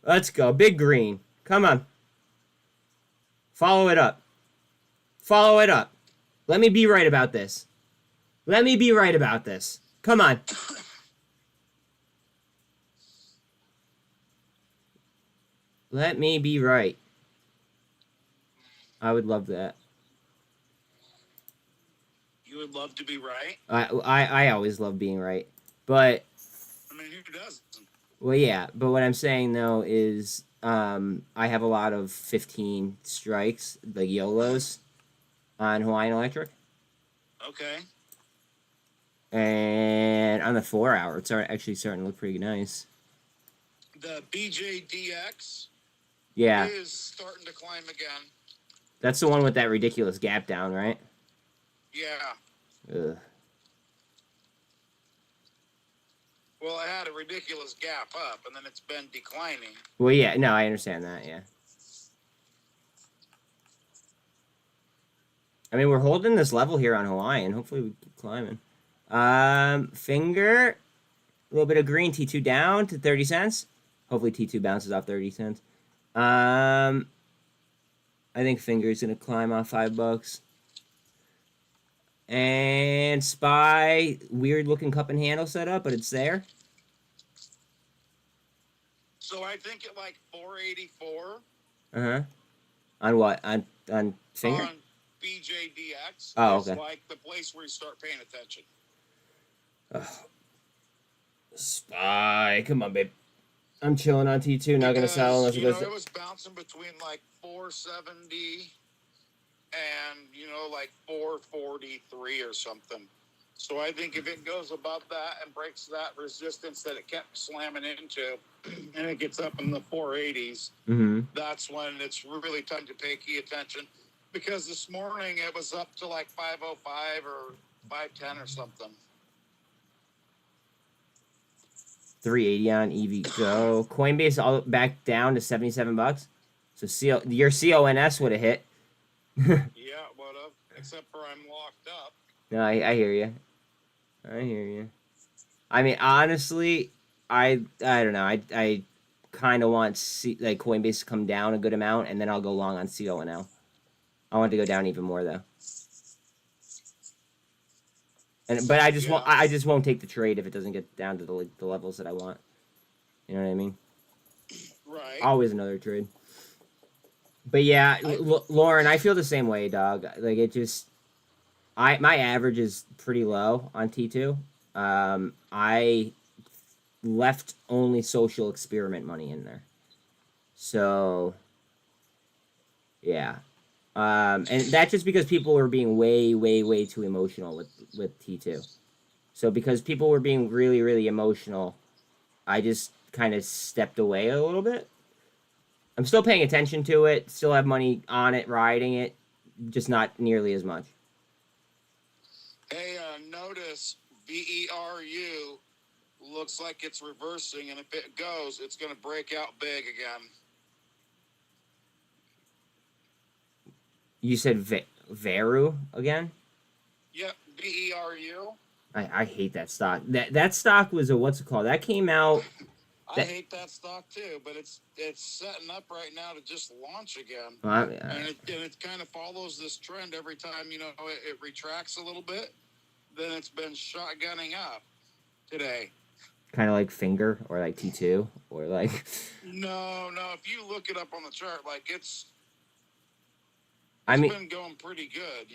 Let's go, big green. Come on. Follow it up. Let me be right about this. Come on. Let me be right. I would love that. You would love to be right? I always love being right. But I mean, who doesn't? well, yeah, but what I'm saying though is I have a lot of 15 strikes, like YOLOs, on Hawaiian Electric. Okay. And on the 4 hour, it's actually starting to look pretty nice. The BJDX is starting to climb again. That's the one with that ridiculous gap down, right? Yeah. Ugh. Well, it had a ridiculous gap up, and then it's been declining. Well, yeah, no, I understand that, yeah. I mean, we're holding this level here on Hawaiian. Hopefully we keep climbing. Finger, a little bit of green, T2 down to 30 cents. Hopefully T2 bounces off 30 cents. I think Finger's going to climb off $5. And SPY, weird looking cup and handle setup, but it's there. So I think at like 484. Uh-huh. On what? On Finger? On BJDX. Oh, okay. It's like the place where you start paying attention. SPY, come on, babe. I'm chilling on T2, not going to sell unless it goes... it was bouncing between like 470 and, like 443 or something. So I think if it goes above that and breaks that resistance that it kept slamming into, and it gets up in the 480s, that's when it's really time to pay key attention. Because this morning it was up to like 505 or 510 or something. 380 on EVGO. Coinbase all back down to $77. So your CONS would have hit. Yeah, it would have. except for I'm locked up. No, I hear you. I hear you. I mean, honestly, I don't know. I kind of want like Coinbase to come down a good amount, and then I'll go long on CONL. I want it to go down even more though. But I just won't take the trade if it doesn't get down to the levels that I want. You know what I mean? Right. Always another trade. But yeah, Lauren, I feel the same way, dog. Like it just, my average is pretty low on T2. I left only social experiment money in there. So yeah. And that's just because people were being way too emotional with T2. So because people were being really emotional, I just kind of stepped away a little bit. I'm still paying attention to it, still have money on it, riding it, just not nearly as much. Hey, notice VERU looks like it's reversing, and if it goes, it's going to break out big again. You said Veru again? Yep, VERU. I hate that stock. That stock was a, what's it called? That came out. I hate that stock too, but it's setting up right now to just launch again. And it kind of follows this trend every time, it retracts a little bit, then it's been shotgunning up today. Kind of like Finger or like T2 or like. No, if you look it up on the chart, like it's I mean, been going pretty good,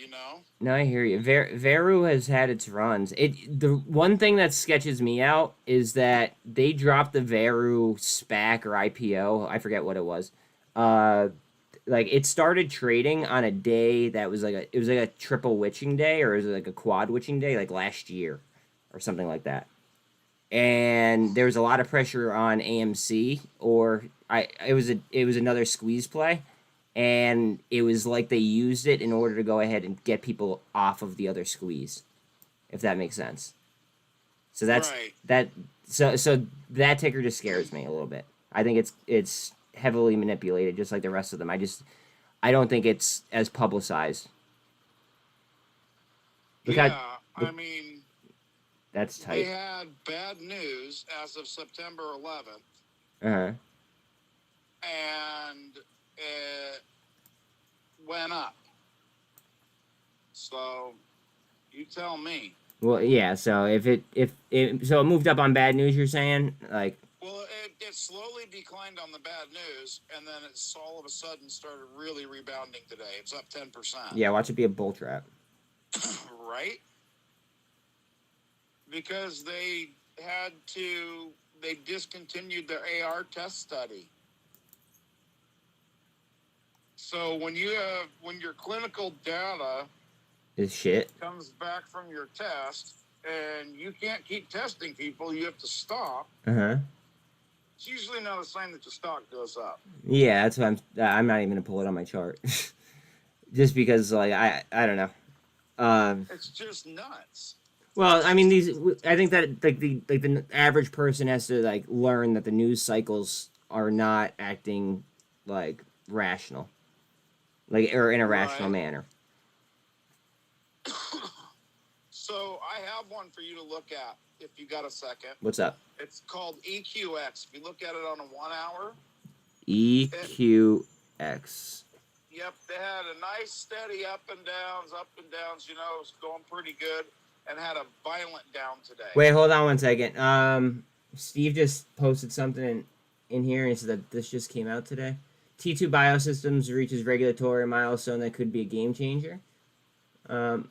No, I hear you. Veru has had its runs. The one thing that sketches me out is that they dropped the Veru SPAC or IPO. I forget what it was. Like it started trading on a day that was like a triple witching day, or is it like a quad witching day, like last year, or something like that. And there was a lot of pressure on AMC, or it was another squeeze play. And it was like they used it in order to go ahead and get people off of the other squeeze, if that makes sense. So that's right. So that ticker just scares me a little bit. I think it's heavily manipulated, just like the rest of them. I don't think it's as publicized. I mean, that's tight. They had bad news as of September 11th. Uh-huh. And it went up. So you tell me. Well, yeah. So if it moved up on bad news, you're saying like. Well, it slowly declined on the bad news, and then it's all of a sudden started really rebounding today. It's up 10%. Yeah, watch it be a bull trap. Right? Because they discontinued their AR test study. So when your clinical data is shit comes back from your test and you can't keep testing people, you have to stop. Uh-huh. It's usually not a sign that your stock goes up. Yeah, that's what I'm not even gonna pull it on my chart. Just because like I don't know. It's just nuts. Well, I mean I think that like the average person has to like learn that the news cycles are not acting like rational. Like, or in a rational manner. So I have one for you to look at if you got a second. What's up? It's called EQX. If you look at it on a 1 hour. EQX. Yep, they had a nice steady up and downs. It was going pretty good, and had a violent down today. Wait, hold on one second. Steve just posted something in here, and he said that this just came out today. T2 Biosystems reaches regulatory milestone that could be a game changer. Has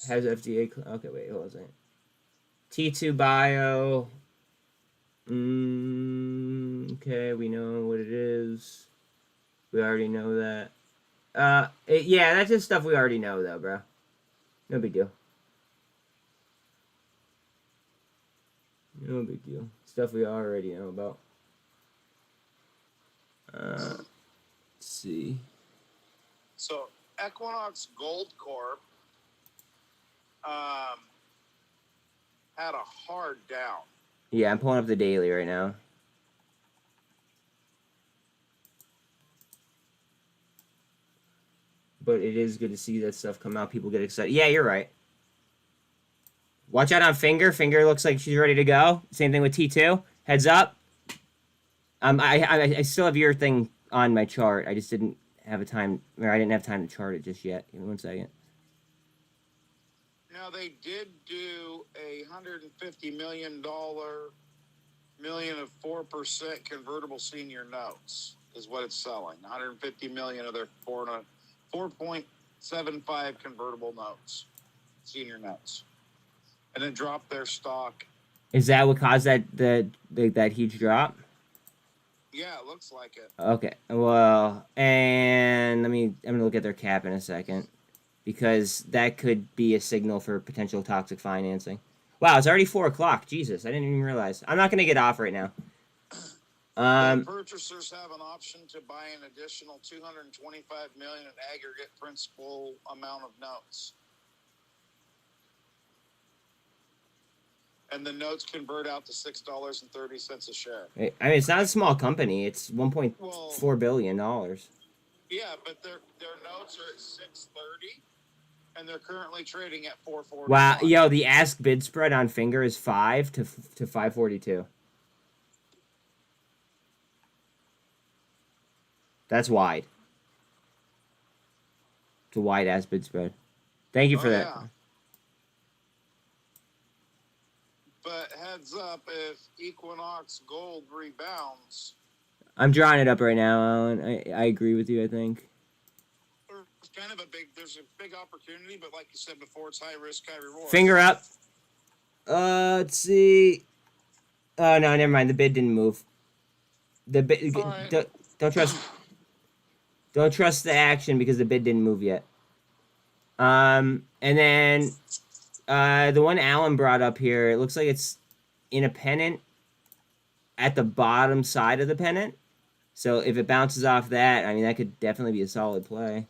FDA... Okay, wait, hold on a second. T2 Bio... okay, we know what it is. We already know that. Yeah, that's just stuff we already know, though, bro. No big deal. No big deal. Stuff we already know about. Let's see. So Equinox Gold Corp had a hard down. Yeah, I'm pulling up the daily right now. but it is good to see that stuff come out. People get excited. Yeah, you're right. Watch out on Finger. Finger looks like she's ready to go. Same thing with T2. Heads up. I still have your thing on my chart. I just didn't have a time, or I didn't have time to chart it just yet. Give me 1 second. Now they did do $150 million of 4% convertible senior notes is what it's selling. 150 million of their 4.75 convertible notes, senior notes, and it dropped their stock. Is that what caused that huge drop? Yeah, it looks like it. Okay. Well, and I'm gonna look at their cap in a second, because that could be a signal for potential toxic financing. Wow, it's already 4 o'clock. Jesus, I didn't even realize. I'm not gonna get off right now. Purchasers have an option to buy an additional 225 million in aggregate principal amount of notes. And the notes convert out to $6.30 a share. I mean, it's not a small company. It's $1.4 billion. Yeah, but their notes are at 630, and they're currently trading at 440. Wow, yo, the ask bid spread on Finger is 5 to 542. That's wide. It's a wide ass bid spread. Thank you for that. Yeah. But heads up, if Equinox Gold rebounds, I'm drawing it up right now, Alan. I agree with you, I think. there's a big opportunity, but like you said before, it's high risk, high reward. Finger up. Let's see. Oh, no, never mind. The bid didn't move. The bid, right. don't trust the action because the bid didn't move yet. And then the one Alan brought up here, it looks like it's in a pennant at the bottom side of the pennant. So if it bounces off that, I mean, that could definitely be a solid play.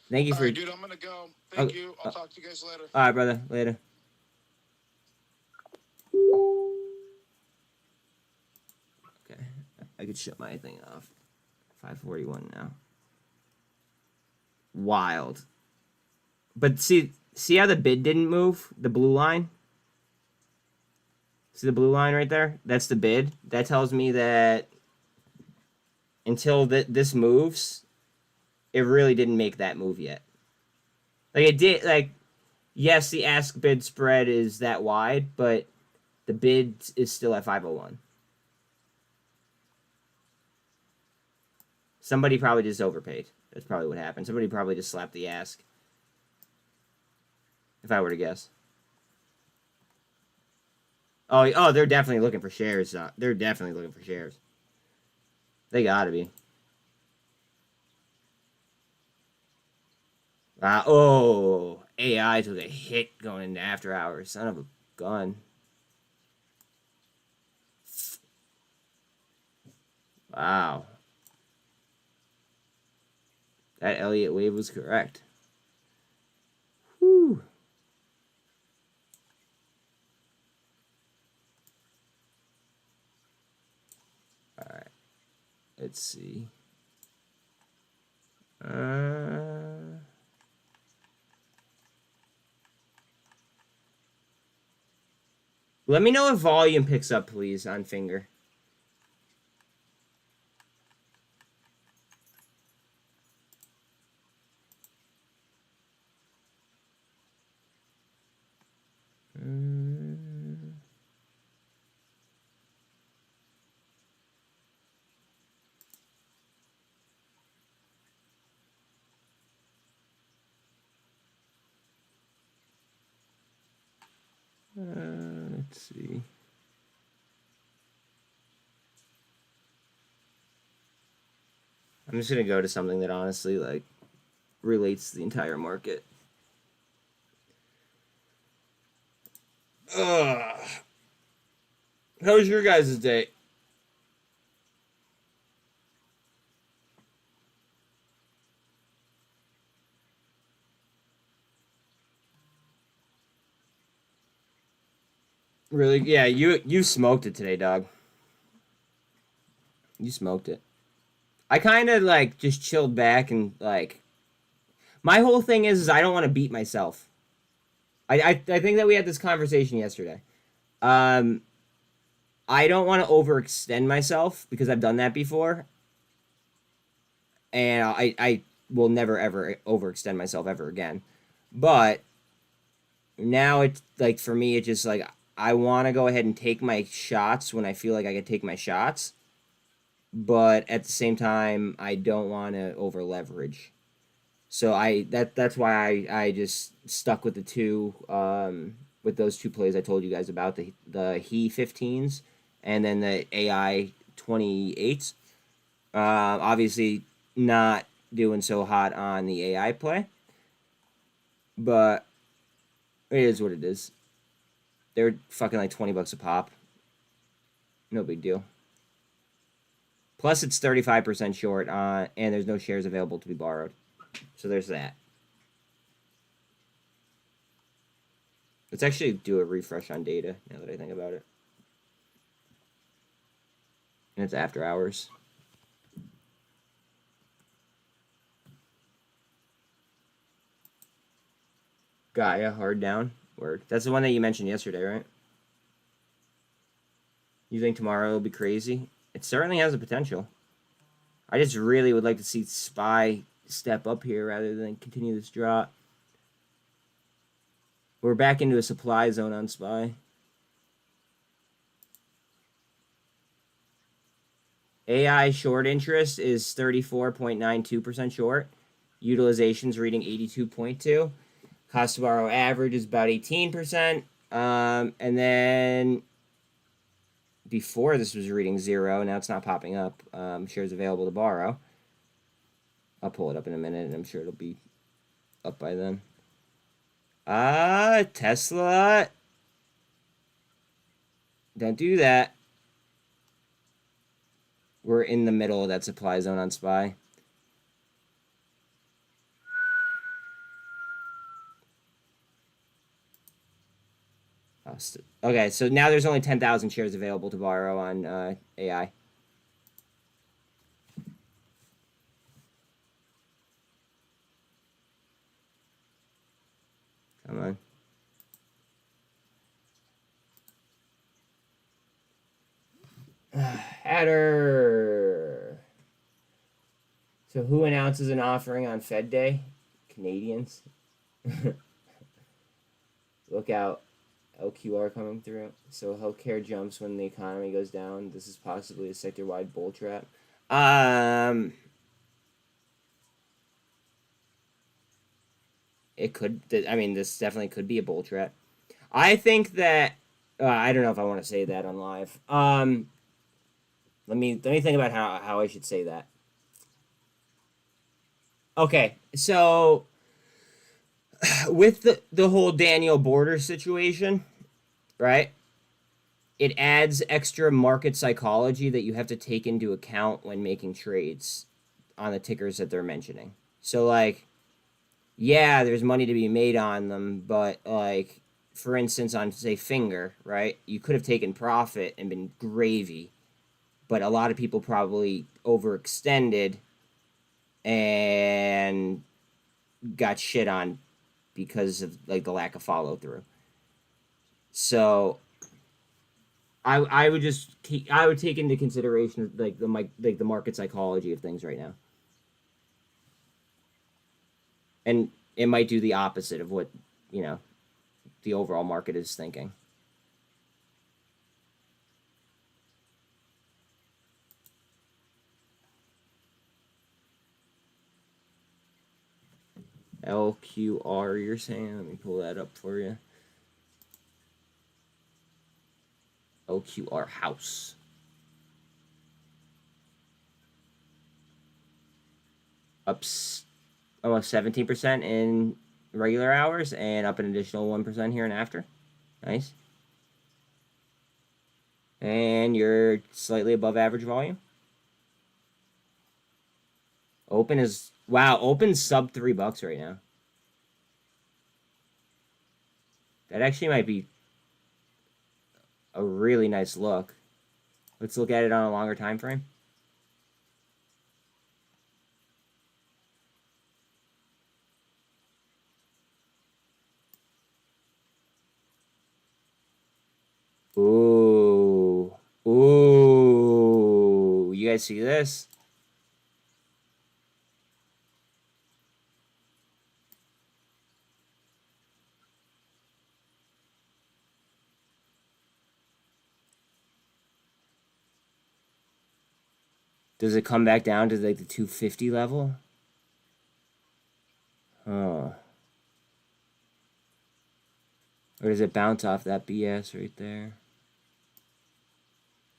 Thank you All for... right, dude, I'm going to go. Thank you. I'll talk to you guys later. All right, brother. Later. Okay. I could shut my thing off. 541 now. Wild. But see how the bid didn't move? The blue line? See the blue line right there? That's the bid. That tells me that until this moves, it really didn't make that move yet. Like, it did, like, yes, the ask bid spread is that wide, but the bid is still at 501. Somebody probably just overpaid. That's probably what happened. Somebody probably just slapped the ask. If I were to guess. Oh, they're definitely looking for shares. They're definitely looking for shares. They gotta be. Wow. Oh, AI took a hit going into after hours. Son of a gun. Wow. That Elliott wave was correct. Whew. All right. Let's see. Let me know if volume picks up, please, on Finger. Let's see. I'm just gonna go to something that honestly, like, relates to the entire market. How was your guys' day? Really? Yeah, you smoked it today, dog. You smoked it. I kind of, like, just chilled back and, like, My whole thing is I don't want to beat myself. I think that we had this conversation yesterday. I don't want to overextend myself because I've done that before. And I will never, ever overextend myself ever again. But now it's like, for me, it's just like, I want to go ahead and take my shots when I feel like I can take my shots. But at the same time, I don't want to over leverage. So that's why I just stuck with the two, with those two plays I told you guys about, the He 15s and then the AI 28s. Obviously not doing so hot on the AI play, but it is what it is. They're fucking like $20 a pop. No big deal. Plus, it's 35% short, and there's no shares available to be borrowed. So there's that. Let's actually do a refresh on data, now that I think about it. And it's after hours. Gaia, hard down. Word. That's the one that you mentioned yesterday, right? You think tomorrow will be crazy? It certainly has the potential. I just really would like to see SPY step up here rather than continue this drop. We're back into a supply zone on SPY. AI short interest is 34.92% short. Utilization's reading 82.2. Cost to borrow average is about 18%. And then before this was reading 0. Now it's not popping up. Shares available to borrow. I'll pull it up in a minute, and I'm sure it'll be up by then. Tesla. Don't do that. We're in the middle of that supply zone on SPY. Okay, so now there's only 10,000 shares available to borrow on AI. Come on. Header. So who announces an offering on Fed Day? Canadians. Look out. LQR coming through. So healthcare jumps when the economy goes down. This is possibly a sector-wide bull trap. It could. I mean, this definitely could be a bull trap. I think that. I don't know if I want to say that on live. Let me think about how I should say that. Okay, so with the whole Daniel Border situation, right? It adds extra market psychology that you have to take into account when making trades on the tickers that they're mentioning. So, like, yeah, there's money to be made on them, but, like, for instance, on, say, Finger, right? You could have taken profit and been gravy, but a lot of people probably overextended and got shit on because of, like, the lack of follow-through. So I would take into consideration like the market psychology of things right now. And it might do the opposite of what, you know, the overall market is thinking. LQR, you're saying? Let me pull that up for you. LQR house. Up almost 17% in regular hours and up an additional 1% here and after. Nice. And you're slightly above average volume. Open is, wow, open's sub $3 right now. That actually might be a really nice look. Let's look at it on a longer time frame. you guys see this? Does it come back down to like the 250 level? Oh. Or does it bounce off that BS right there?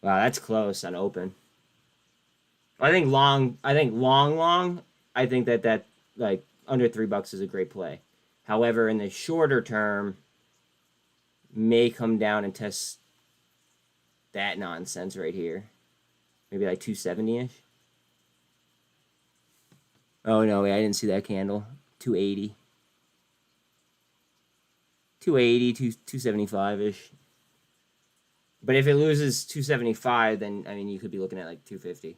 Wow, that's close on open. I think long, I think that like under $3 is a great play. However, in the shorter term, may come down and test that nonsense right here. Maybe like 270-ish. Oh no, wait, I didn't see that candle. 280. 280, 275-ish. But if it loses 275, then, I mean, you could be looking at like 250.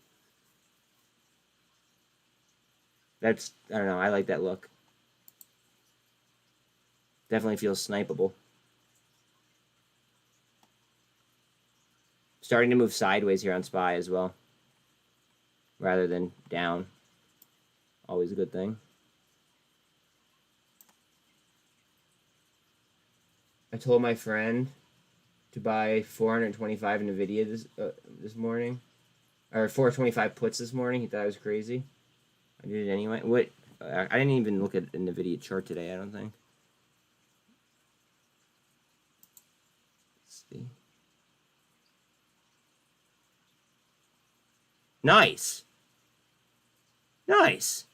That's, I don't know, I like that look. Definitely feels snipeable. Starting to move sideways here on SPY as well. Rather than down. Always a good thing. I told my friend to buy 425 NVIDIA this morning. Or 425 puts this morning. He thought I was crazy. I did it anyway. What? I didn't even look at an NVIDIA chart today, I don't think. Let's see. Nice. Nice.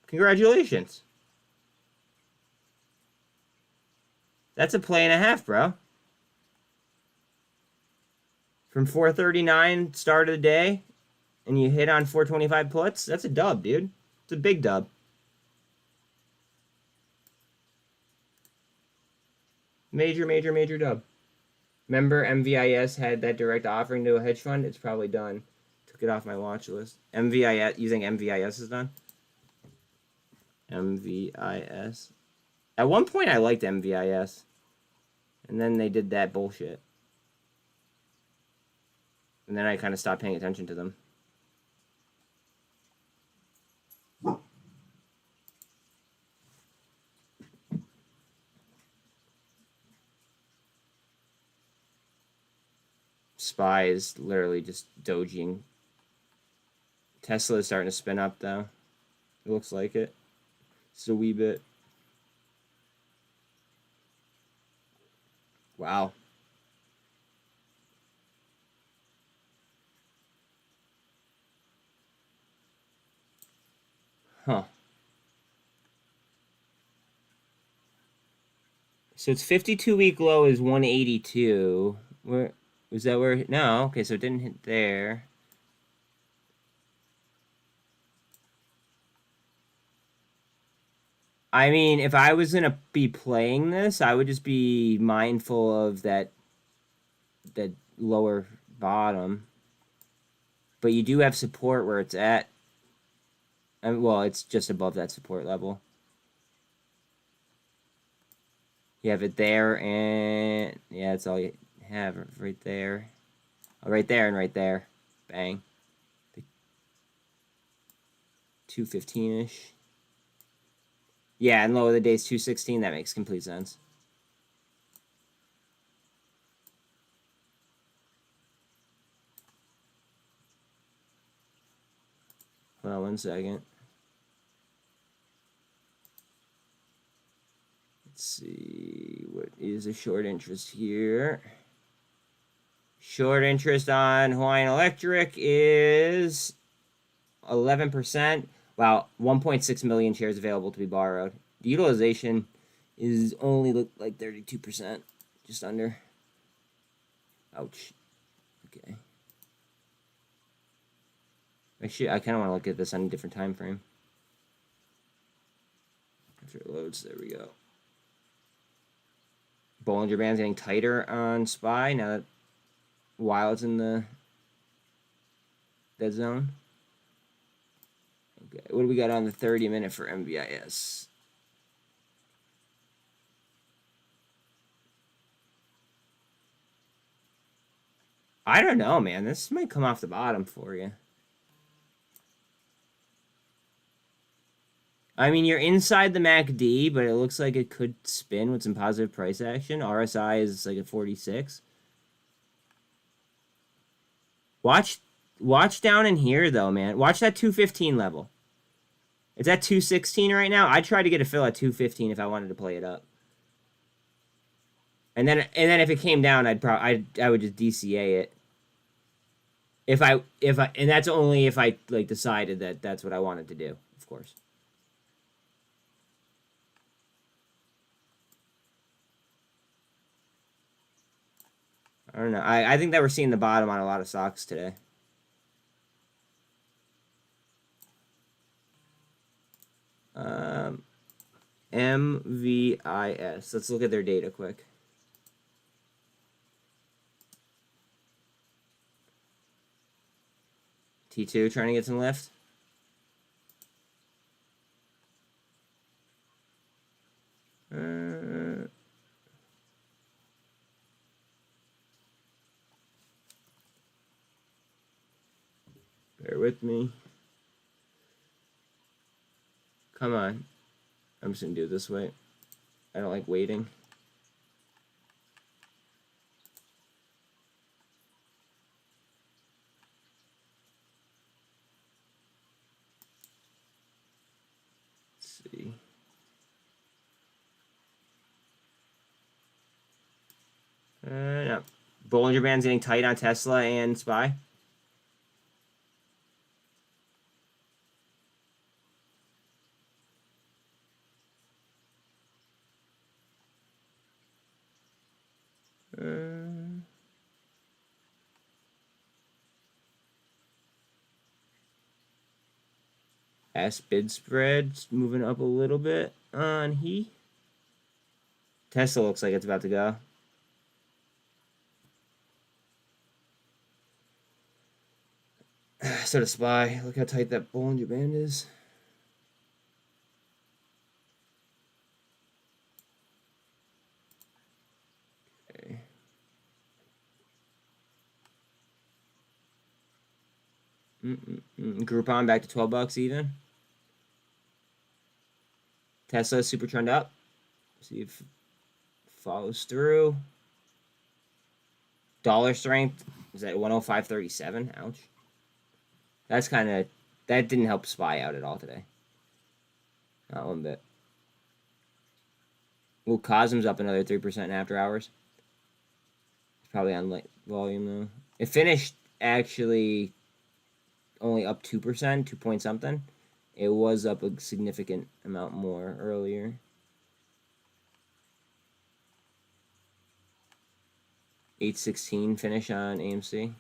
Congratulations. That's a play and a half, bro. From 439 start of the day, and you hit on 425 puts, that's a dub, dude. It's a big dub. Major, major, major dub. Remember MVIS had that direct offering to a hedge fund? It's probably done. Took it off my watch list. MVIS, you think MVIS is done? MVIS. At one point, I liked MVIS. And then they did that bullshit. And then I kind of stopped paying attention to them. SPY is literally just dojing. Tesla is starting to spin up, though. It looks like it. Just a wee bit. Wow. Huh. So its 52-week low is 182. Where was that? Where? No. Okay, so it didn't hit there. I mean, if I was gonna be playing this, I would just be mindful of that lower bottom. But you do have support where it's at. Well, it's just above that support level. You have it there, and yeah, that's all you have right there. Oh, right there and right there. Bang. 215-ish. Yeah, and low of the day is 216. That makes complete sense. Hold on 1 second. Let's see, what is a short interest here? Short interest on Hawaiian Electric is 11%. Wow, 1.6 million shares available to be borrowed. The utilization is only like 32%, just under. Ouch. Okay. Actually, I kind of want to look at this on a different time frame. After it loads, there we go. Bollinger Band's getting tighter on SPY now that while it's in the dead zone. Okay, what do we got on the 30-minute for MVIS? I don't know, man. This might come off the bottom for you. I mean, you're inside the MACD, but it looks like it could spin with some positive price action. RSI is like at 46. Watch down in here, though, man. Watch that 215 level. It's at 216 right now. I'd try to get a fill at 215 if I wanted to play it up. And then if it came down, I would just DCA it. And that's only if I like decided that that's what I wanted to do, of course. I don't know. I think that we're seeing the bottom on a lot of stocks today. MVIS. Let's look at their data quick. T2 trying to get some lift. Bear with me. Come on. I'm just going to do it this way. I don't like waiting. Let's see. No. Bollinger Band's getting tight on Tesla and SPY. S bid spreads moving up a little bit on he. Tesla looks like it's about to go. So does SPY. Look how tight that Bollinger Band is. Okay. Groupon back to $12 even. Tesla super trend up. See if it follows through. Dollar strength is at 105.37. Ouch. That's kind of, that didn't help SPY out at all today. Not one bit. Well, COSM's up another 3% in after hours. It's probably on light volume though. It finished actually only up 2%, 2 point something. It was up a significant amount more earlier. $8.16 finish on AMC.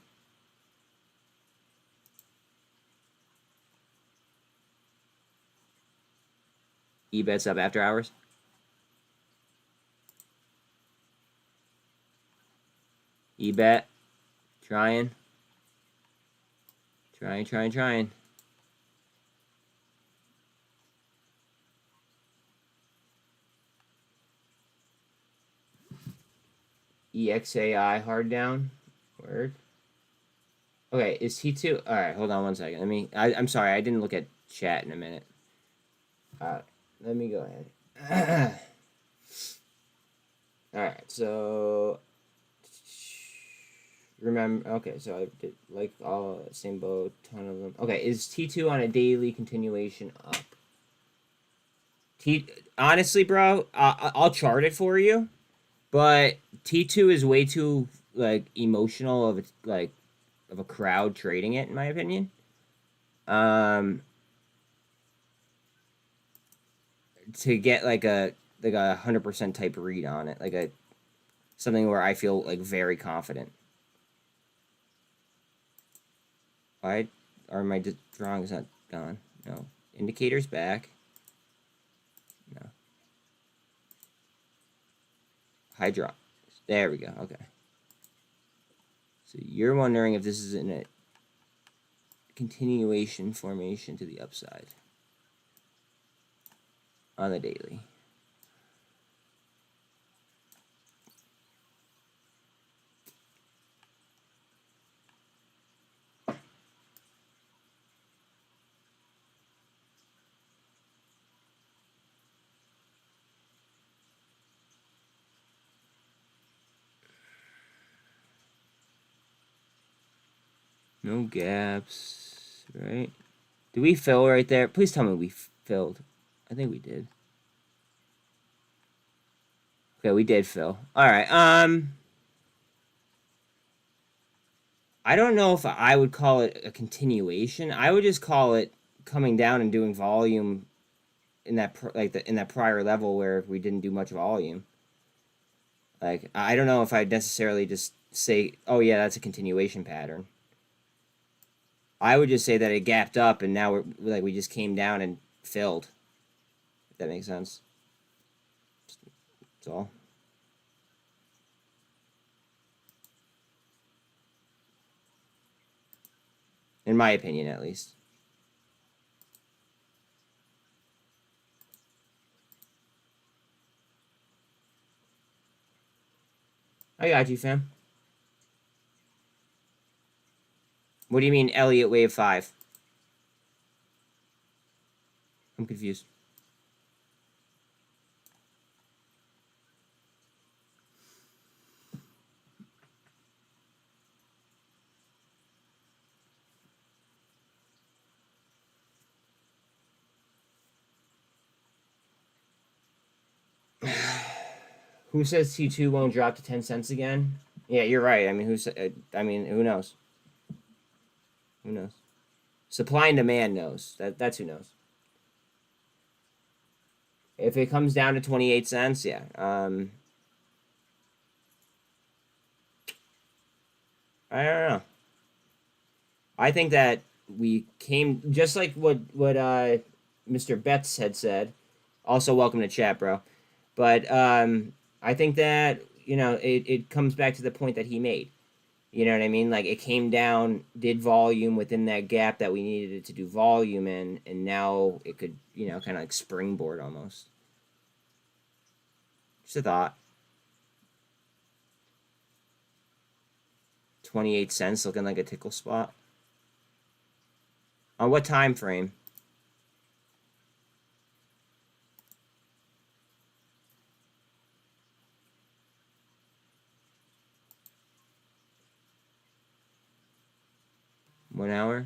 eBet's up after hours. eBet trying. Trying. EXAI hard down. Word. Okay, is T2? All right, hold on one second. I'm sorry, I didn't look at chat in a minute. Let me go ahead. All right, so remember. Okay, so I did like all same boat, ton of them. Okay, is T2 on a daily continuation up? Honestly, bro, I'll chart it for you, but T2 is way too like emotional of a crowd trading it, in my opinion. To get like a 100% type read on it, like something where I feel like very confident. Why are my drawings not gone? No. Indicators back. No. Hydro. There we go. Okay. So you're wondering if this is in a continuation formation to the upside on the daily. No gaps, right? Did we fill right there? Please tell me we filled. I think we did. Okay, we did fill. All right. I don't know if I would call it a continuation. I would just call it coming down and doing volume in that in that prior level where we didn't do much volume. Like, I don't know if I'd necessarily just say, oh yeah, that's a continuation pattern. I would just say that it gapped up and now we just came down and filled. If that makes sense. That's all. In my opinion, at least. I got you, fam. What do you mean, Elliott Wave 5? I'm confused. Who says T2 won't drop to 10 cents again? Yeah, you're right. I mean, who knows? Who knows? Supply and demand knows. That's who knows. If it comes down to 28 cents, yeah. I don't know. I think that we came just like what Mr. Betts had said. Also, welcome to chat, bro. But I think that, you know, it comes back to the point that he made. You know what I mean? Like, it came down, did volume within that gap that we needed it to do volume in, and now it could, you know, kind of like springboard almost. Just a thought. 28 cents looking like a tickle spot. On what time frame? One hour?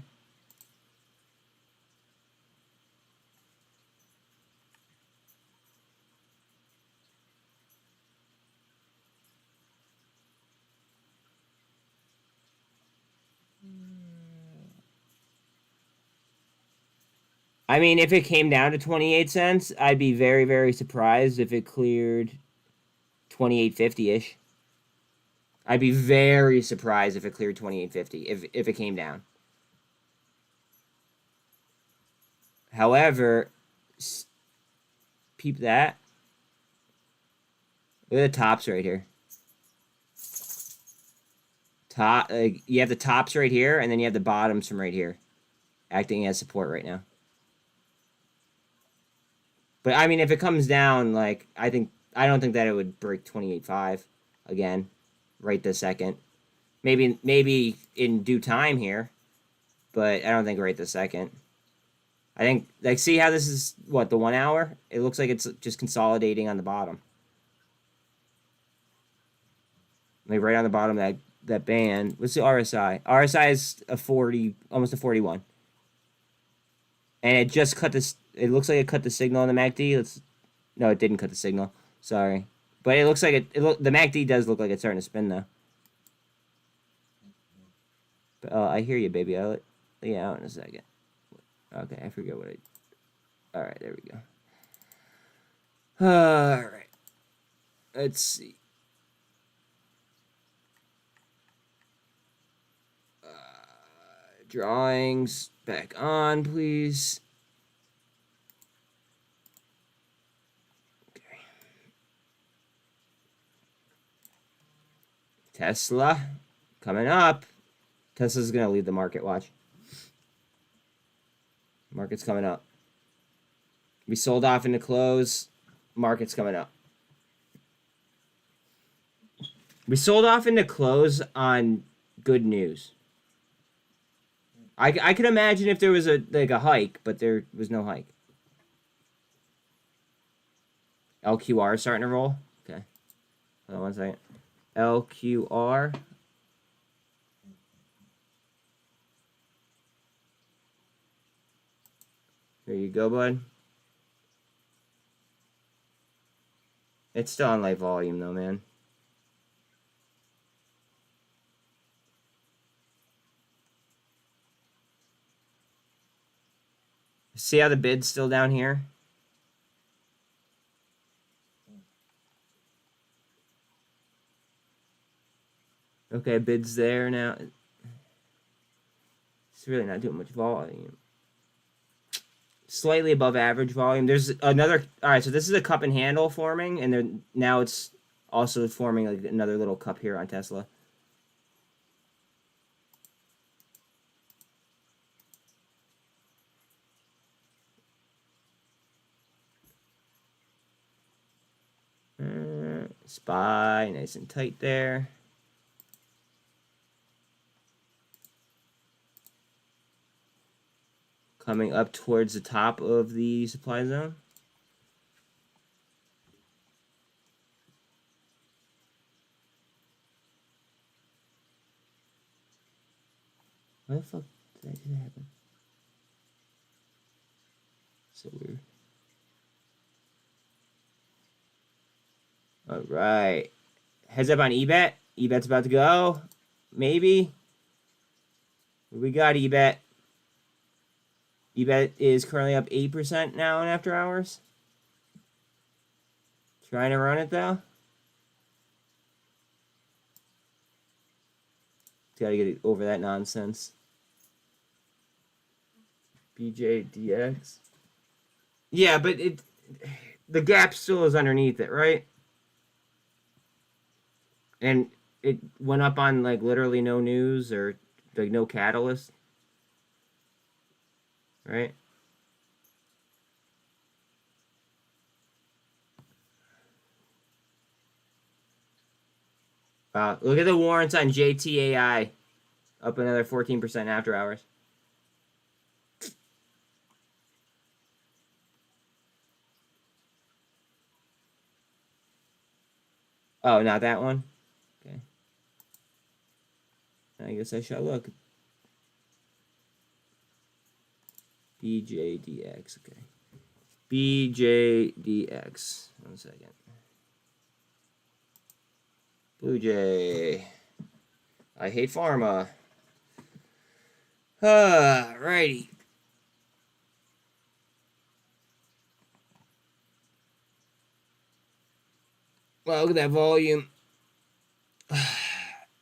I mean, if it came down to 28 cents, I'd be very, very surprised if it cleared 28.50-ish. I'd be very surprised if it cleared 28.50 if it came down. However, peep that. Look at the tops right here. You have the tops right here, and then you have the bottoms from right here, acting as support right now. But I mean, if it comes down, like, I don't think that it would break 28.5 again, right this second. Maybe in due time here, but I don't think right this second. I think, like, see how this is, what, the 1 hour? It looks like it's just consolidating on the bottom. Like, right on the bottom of that band. What's the RSI? RSI is a 40, almost a 41. And it just cut this, it looks like it cut the signal on the MACD. No, it didn't cut the signal. Sorry. But it looks like the MACD does look like it's starting to spin, though. But, I hear you, baby. I'll let you out in a second. Okay, I forget what Alright, there we go. Alright. Let's see. Drawings back on, please. Okay. Tesla coming up. Tesla's gonna lead the market. Watch. Market's coming up. We sold off into close. Market's coming up. We sold off into close on good news. I could imagine if there was a hike, but there was no hike. LQR is starting to roll. Okay. Hold on one second. LQR. There you go, bud. It's still on light volume though, man. See how the bid's still down here? Okay, bid's there now. It's really not doing much volume. Slightly above average volume. There's another. All right, so this is a cup and handle forming, and then now it's also forming like another little cup here on Tesla. SPY, nice and tight there. Coming up towards the top of the supply zone. Why the fuck did that happen? So weird. All right. Heads up on EBET. EBET's about to go. Maybe. What we got, EBET? EBET is currently up 8% now in after hours. Trying to run it though. Gotta get it over that nonsense. BJDX. Yeah, but the gap still is underneath it, right? And it went up on like literally no news or like no catalyst. Right? Look at the warrants on JTAI. Up another 14% after hours. Oh, not that one? Okay. I guess I shall look. BJDX, okay. BJDX. 1 second. Blue Jay. I hate pharma. Righty. Well, look at that volume.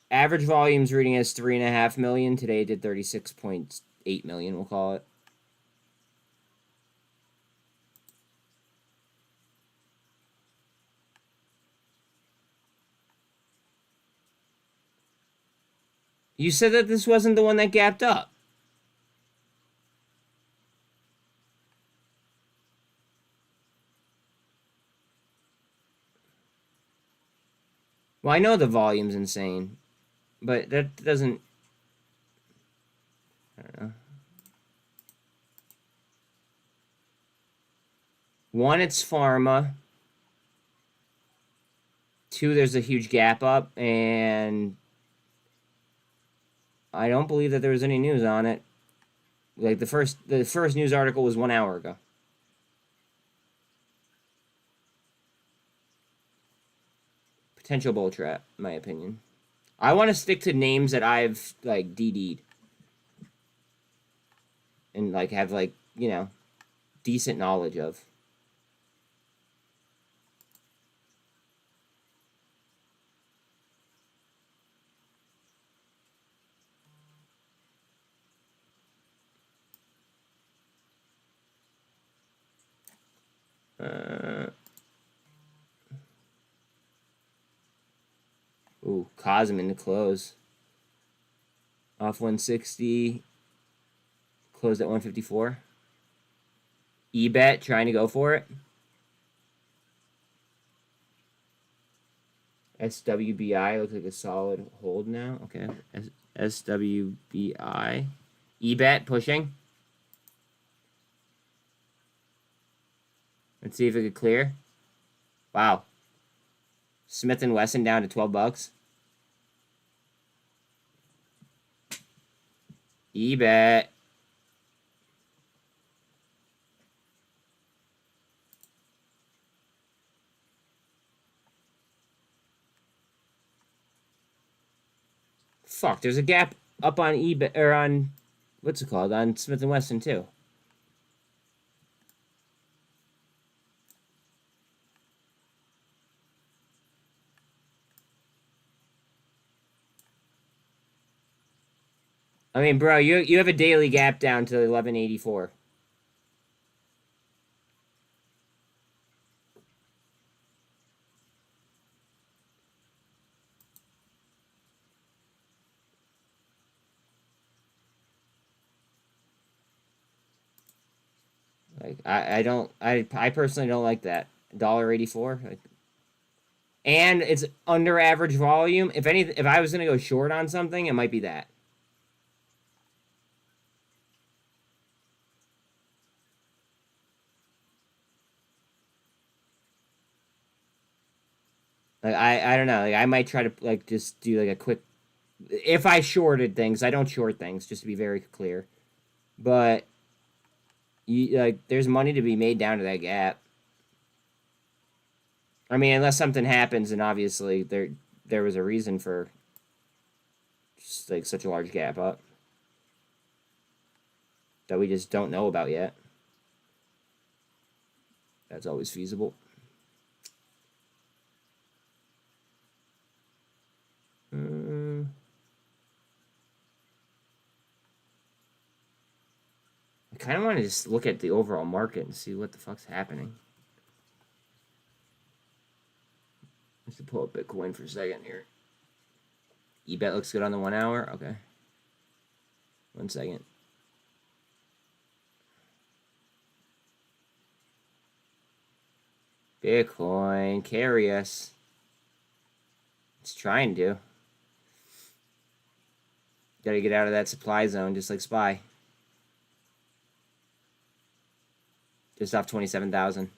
Average volume's reading as 3.5 million. Today it did 36.8 million, we'll call it. You said that this wasn't the one that gapped up. Well, I know the volume's insane, but that doesn't... I don't know. 1, it's pharma. 2, there's a huge gap up, and I don't believe that there was any news on it. Like the first news article was 1 hour ago. Potential bull trap, in my opinion. I want to stick to names that I've like DD'd. And like have like, you know, decent knowledge of. Ooh, COSM in the close. Off 160. Closed at 154. EBET trying to go for it. SWBI looks like a solid hold now. Okay. SWBI. EBET pushing. Let's see if it could clear. Wow. Smith & Wesson down to $12. EBET. Fuck, there's a gap up on eBay or on what's it called on Smith and Wesson too. I mean, bro, you have a daily gap down to 1184. Like I personally don't like that. $1.84. Like, and it's under average volume. If I was gonna go short on something, it might be that. Like I don't know. Like I might try to like just do like a quick. If I shorted things, I don't short things. Just to be very clear, but you like there's money to be made down to that gap. I mean, unless something happens, and obviously there was a reason for just like such a large gap up that we just don't know about yet. That's always feasible. I kind of want to just look at the overall market and see what the fuck's happening. Let's pull up Bitcoin for a second here. eBet looks good on the 1 hour. Okay. 1 second. Bitcoin, carry us. It's trying to. Gotta get out of that supply zone, just like SPY. Just off 27,000.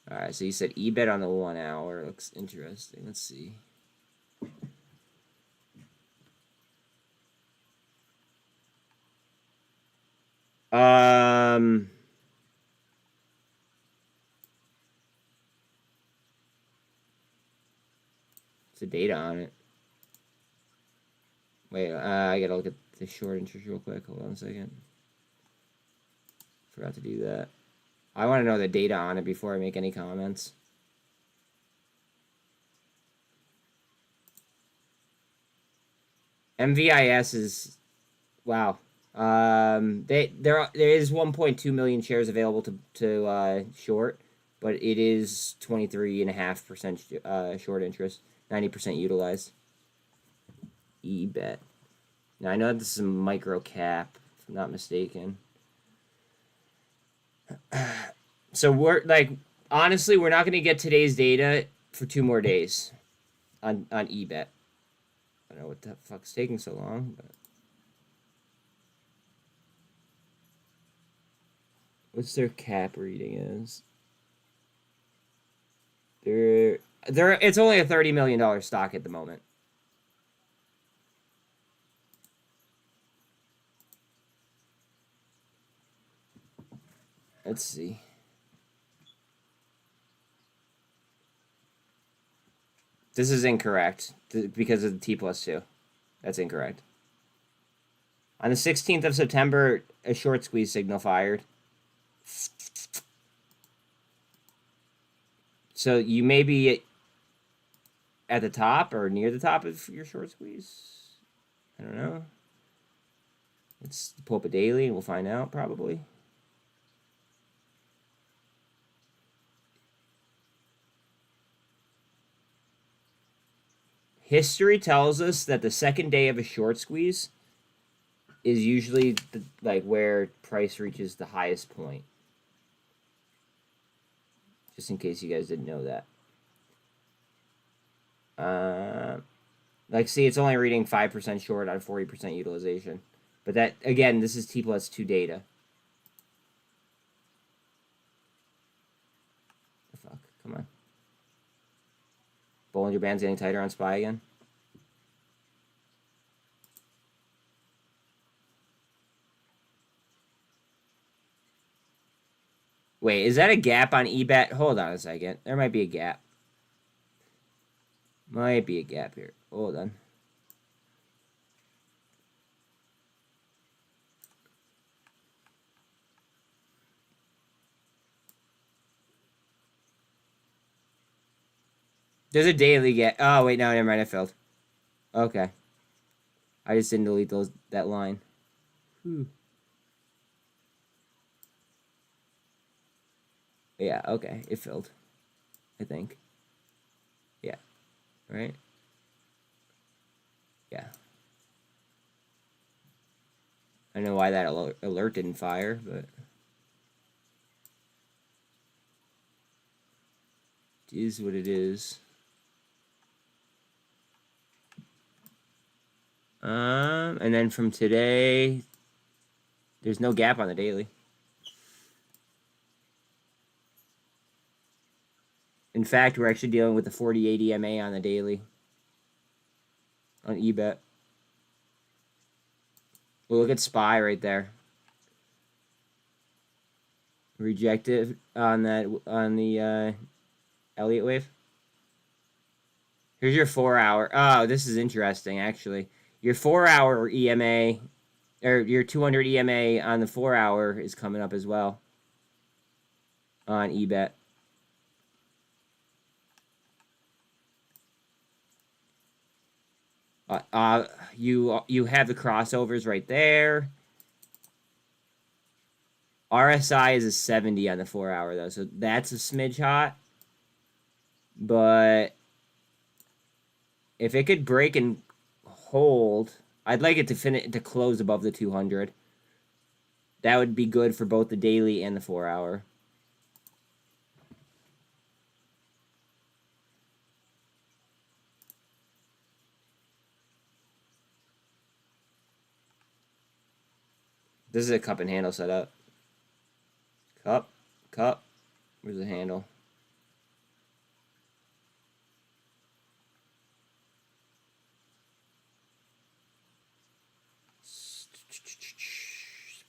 All right, so you said eBet on the 1 hour. Looks interesting. Let's see. The data on it. Wait, I gotta look at the short interest real quick. Hold on a second. Forgot to do that. I want to know the data on it before I make any comments. MVIS is wow. There is 1.2 million shares available to short, but it is 23.5% short interest, 90% utilized. eBet. Now I know this is a micro cap, if I'm not mistaken. So we're like, honestly, we're not going to get today's data for 2 more days on eBet. I don't know what the fuck's taking so long, but what's their cap reading is? It's only a $30 million stock at the moment. Let's see. This is incorrect because of the T+2. That's incorrect. On the 16th of September, a short squeeze signal fired. So you may be at the top or near the top of your short squeeze. I don't know. Let's pull up a daily and we'll find out probably. History tells us that the second day of a short squeeze is usually like where price reaches the highest point. Just in case you guys didn't know that. Like, see, it's only reading 5% short on 40% utilization. But that, again, this is T+2 data. Fuck, come on. Bollinger Band's getting tighter on SPY again. Wait, is that a gap on EBET? Hold on a second. There might be a gap. Might be a gap here. Hold on. There's a daily gap. Oh, wait, no, never mind. I failed. Okay. I just didn't delete that line. Yeah, okay. It filled. I think. Yeah. Right? Yeah. I don't know why that alert didn't fire, but... it is what it is. And then from today, there's no gap on the daily. In fact, we're actually dealing with the 48 EMA on the daily. On EBET. Well, look at SPY right there. Rejected on the Elliott wave. Here's your 4-hour. Oh, this is interesting, actually. Your 4-hour EMA, or your 200 EMA on the 4-hour is coming up as well on EBET. You have the crossovers right there. RSI is a 70 on the 4-hour, though, so that's a smidge hot. But if it could break and hold, I'd like it to close above the 200. That would be good for both the daily and the 4-hour. This is a cup and handle setup. Cup. Where's the handle?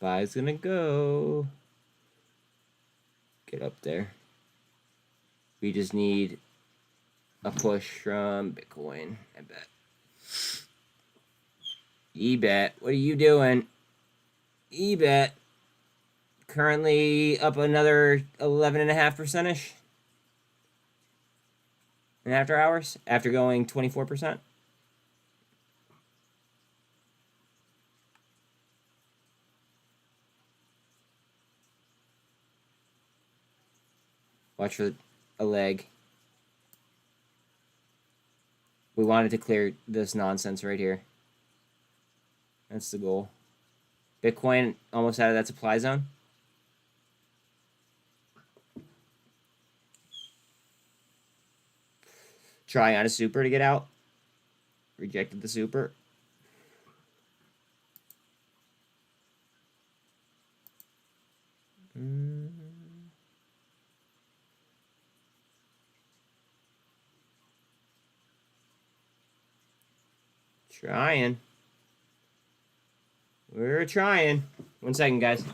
SPY's gonna go. Get up there. We just need a push from Bitcoin, I bet. EBET, what are you doing? EBET. Currently up another 11.5%-ish in after hours, after going 24%. Watch for a leg. We wanted to clear this nonsense right here. That's the goal. Bitcoin almost out of that supply zone. Try on a super to get out. Rejected the super. Trying. We're trying. 1 second, guys.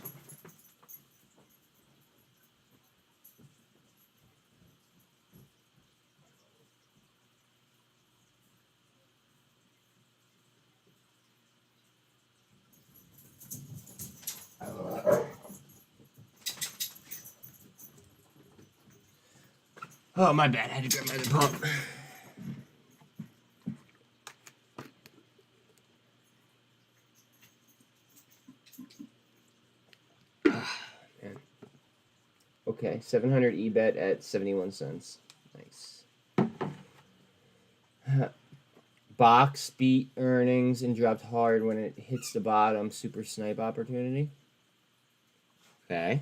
Oh, my bad. I had to grab my other pump. Man. Okay, 700 EBET at 71 cents. Nice. Box beat earnings and dropped hard when it hits the bottom. Super snipe opportunity. Okay.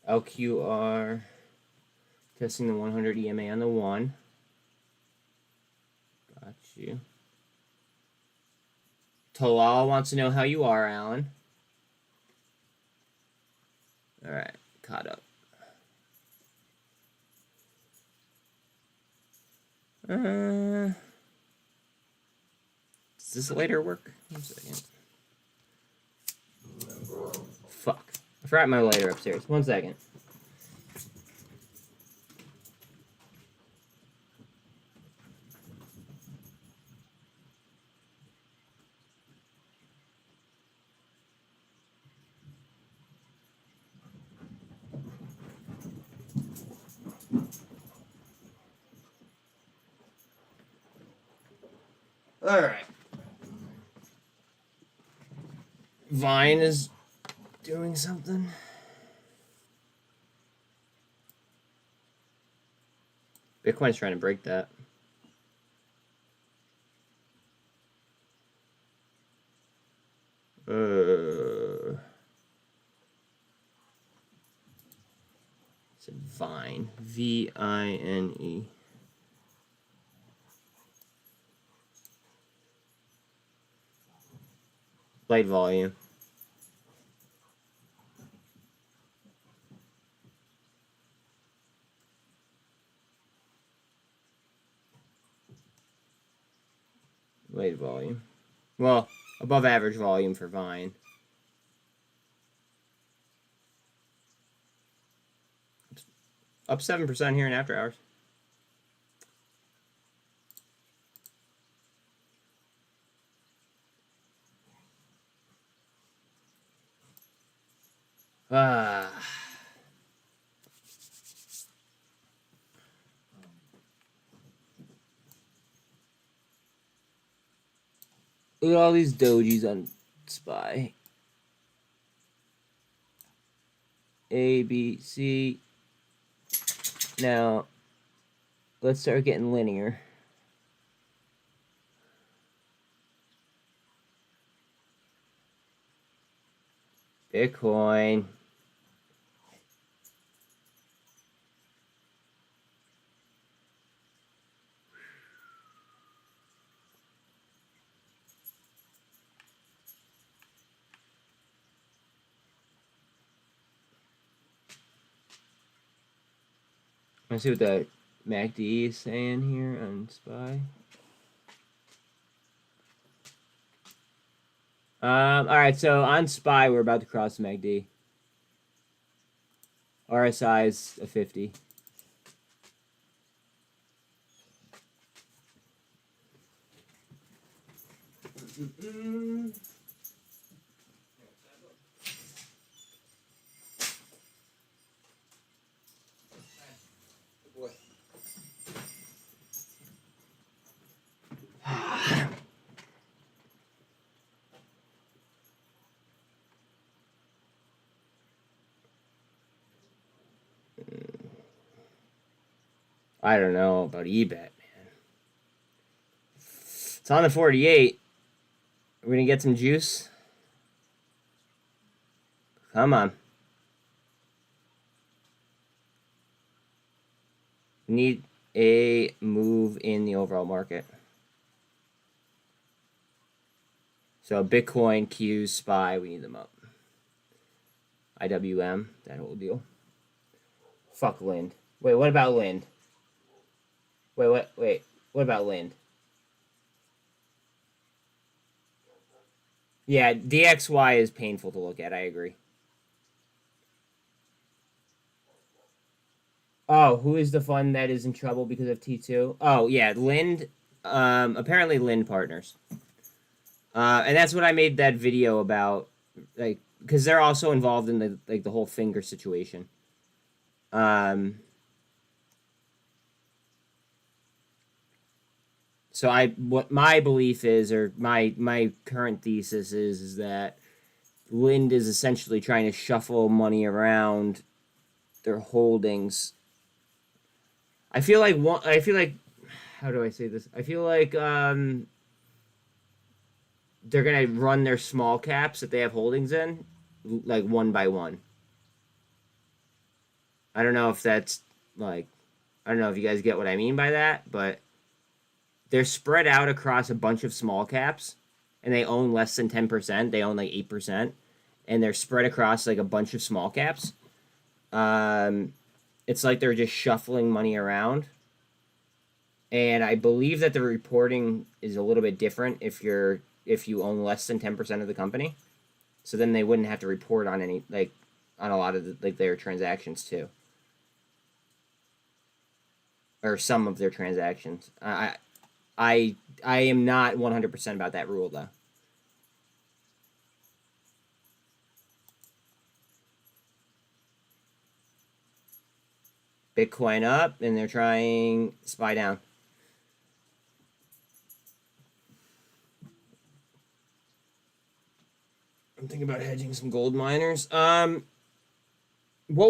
LQR. Testing the 100 EMA on the 1. Got you. Talal wants to know how you are, Alan. Alright, caught up. Does this later work? 1 second. I forgot my lighter upstairs. 1 second. All right. Vine is doing something. Bitcoin's trying to break that. It's Vine. V-I-N-E. Light volume. Light volume. Well, above average volume for Vine. Up 7% here in after hours. Ah. Look at all these dojis on SPY. A, B, C. Now, let's start getting linear. Bitcoin. Let's see what the MACD is saying here on SPY. Alright, so on SPY, we're about to cross the MACD. RSI is a 50. I don't know about eBet, man. It's on the 48. We're gonna get some juice. Come on. Need a move in the overall market. So Bitcoin, Qs, SPY, we need them up. IWM, that whole deal. Fuck Lind. Wait, what about Lind? Wait, what about Lind? Yeah, DXY is painful to look at, I agree. Oh, who is the fund that is in trouble because of T2? Oh, yeah, Lind, apparently Lind Partners. And that's what I made that video about, like, because they're also involved in the whole finger situation. So what my belief is, or my current thesis is that Lind is essentially trying to shuffle money around their holdings. I feel like how do I say this? I feel like they're gonna run their small caps that they have holdings in, like one by one. I don't know if that's I don't know if you guys get what I mean by that, but they're spread out across a bunch of small caps, and they own less than 10%. They own like 8%, and they're spread across like a bunch of small caps. It's like they're just shuffling money around. And I believe that the reporting is a little bit different if you own less than 10% of the company. So then they wouldn't have to report on any, like, on a lot of their transactions too, or some of their transactions. I am not 100% about that rule though. Bitcoin up, and they're trying SPY down. I'm thinking about hedging some gold miners. What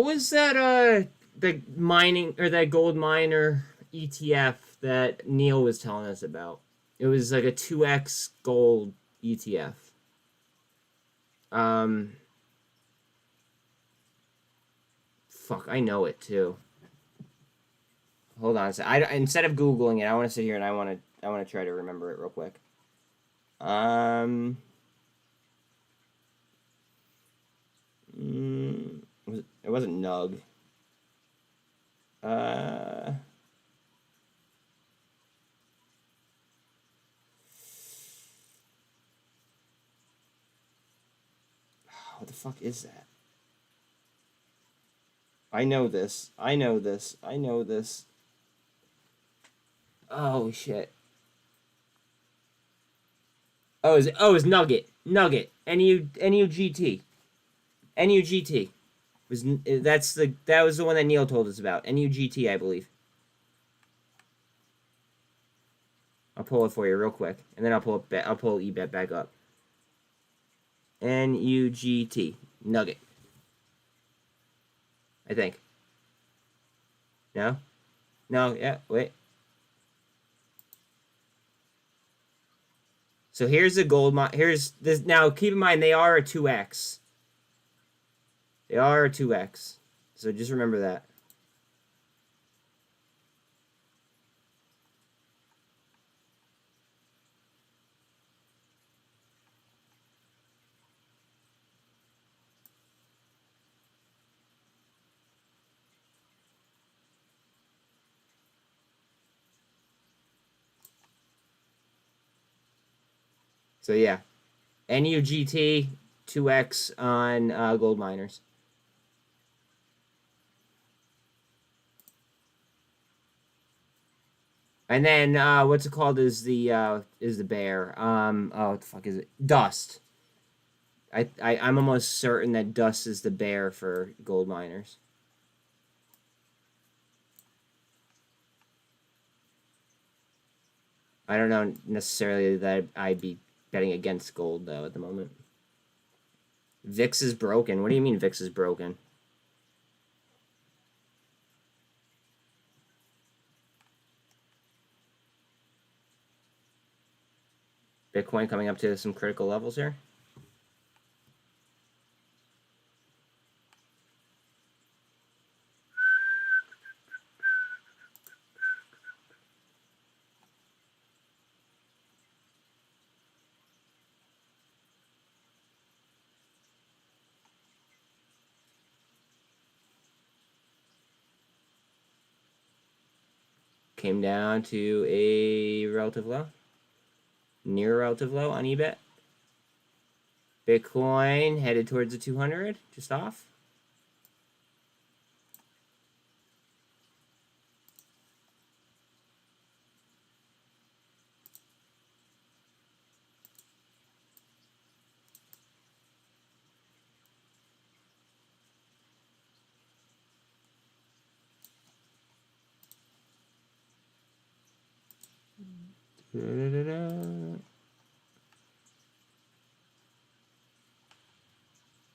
was that? The mining or that gold miner ETF that Neil was telling us about? It was like a 2x gold ETF. Fuck, I know it too. Hold on a sec. Instead of Googling it, I want to sit here and I want to try to remember it real quick. It wasn't Nug. What the fuck is that? I know this. I know this. I know this. Oh shit. It's Nugget. Nugget. N-U-G-T. N-U-G-T. That was the one that Neil told us about. N-U-G-T, I believe. I'll pull it for you real quick, and then I'll pull eBet back up. N-U-G-T. Nugget. I think. No? No, yeah, wait. So here's the gold mine. Here's this. Now, keep in mind, they are a 2x. They are a 2x. So just remember that. So yeah, NUGT 2x on gold miners. And then what's it called is the bear. Oh, what the fuck is it? Dust. I'm almost certain that Dust is the bear for gold miners. I don't know necessarily that I'd be betting against gold, though, at the moment. VIX is broken. What do you mean VIX is broken? Bitcoin coming up to some critical levels here. Came down to a relative low. Near relative low on eBet. Bitcoin headed towards the 200, just off.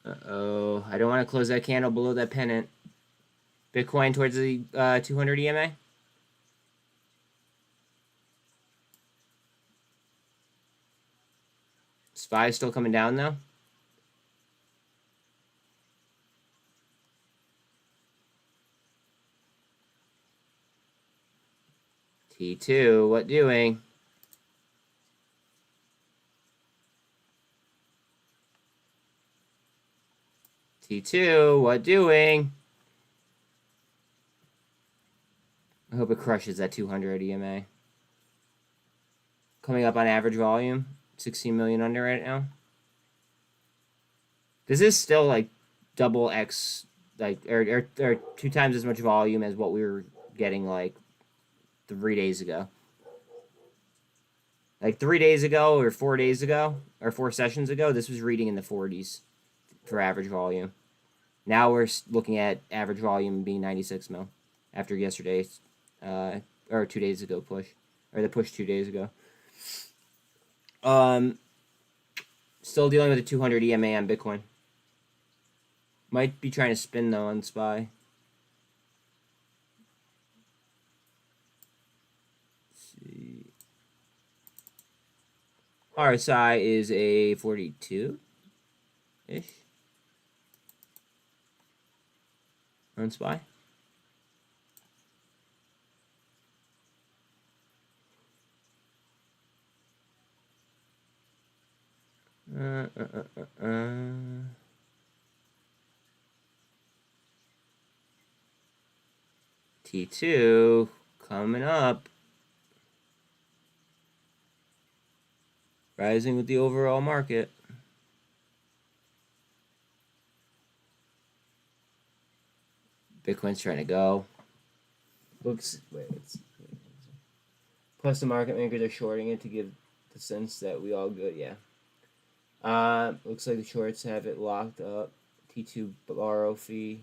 Uh-oh. I don't want to close that candle below that pennant. Bitcoin towards the 200 EMA. SPY is still coming down, though. T2, what doing? T2, what doing? I hope it crushes that 200 EMA. Coming up on average volume. 16 million under right now. This is still like double X, like, or 2 times as much volume as what we were getting like 3 days ago. Like 3 days ago or 4 days ago or 4 sessions ago, this was reading in the 40s for average volume. Now we're looking at average volume being 96 mil after yesterday's or 2 days ago push, or the push 2 days ago. Still dealing with a 200 EMA on Bitcoin. Might be trying to spin though on SPY. RSI is a 42-ish on SPY. T2 coming up. Rising with the overall market. Bitcoin's trying to go. Looks, plus the market makers are shorting it to give the sense that we all good. Yeah. Looks like the shorts have it locked up. T2 borrow fee.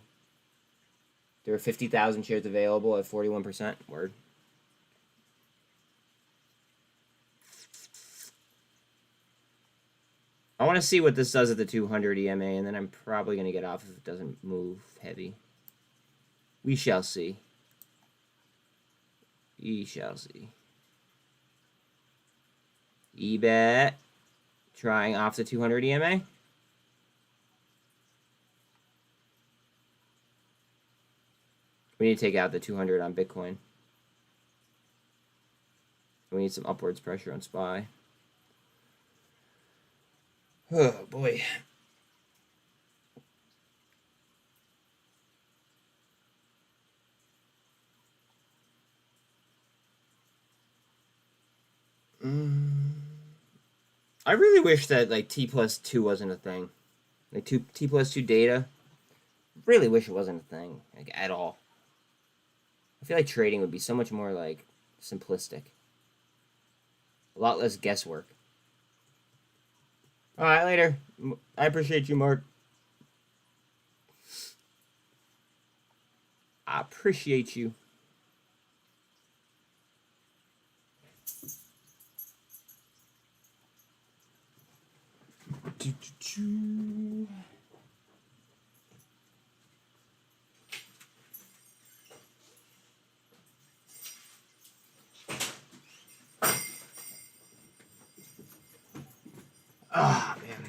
There are 50,000 shares available at 41%. Word. I want to see what this does at the 200 EMA, and then I'm probably going to get off if it doesn't move heavy. We shall see. We shall see. eBet trying off the 200 EMA. We need to take out the 200 on Bitcoin. We need some upwards pressure on SPY. Oh, boy. I really wish that, like, T+2 wasn't a thing. Like, T+2 data. Really wish it wasn't a thing, like, at all. I feel like trading would be so much more, like, simplistic. A lot less guesswork. Alright, later. I appreciate you, Mark. I appreciate you. Ah, man.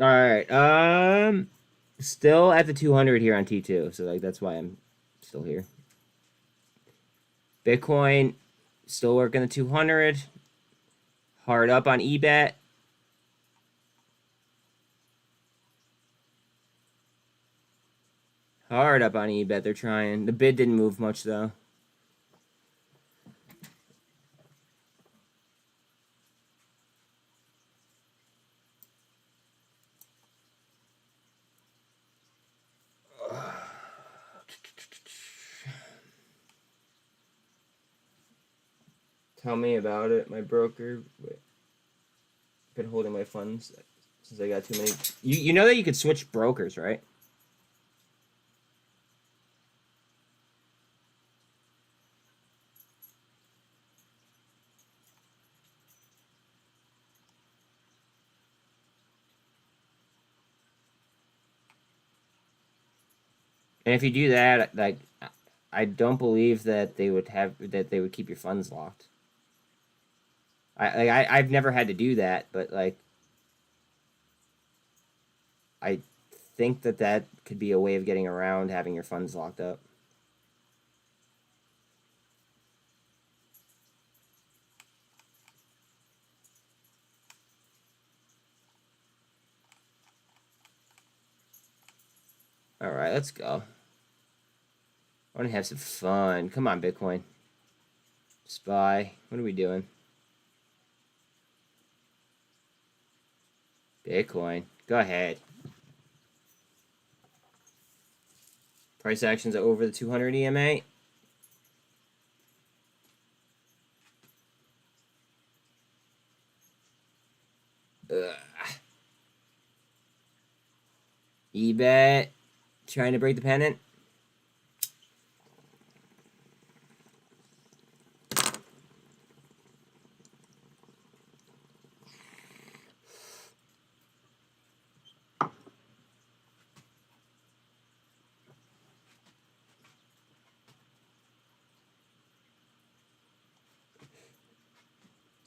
Alright, still at the 200 here on T2, so, like, that's why I'm still here. Bitcoin, still working the 200. Hard up on eBet. Hard up on eBet, they're trying. The bid didn't move much, though. Tell me about it, my broker. Wait. Been holding my funds since I got too many. You know that you could switch brokers, right? And if you do that, like, I don't believe that they would keep your funds locked. I've never had to do that, but, like, I think that could be a way of getting around having your funds locked up. All right, let's go. I want to have some fun. Come on, Bitcoin. SPY. What are we doing? Bitcoin. Go ahead. Price actions over the 200 EMA. eBay trying to break the pennant.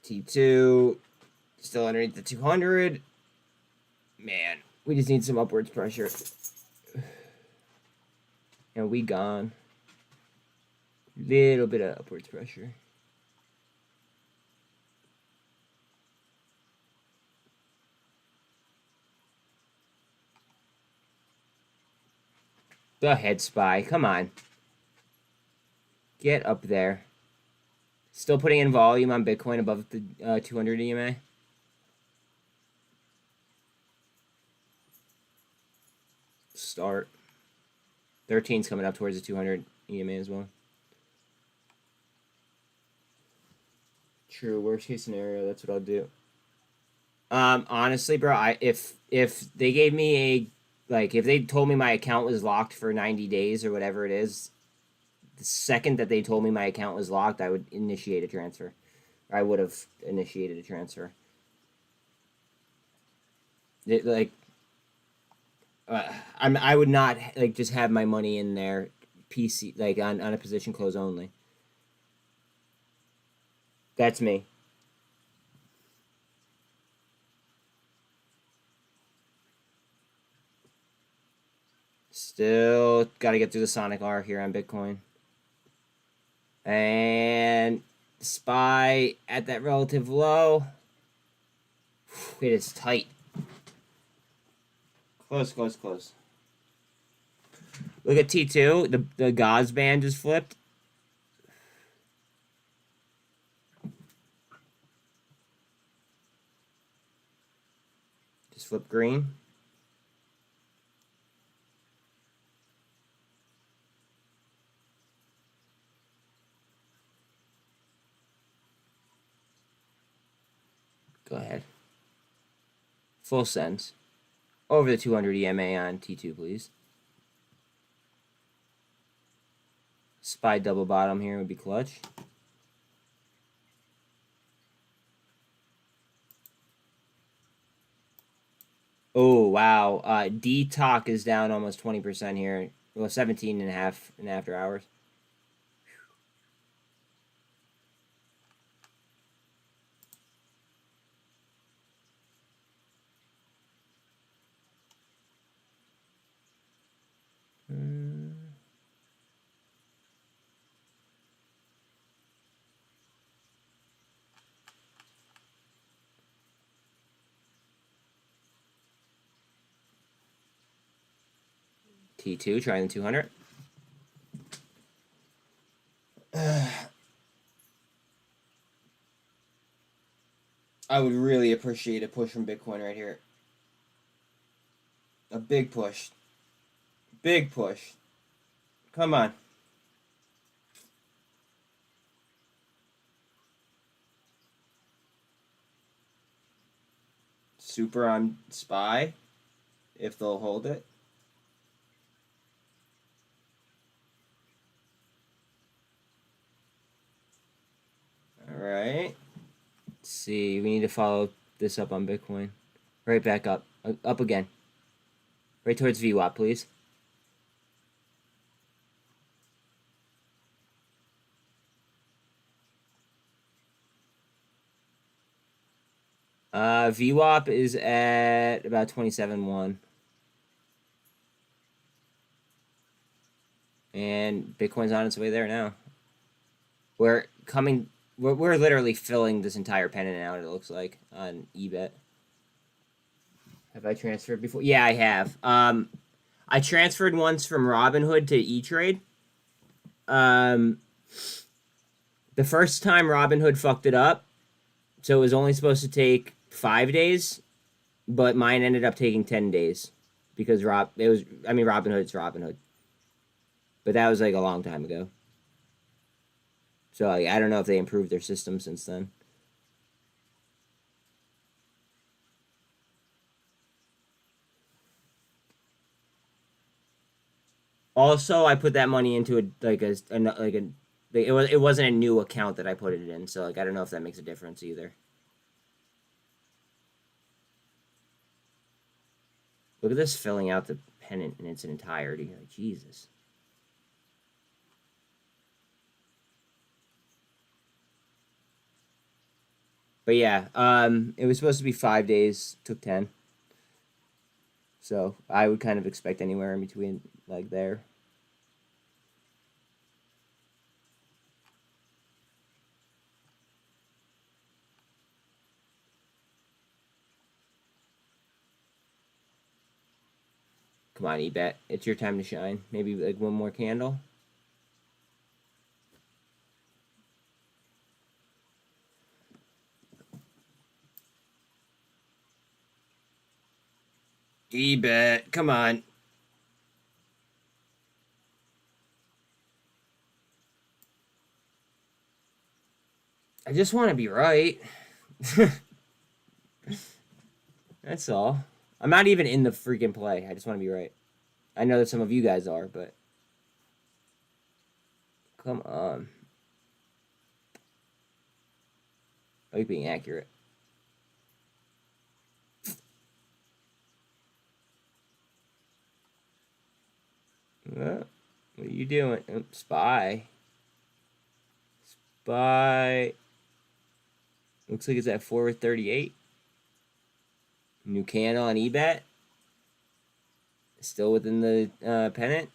T2 still underneath the 200. Man, we just need some upwards pressure. And we gone. Little bit of upwards pressure. Go ahead, SPY. Come on. Get up there. Still putting in volume on Bitcoin above the 200 EMA. Start. 13's coming up towards the 200 EMA as well. True. Worst case scenario, that's what I'll do. Honestly, bro, if they gave me if they told me my account was locked for 90 days or whatever it is, the second that they told me my account was locked, I would initiate a transfer. I would have initiated a transfer. I would not just have my money in there, PC on a position close only. That's me. Still got to get through the Sonic R here on Bitcoin. And SPY at that relative low. It is tight. Close, close, close. Look at T2. The Gauss band just flipped. Just flip green. Go ahead. Full sends. Over the 200 EMA on T2, please. SPY double bottom here would be clutch. Oh, wow. DTOC is down almost 20% here. Well, 17 and a half in after hours. T2 trying the 200. I would really appreciate a push from Bitcoin right here. A big push. Big push. Come on. Super on SPY, if they'll hold it. All right. Let's see. We need to follow this up on Bitcoin. Right back up. Up again. Right towards VWAP, please. VWAP is at about 27.1. And Bitcoin's on its way there now. We're literally filling this entire pennant out, it looks like, on eBet. Have I transferred before? Yeah, I have. I transferred once from Robinhood to E-Trade. The first time Robinhood fucked it up, so it was only supposed to take 5 days, but mine ended up taking 10 days because Robinhood's Robinhood. But that was like a long time ago. So like, I don't know if they improved their system since then. Also, I put that money into it wasn't a new account that I put it in, so like I don't know if that makes a difference either. Look at this filling out the pennant in its entirety. Like, Jesus. But yeah, it was supposed to be 5 days, took 10. So I would kind of expect anywhere in between like there. Come on, eBet. It's your time to shine. Maybe like one more candle. eBet, come on. I just want to be right. That's all. I'm not even in the freaking play. I just want to be right. I know that some of you guys are, but come on. Are you being accurate? What are you doing? Spy. Spy. Looks like it's at 438. New candle on eBet. Still within the pennant.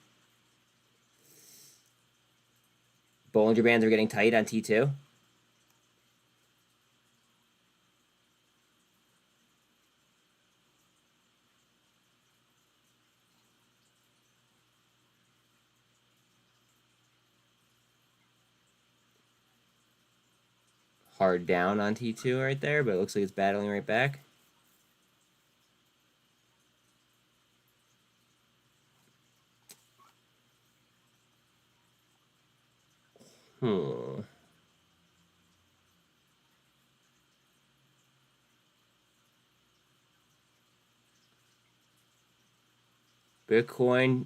Bollinger Bands are getting tight on T2. Hard down on T2 right there, but it looks like it's battling right back. Bitcoin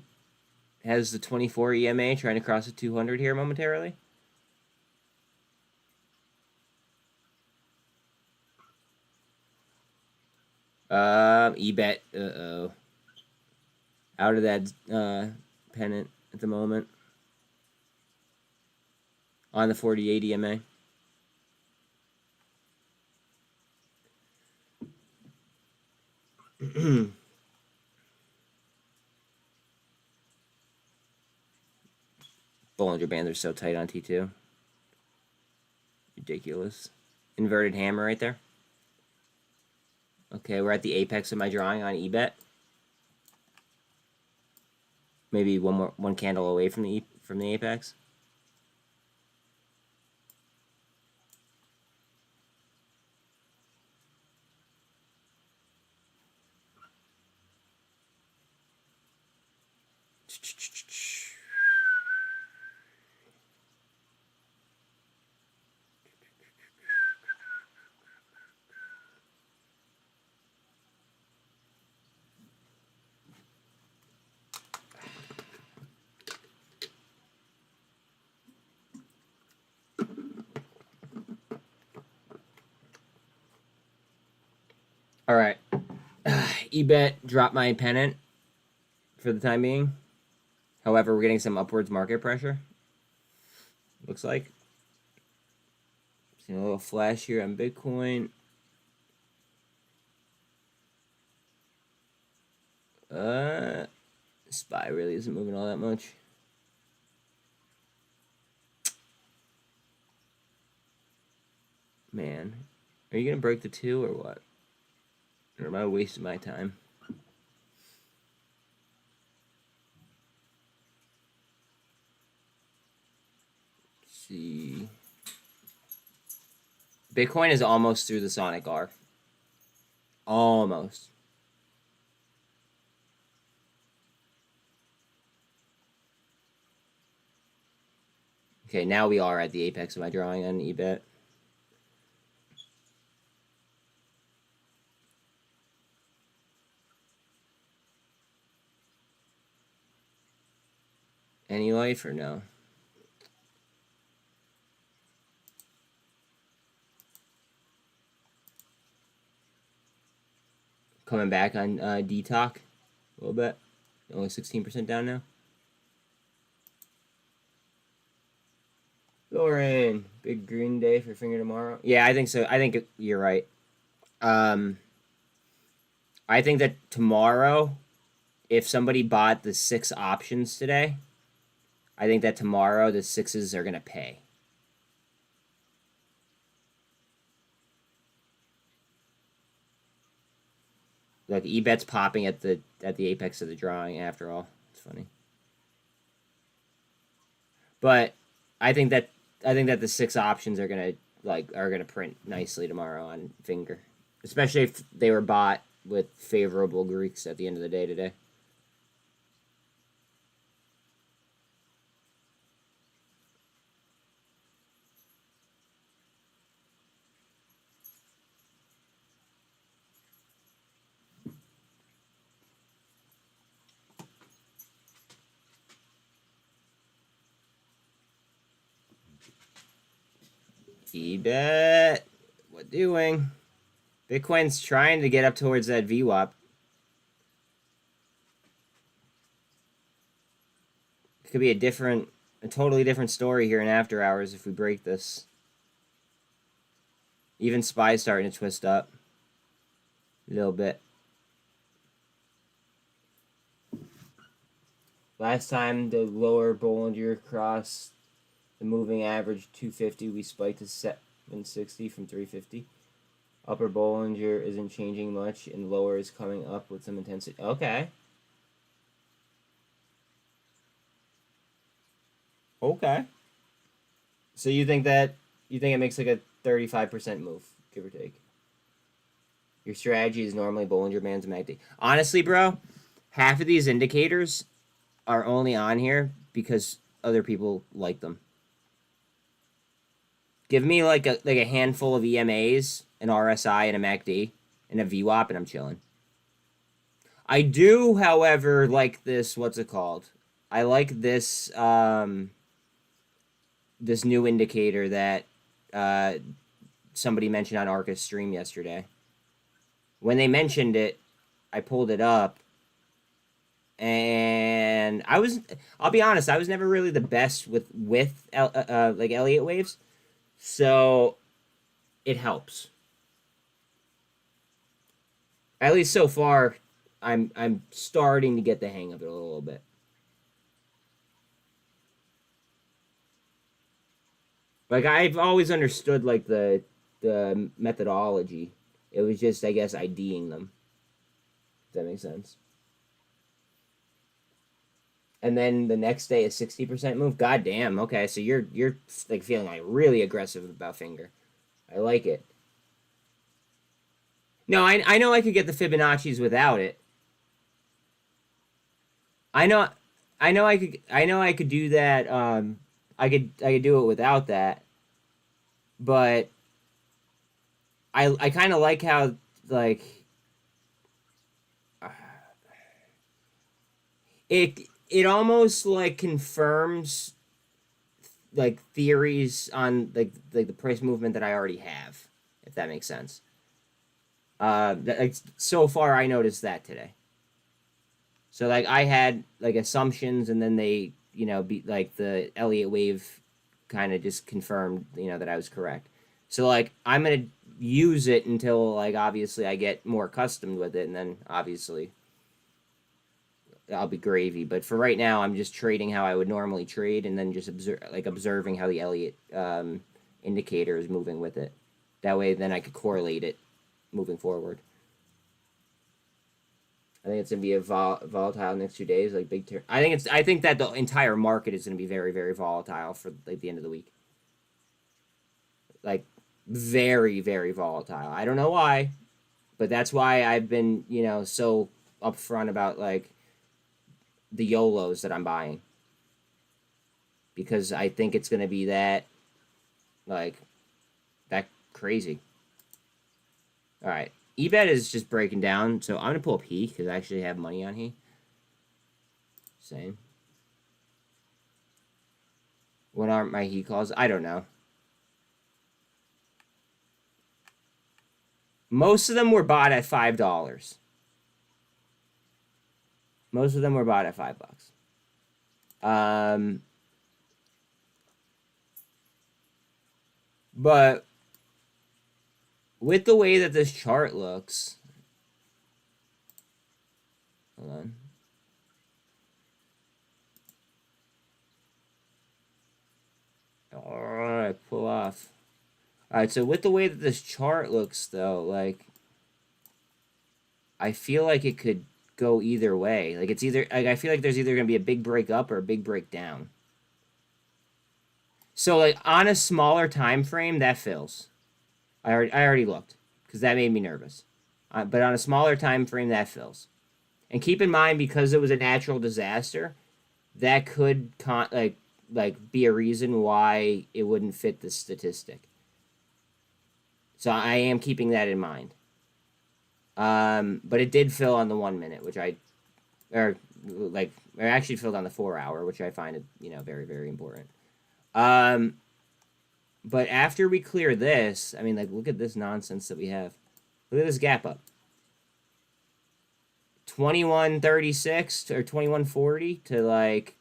has the 24 EMA trying to cross the 200 here momentarily. eBet, out of that pennant at the moment. On the 48 EMA. Bollinger Bands are so tight on T2. Ridiculous. Inverted hammer right there. Okay, we're at the apex of my drawing on eBet. Maybe one candle away from the apex. All right. eBet dropped my pennant for the time being. However, we're getting some upwards market pressure. Looks like. Seeing a little flash here on Bitcoin. SPY really isn't moving all that much. Man, are you gonna break the 2 or what? Or am I wasting my time? Let's see. Bitcoin is almost through the Sonic R. Almost. Okay, now we are at the apex of my drawing on EBIT. Any life or no? Coming back on DTOC a little bit. Only 16% down now. Lauren, big green day for finger tomorrow. Yeah, I think so. I think you're right. I think that tomorrow, if somebody bought the 6 options today, I think that tomorrow the 6s are gonna pay. Look, eBet's popping at the apex of the drawing. After all, it's funny. But I think that the 6 options are gonna print nicely tomorrow on finger, especially if they were bought with favorable Greeks at the end of the day today. eBet, what doing? Bitcoin's trying to get up towards that VWAP. It could be a totally different story here in after hours if we break this. Even SPY's starting to twist up a little bit. Last time the lower Bollinger crossed the moving average 250, we spiked to 760 from 350. Upper Bollinger isn't changing much, and lower is coming up with some intensity. Okay. Okay. So you think it makes like a 35% move, give or take? Your strategy is normally Bollinger Bands and MACD. Honestly, bro, half of these indicators are only on here because other people like them. Give me like a handful of EMAs, an RSI, and a MACD, and a VWAP, and I'm chilling. I do, however, like this. What's it called? I like this this new indicator that somebody mentioned on Arca's stream yesterday. When they mentioned it, I pulled it up, and I'll be honest, I was never really the best with like Elliott waves, so it helps. At least so far, I'm starting to get the hang of it a little bit. Like, I've always understood, like, the methodology. It was just, I guess, IDing them. If that makes sense. And then the next day, a 60% move? God damn, okay, so you're like, feeling, like, really aggressive about finger. I like it. No, I know I could get the Fibonacci's without it. I know I could do that, I could do it without that, but I kind of like how, like, it almost like confirms like theories on like the price movement that I already have, if that makes sense. Like, so far I noticed that today. So like I had like assumptions, and then they, be like the Elliott wave kind of just confirmed, that I was correct. So like I'm gonna use it until, like, obviously I get more accustomed with it, and then obviously I'll be gravy. But for right now, I'm just trading how I would normally trade, and then just observing how the Elliott indicator is moving with it. That way, then I could correlate it moving forward. I think it's gonna be a volatile next 2 days, like big turn. I think that the entire market is gonna be very, very volatile for like the end of the week. Like, very, very volatile. I don't know why, but that's why I've been, so upfront about like the YOLOs that I'm buying. because I think it's going to be that crazy. All right. eBet is just breaking down, so I'm going to pull up he because I actually have money on he. Same. What are my he calls? I don't know. Most of them were bought at $5. Most of them were bought at $5. But with the way that this chart looks, hold on. All right, pull off. All right, so with the way that this chart looks, though, like, I feel like it could go either way. Like, it's either, like, I feel like there's either going to be a big break up or a big break down. So, like, on a smaller time frame, that fills. I already looked, because that made me nervous. But on a smaller time frame, that fills. And keep in mind, because it was a natural disaster, that could, be a reason why it wouldn't fit the statistic. So I am keeping that in mind. But it did fill on the 1 minute, which it actually filled on the 4 hour, which I find, very, very important. But after we clear this, I mean, like, look at this nonsense that we have. Look at this gap up. 21.36 or 21.40 to like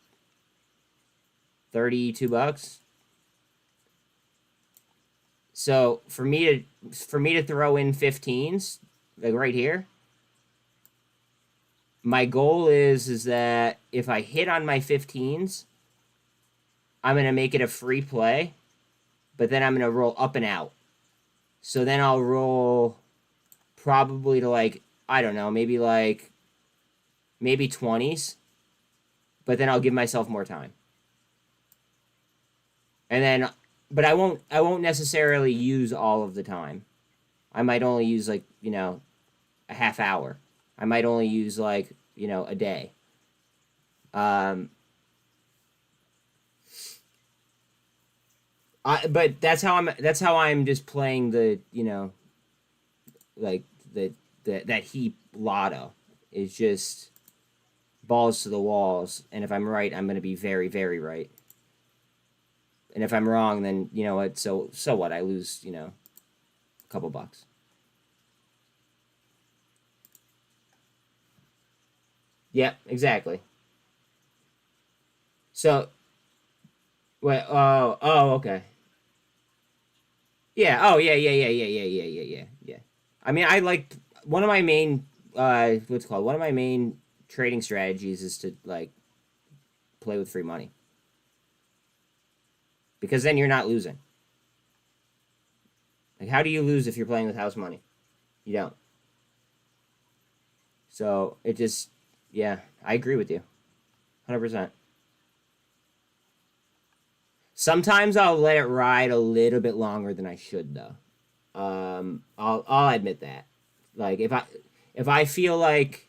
$32. So for me to throw in 15s, like right here, my goal is that if I hit on my 15s, I'm going to make it a free play, but then I'm going to roll up and out. So then I'll roll probably to like, I don't know, maybe 20s, but then I'll give myself more time. And then, but I won't necessarily use all of the time. I might only use like, a half hour. I might only use like, a day. But that's how I'm just playing the, like that heap lotto is just balls to the walls. And if I'm right, I'm going to be very, very right. And if I'm wrong, then you know what? So what? I lose, a couple bucks. Yep, exactly. So, wait. Oh, okay. Yeah. Oh, yeah. I mean, I like one of my main one of my main trading strategies is to like play with free money. Because then you're not losing. Like, how do you lose if you're playing with house money? You don't. So, it just, yeah, I agree with you. 100%. Sometimes I'll let it ride a little bit longer than I should, though. I'll admit that. Like, if I feel like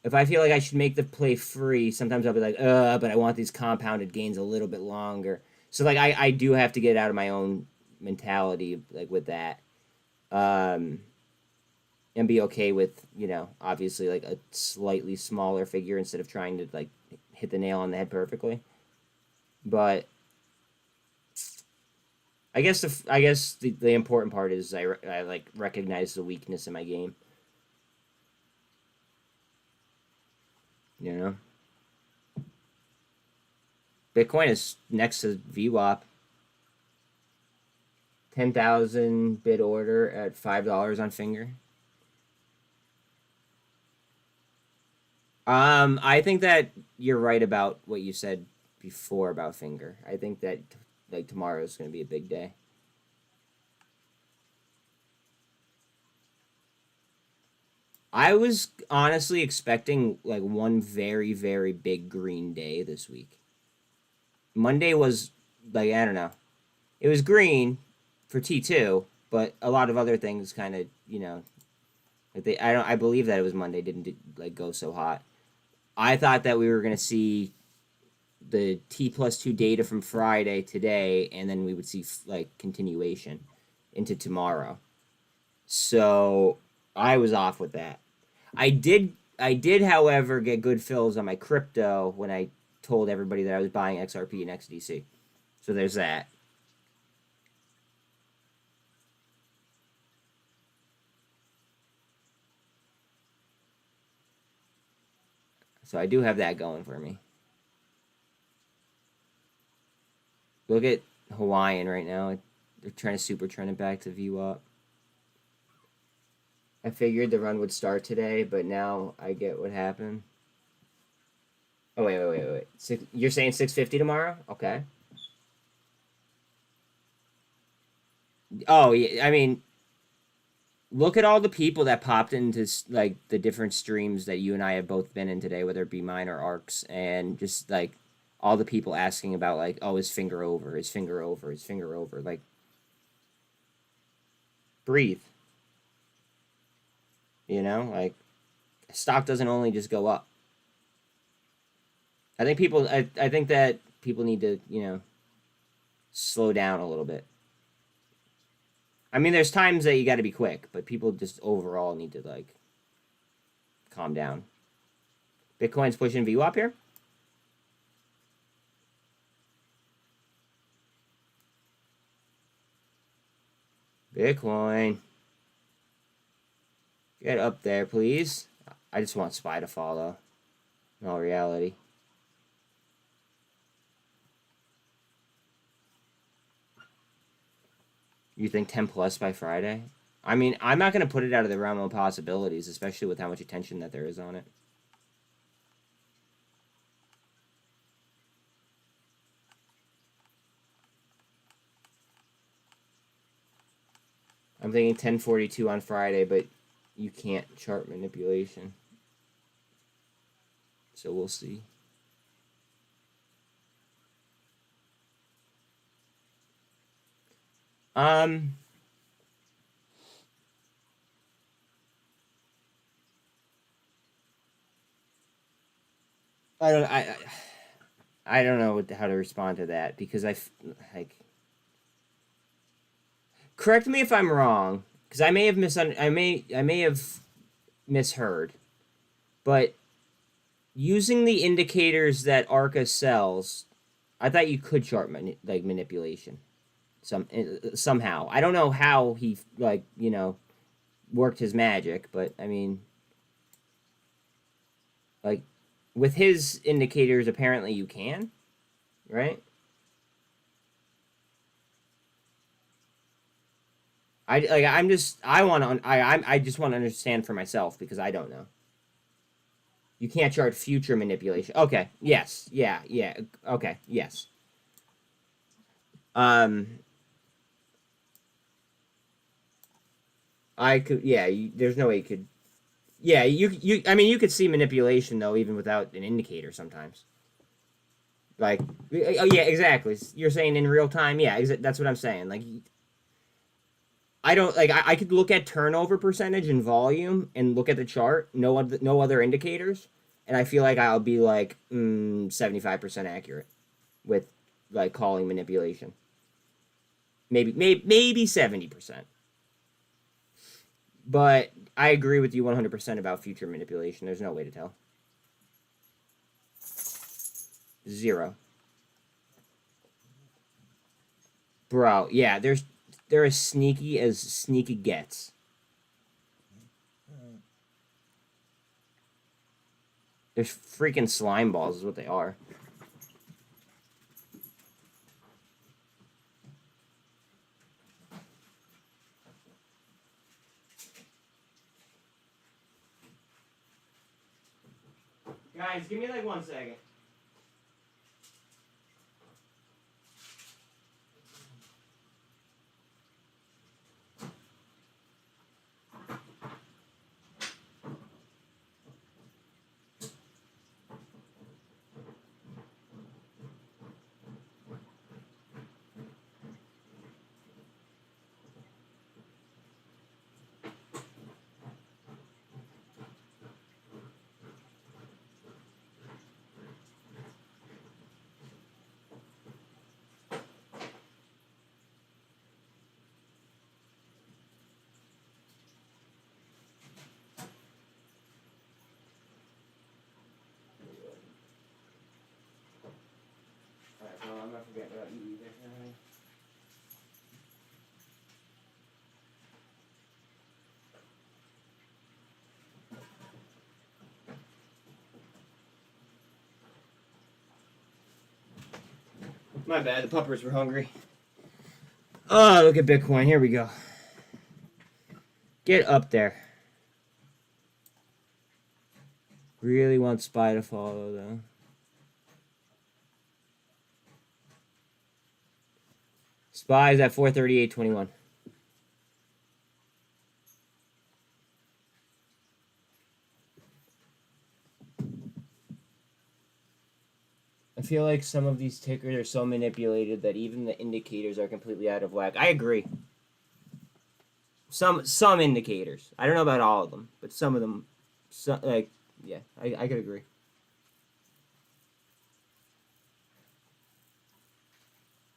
I should make the play free, sometimes I'll be like, but I want these compounded gains a little bit longer. So, like, I do have to get out of my own mentality, like, with that. And be okay with, obviously, like, a slightly smaller figure instead of trying to, like, hit the nail on the head perfectly. But I guess the important part is I like, recognize the weakness in my game. Bitcoin is next to VWAP. 10,000 bid order at $5 on Finger. I think that you're right about what you said before about Finger. I think that like tomorrow is going to be a big day. I was honestly expecting like one very, very big green day this week. Monday was like, I don't know. It was green for T2, but a lot of other things kind of, like I believe that it was Monday didn't like go so hot. I thought that we were going to see the T+2 data from Friday today, and then we would see like continuation into tomorrow. So I was off with that. I did, however, get good fills on my crypto when I told everybody that I was buying XRP and XDC. So there's that. So I do have that going for me. Look at Hawaiian right now. They're trying to super trend it back to view up. I figured the run would start today, but now I get what happened. Oh, wait. You're saying 650 tomorrow? Okay. Oh, yeah, I mean, look at all the people that popped into, like, the different streams that you and I have both been in today, whether it be mine or ARC's, and just, like, all the people asking about, like, oh, his finger over, his finger over, his finger over. Like, breathe. You know, like, stock doesn't only just go up. I think people, I think that people need to, you know, slow down a little bit. I mean, there's times that you got to be quick, but people just overall need to, like, calm down. Bitcoin's pushing view up here. Bitcoin. Get up there, please. I just want SPY to follow. In all reality. You think 10 plus by Friday? I mean, I'm not going to put it out of the realm of possibilities, especially with how much attention that there is on it. I'm thinking 1042 on Friday, but you can't chart manipulation. So we'll see. I don't know how to respond to that, because like, correct me if I'm wrong, because I may have misheard, but using the indicators that ARCA sells, I thought you could chart manipulation somehow. I don't know how he, like, you know, worked his magic, but I mean, like, with his indicators, apparently you can, right? I just want to understand for myself, because I don't know. You can't chart future manipulation. Okay. Yes. Yeah. Okay. Yes. I could. Yeah. There's no way you could. Yeah. I mean, you could see manipulation though, even without an indicator sometimes. Like. Oh yeah. Exactly. You're saying in real time. Yeah. That's what I'm saying. Like. I don't like. I could look at turnover percentage and volume and look at the chart. No other indicators, and I feel like I'll be like 75% accurate with, like, calling manipulation. Maybe 70%. But I agree with you 100% about future manipulation. There's no way to tell. 0. Bro, yeah, they're as sneaky as sneaky gets. They're freaking slime balls is what they are. Guys, give me like 1 second. My bad, the puppers were hungry. Oh, look at Bitcoin. Here we go. Get up there. Really want SPY to follow, though. SPY is at 438.21. I feel like some of these tickers are so manipulated that even the indicators are completely out of whack. I agree. Some indicators. I don't know about all of them, but some of them, yeah, I could agree.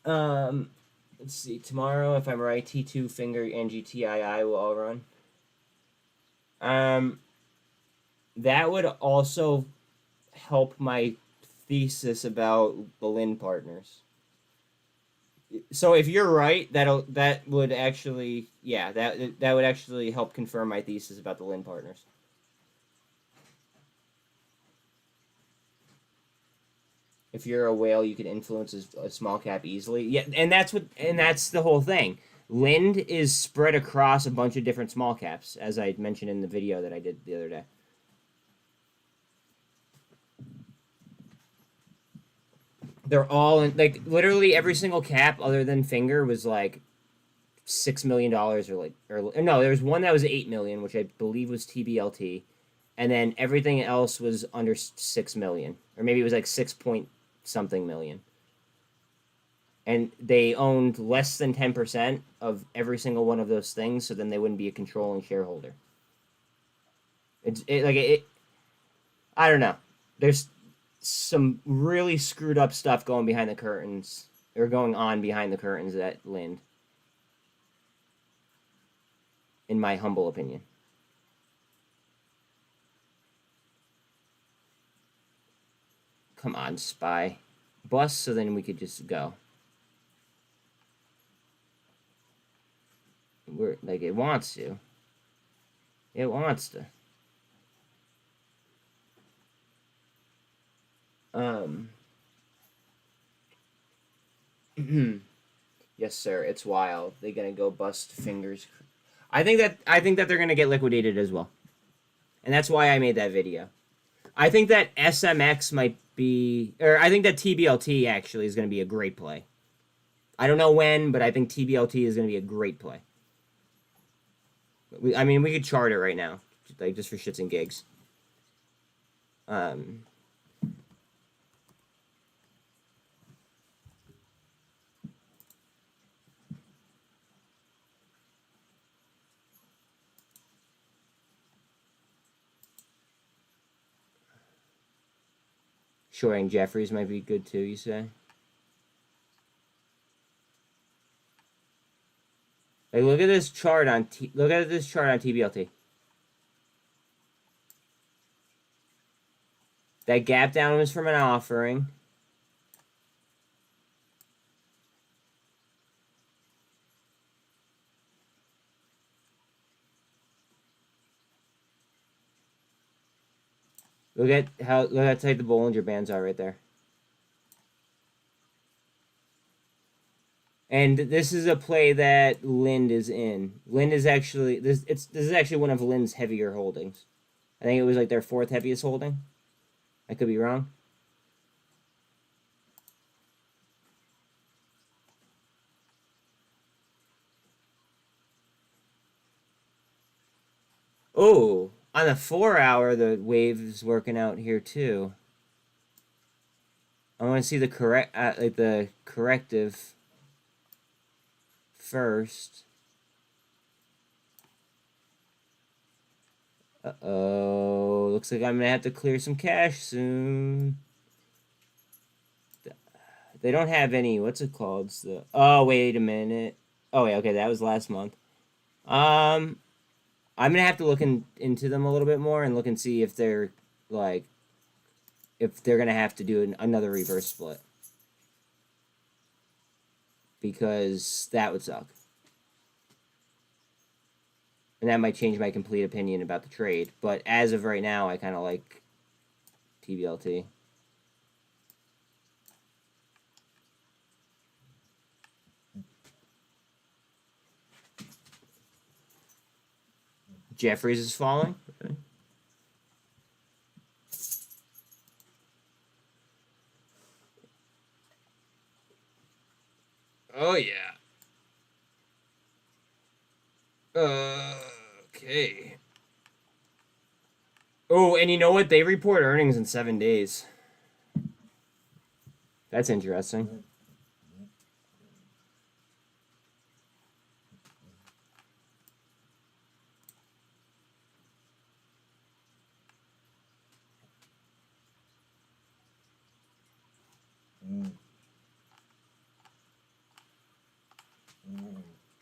Let's see. Tomorrow, if I'm right, T2, Finger, and GTII will all run. That would also help my thesis about the Lin partners. So if you're right, that would actually, yeah, that would actually help confirm my thesis about the Lin partners. If you're a whale, you can influence a small cap easily. Yeah, and that's the whole thing. Lind is spread across a bunch of different small caps, as I mentioned in the video that I did the other day. They're all in, like, literally every single cap other than Finger was like $6 million or no, there was one that was 8 million, which I believe was TBLT, and then everything else was under 6 million, or maybe it was like 6 point something million. And they owned less than 10% of every single one of those things, so then they wouldn't be a controlling shareholder. I don't know. There's some really screwed up stuff going behind the curtains, or going on behind the curtains at Lind, in my humble opinion. Come on, SPY. Bust, so then we could just go. We're like, it wants to. It wants to. Yes, sir. It's wild. They're gonna go bust Fingers. I think that they're gonna get liquidated as well, and that's why I made that video. I think that SMX might be, or I think that TBLT actually is gonna be a great play. I don't know when, but I think TBLT is gonna be a great play. I mean, we could chart it right now, like just for shits and gigs. Shorting Jeffries might be good too, you say? Like, look at this chart on TBLT. That gap down was from an offering. Look at how tight the Bollinger Bands are right there. And this is a play that Lind is in. Lind is actually this is actually one of Lind's heavier holdings. I think it was like their 4th heaviest holding. I could be wrong. Oh, on the 4-hour, the wave is working out here too. I want to see the corrective first. Uh-oh, looks like I'm gonna have to clear some cash soon. They don't have any, what's it called? Oh, wait a minute. Oh, wait, okay, that was last month. I'm gonna have to look into them a little bit more and look and see if they're, like, if they're gonna have to do another reverse split. Because that would suck. And that might change my complete opinion about the trade. But as of right now, I kind of like TBLT. Jeffries is falling. Oh yeah. Okay. Oh, and you know what? They report earnings in 7 days. That's interesting.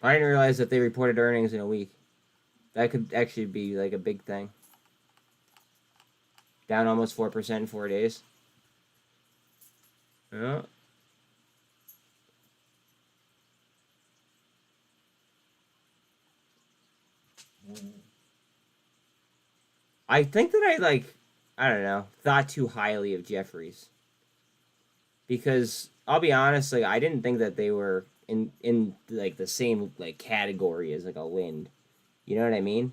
I didn't realize that they reported earnings in a week. That could actually be like a big thing. Down almost 4% in 4 days. Yeah. I think that I don't know, thought too highly of Jeffries. Because I'll be honest, like I didn't think that they were in like the same like category as like a Lind. You know what I mean?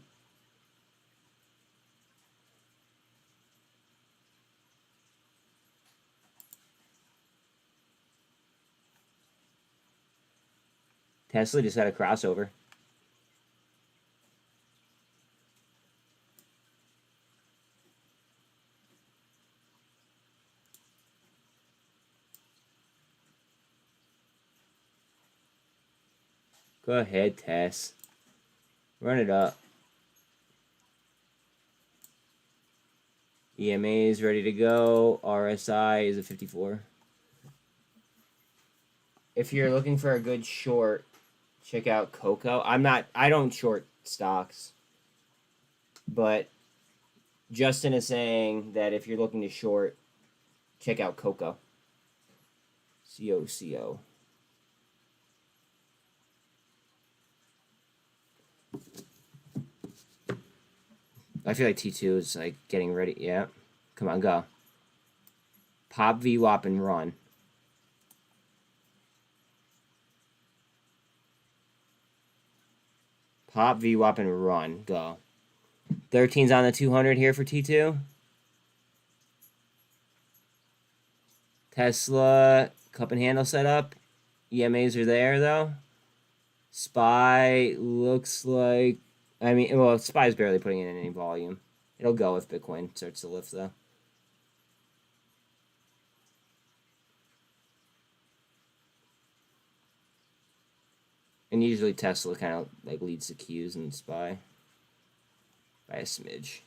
Tesla just had a crossover. Go ahead, Tess. Run it up. EMA is ready to go. RSI is a 54. If you're looking for a good short, check out Cocoa. I don't short stocks. But Justin is saying that if you're looking to short, check out Cocoa. COCO. I feel like T2 is like getting ready. Yeah. Come on, go. Pop VWAP and run. Pop VWAP and run. Go. 13's on the 200 here for T2. Tesla cup and handle setup. EMAs are there though. SPY looks like, I mean, well, SPY's barely putting in any volume. It'll go if Bitcoin starts to lift though. And usually Tesla kind of like leads the queues in SPY by a smidge.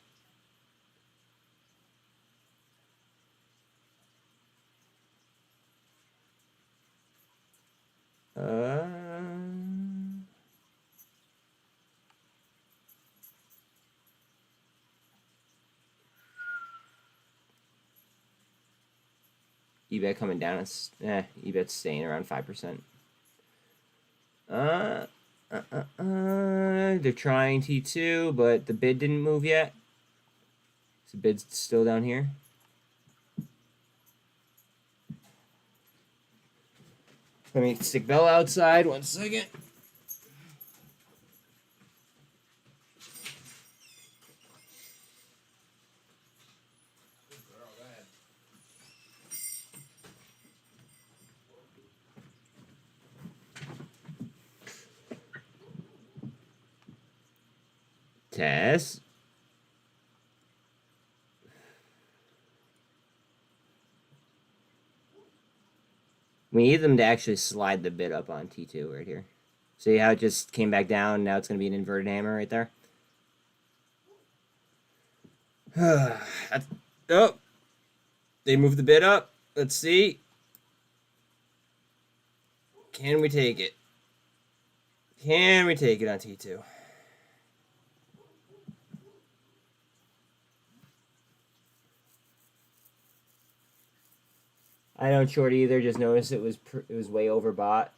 eBay coming down. It's eBay's staying around 5%. They're trying T2, but the bid didn't move yet. So bid's still down here. Let me stick Bella outside 1 second. Tess. We need them to actually slide the bid up on T2 right here. See how it just came back down? Now it's going to be an inverted hammer right there. Oh, they moved the bid up. Let's see. Can we take it? Can we take it on T2? I don't short either. Just noticed it was way overbought.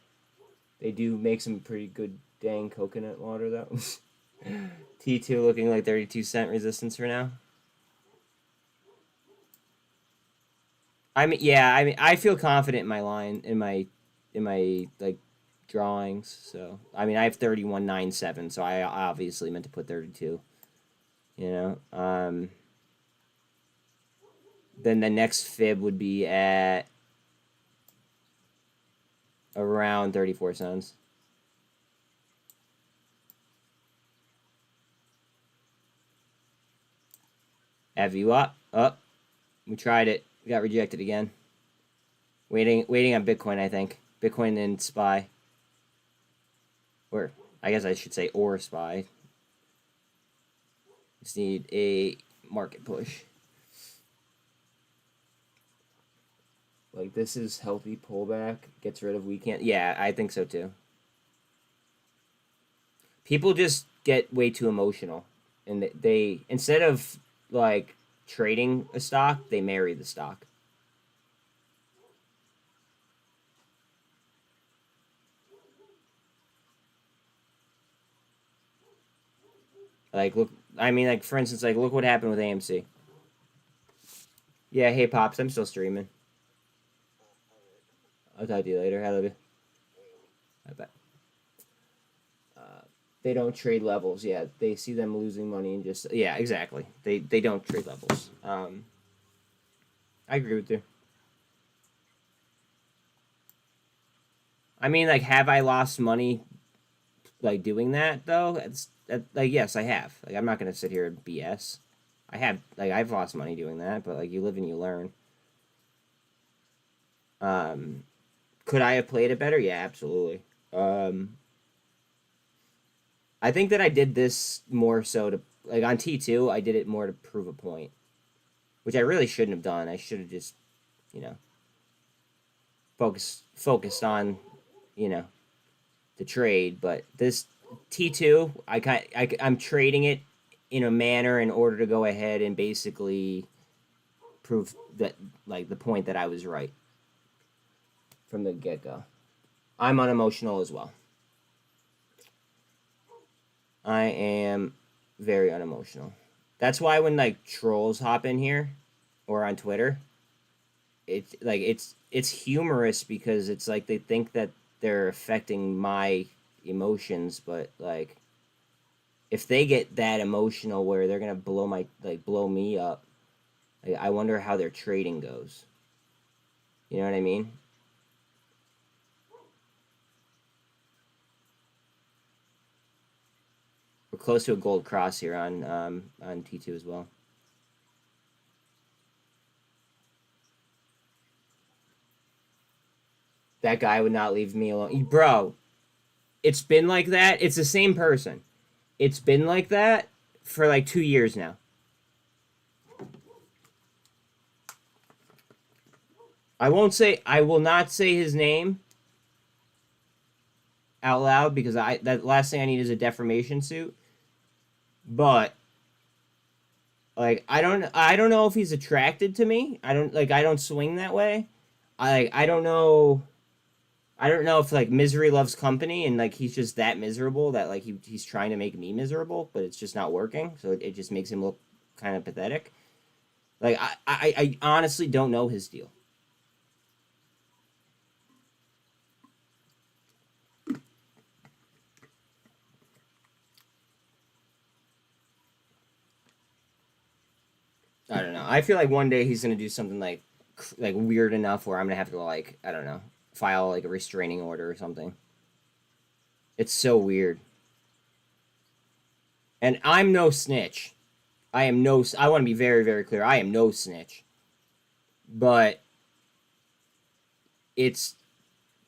They do make some pretty good dang coconut water though. T2 looking like 32-cent resistance for now. I feel confident in my line in my like drawings. So I mean I have 31.97, so I obviously meant to put 32. You know, then the next fib would be at around 34 cents. Have you up? Up. We tried it. We got rejected again. Waiting on Bitcoin, I think. Bitcoin and SPY. Or, I guess I should say or SPY. Just need a market push. Like, this is healthy pullback. Gets rid of weekend. Yeah, I think so too. People just get way too emotional. And they instead of, like, trading a stock, they marry the stock. Like, look, I mean, like, for instance, like, look what happened with AMC. Yeah, hey, Pops, I'm still streaming. I'll talk to you later. I love you. I bet. They don't trade levels. Yeah, they see them losing money and just... Yeah, exactly. They don't trade levels. I agree with you. I mean, like, have I lost money, like, doing that, though? Like, yes, I have. Like, I'm not going to sit here and BS. I have, like, I've lost money doing that, but, like, you live and you learn. Could I have played it better? Yeah, absolutely. I think that I did this more so to, like, on T2, I did it more to prove a point, which I really shouldn't have done. I should have just, you know, focused on, you know, the trade. But this T2, I'm trading it in a manner in order to go ahead and basically prove that, like, the point that I was right from the get-go. I'm unemotional as well. I am very unemotional. That's why when, like, trolls hop in here or on Twitter, it's like it's humorous because it's like they think that they're affecting my emotions, but, like, if they get that emotional where they're gonna blow me up, like, I wonder how their trading goes. You know what I mean? We're close to a gold cross here on T2 as well. That guy would not leave me alone. Bro, it's been like that. It's the same person. It's been like that for like 2 years now. I will not say his name out loud because that last thing I need is a defamation suit. But, like, I don't know if he's attracted to me. I don't swing that way. I don't know if, like, misery loves company and, like, he's just that miserable that, like, he's trying to make me miserable, but it's just not working. So it just makes him look kind of pathetic. Like, I honestly don't know his deal. I don't know. I feel like one day he's gonna do something like weird enough where I'm gonna have to, like, I don't know, file, like, a restraining order or something. It's so weird. And I'm no snitch. I want to be very, very clear. I am no snitch. But it's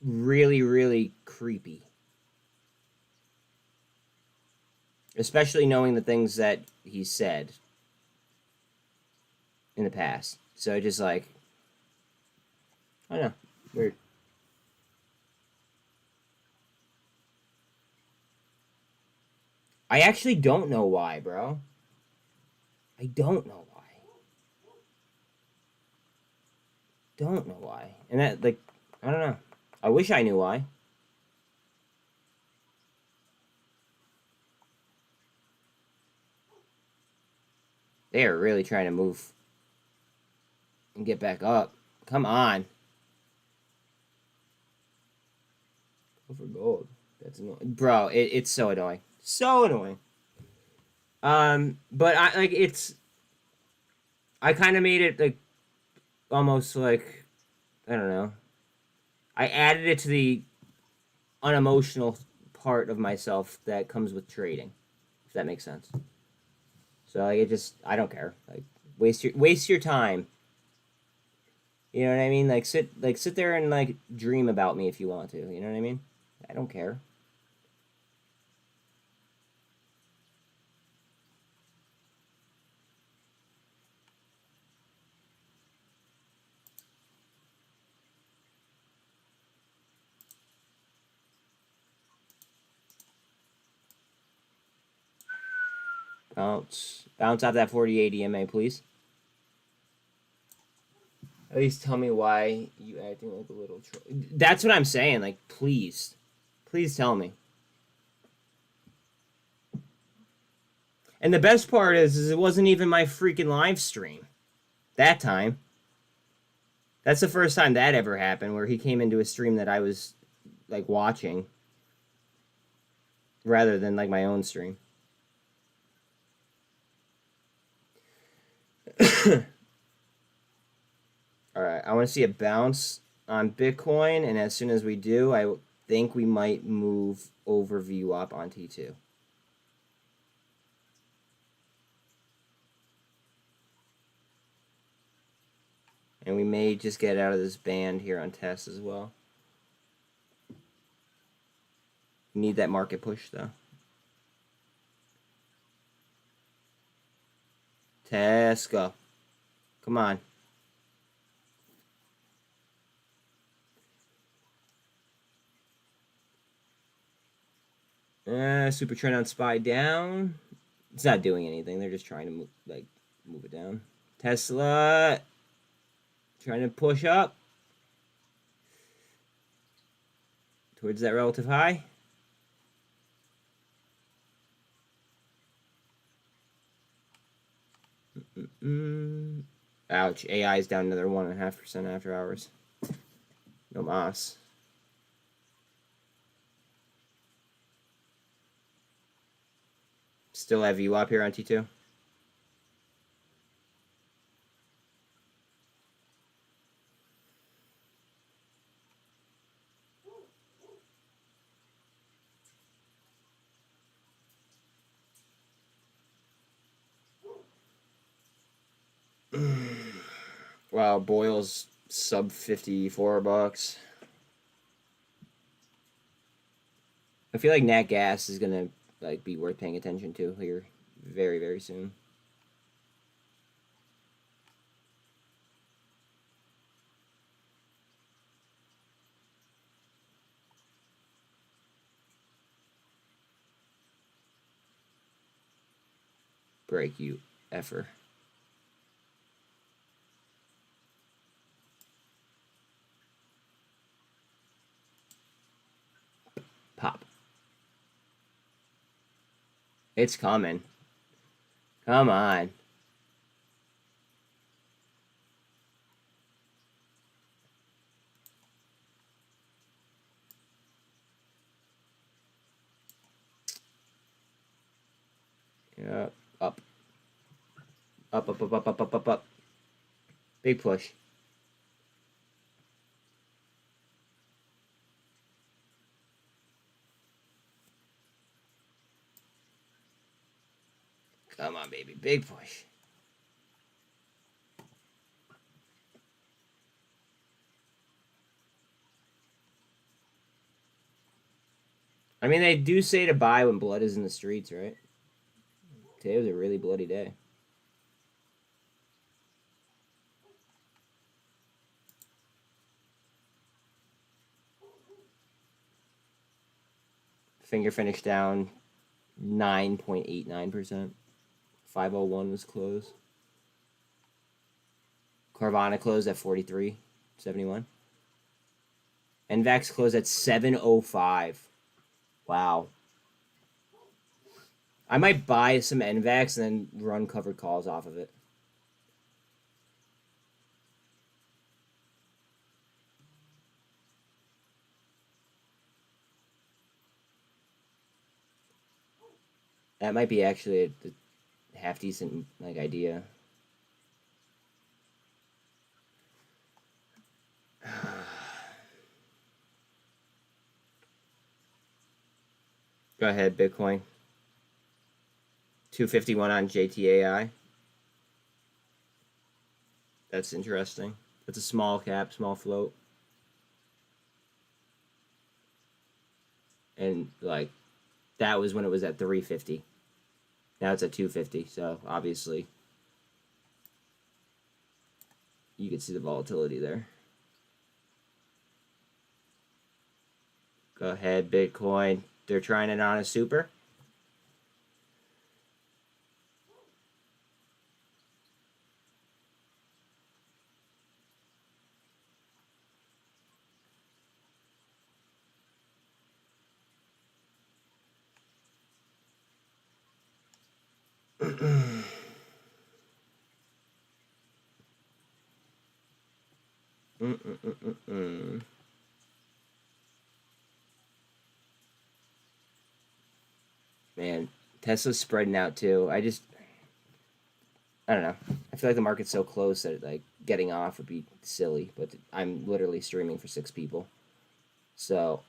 really, really creepy. Especially knowing the things that he said in the past. So just, like, I don't know. Weird. I actually don't know why, bro. I don't know why. Don't know why. And that, like, I don't know. I wish I knew why. They are really trying to move and get back up. Come on. Go for gold. That's annoying. Bro, it's so annoying. So annoying. But I kind of made it like almost like, I don't know. I added it to the unemotional part of myself that comes with trading, if that makes sense. So like, I don't care. Like waste your time. You know what I mean? Like sit there and like dream about me if you want to. You know what I mean? I don't care. Bounce off that 48 EMA, please. At least tell me why you acting like a little troll. That's what I'm saying. Like, please tell me. And the best part is it wasn't even my freaking live stream that time. That's the first time that ever happened, where he came into a stream that I was like watching rather than like my own stream. All right, I want to see a bounce on Bitcoin, and as soon as we do, I think we might move overview up on T2. And we may just get out of this band here on test as well. Need that market push though. Test, go. Come on. Super trend on SPY down. It's not doing anything. They're just trying to move it down. Tesla trying to push up towards that relative high. Ouch. AI is down another 1.5% after hours. No mas. Still have you up here on T2. Wow, Boyle's sub $54. I feel like nat gas is gonna like be worth paying attention to here very, very soon. Break, you effer. Pop. It's coming. Come on. Yeah, up. Up, up, up, up, up, up, up, up. Big push. Come on, baby. Big push. I mean, they do say to buy when blood is in the streets, right? Today was a really bloody day. Finger finish down 9.89%. 501 was closed. Carvana closed at 43.71. NVAX closed at 705. Wow. I might buy some NVAX and then run covered calls off of it. That might be actually half decent like idea. Go ahead, Bitcoin. 251 on JTAI. That's interesting. That's a small cap, small float. And like that was when it was at 350. Now it's at 250, so obviously you can see the volatility there. Go ahead, Bitcoin. They're trying it on a super. Man, Tesla's spreading out too. I don't know. I feel like the market's so close that like getting off would be silly, but I'm literally streaming for 6 people. So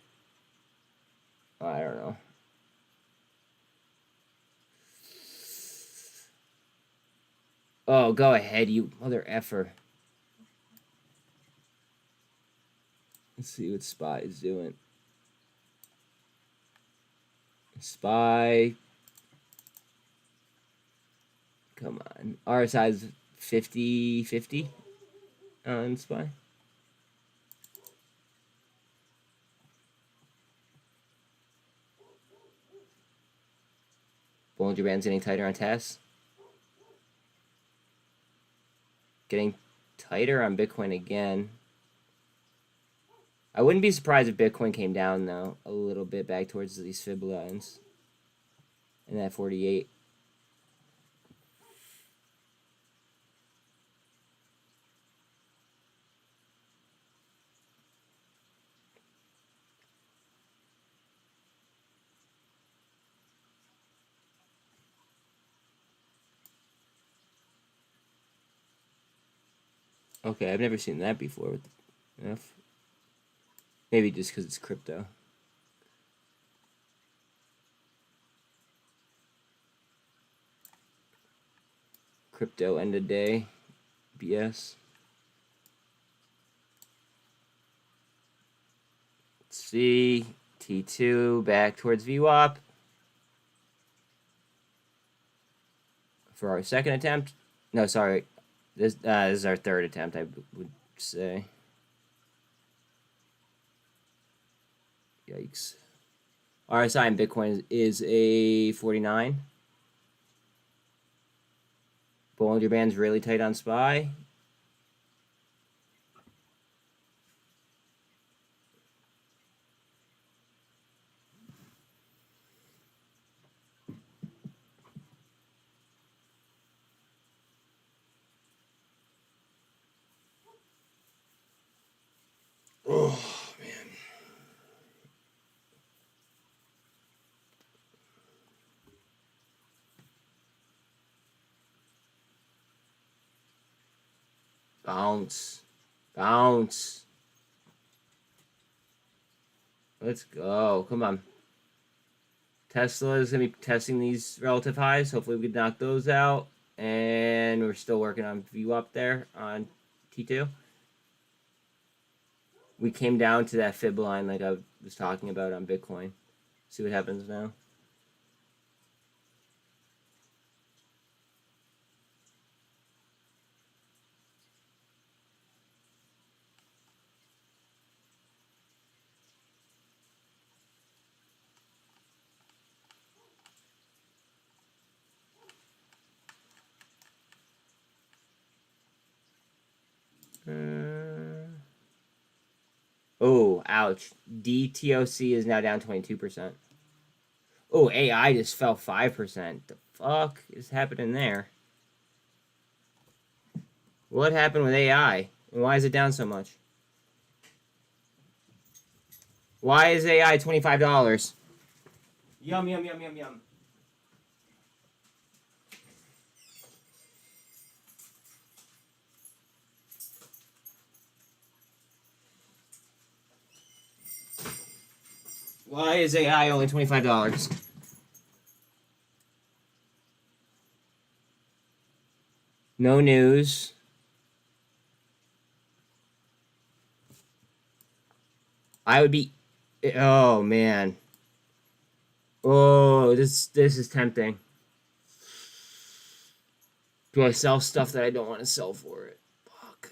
I don't know. Oh, go ahead, you mother effer. Let's see what SPY is doing. SPY. Come on. RSI is 50-50 on SPY. Bollinger Band's getting tighter on TAS. Getting tighter on Bitcoin again. I wouldn't be surprised if Bitcoin came down, though, a little bit back towards these fib lines. And that 48. Okay, I've never seen that before with F. Maybe just because it's crypto. Crypto end of day. BS. Let's see. T2 back towards VWAP. For our second attempt. No, sorry. This is our third attempt, I would say. Yikes. RSI in Bitcoin is a 49. Bollinger Band's really tight on SPY. Oh, man. Bounce. Bounce. Let's go. Come on. Tesla is going to be testing these relative highs. Hopefully we can knock those out. And we're still working on VWAP there on T2. We came down to that fib line like I was talking about on Bitcoin. See what happens now. Oh, ouch. DTOC is now down 22%. Oh, AI just fell 5%. The fuck is happening there? What happened with AI? And why is it down so much? Why is AI $25? Yum, yum, yum, yum, yum. Why is AI only $25? No news. I would be. Oh man. Oh, this is tempting. Do I sell stuff that I don't want to sell for it? Fuck.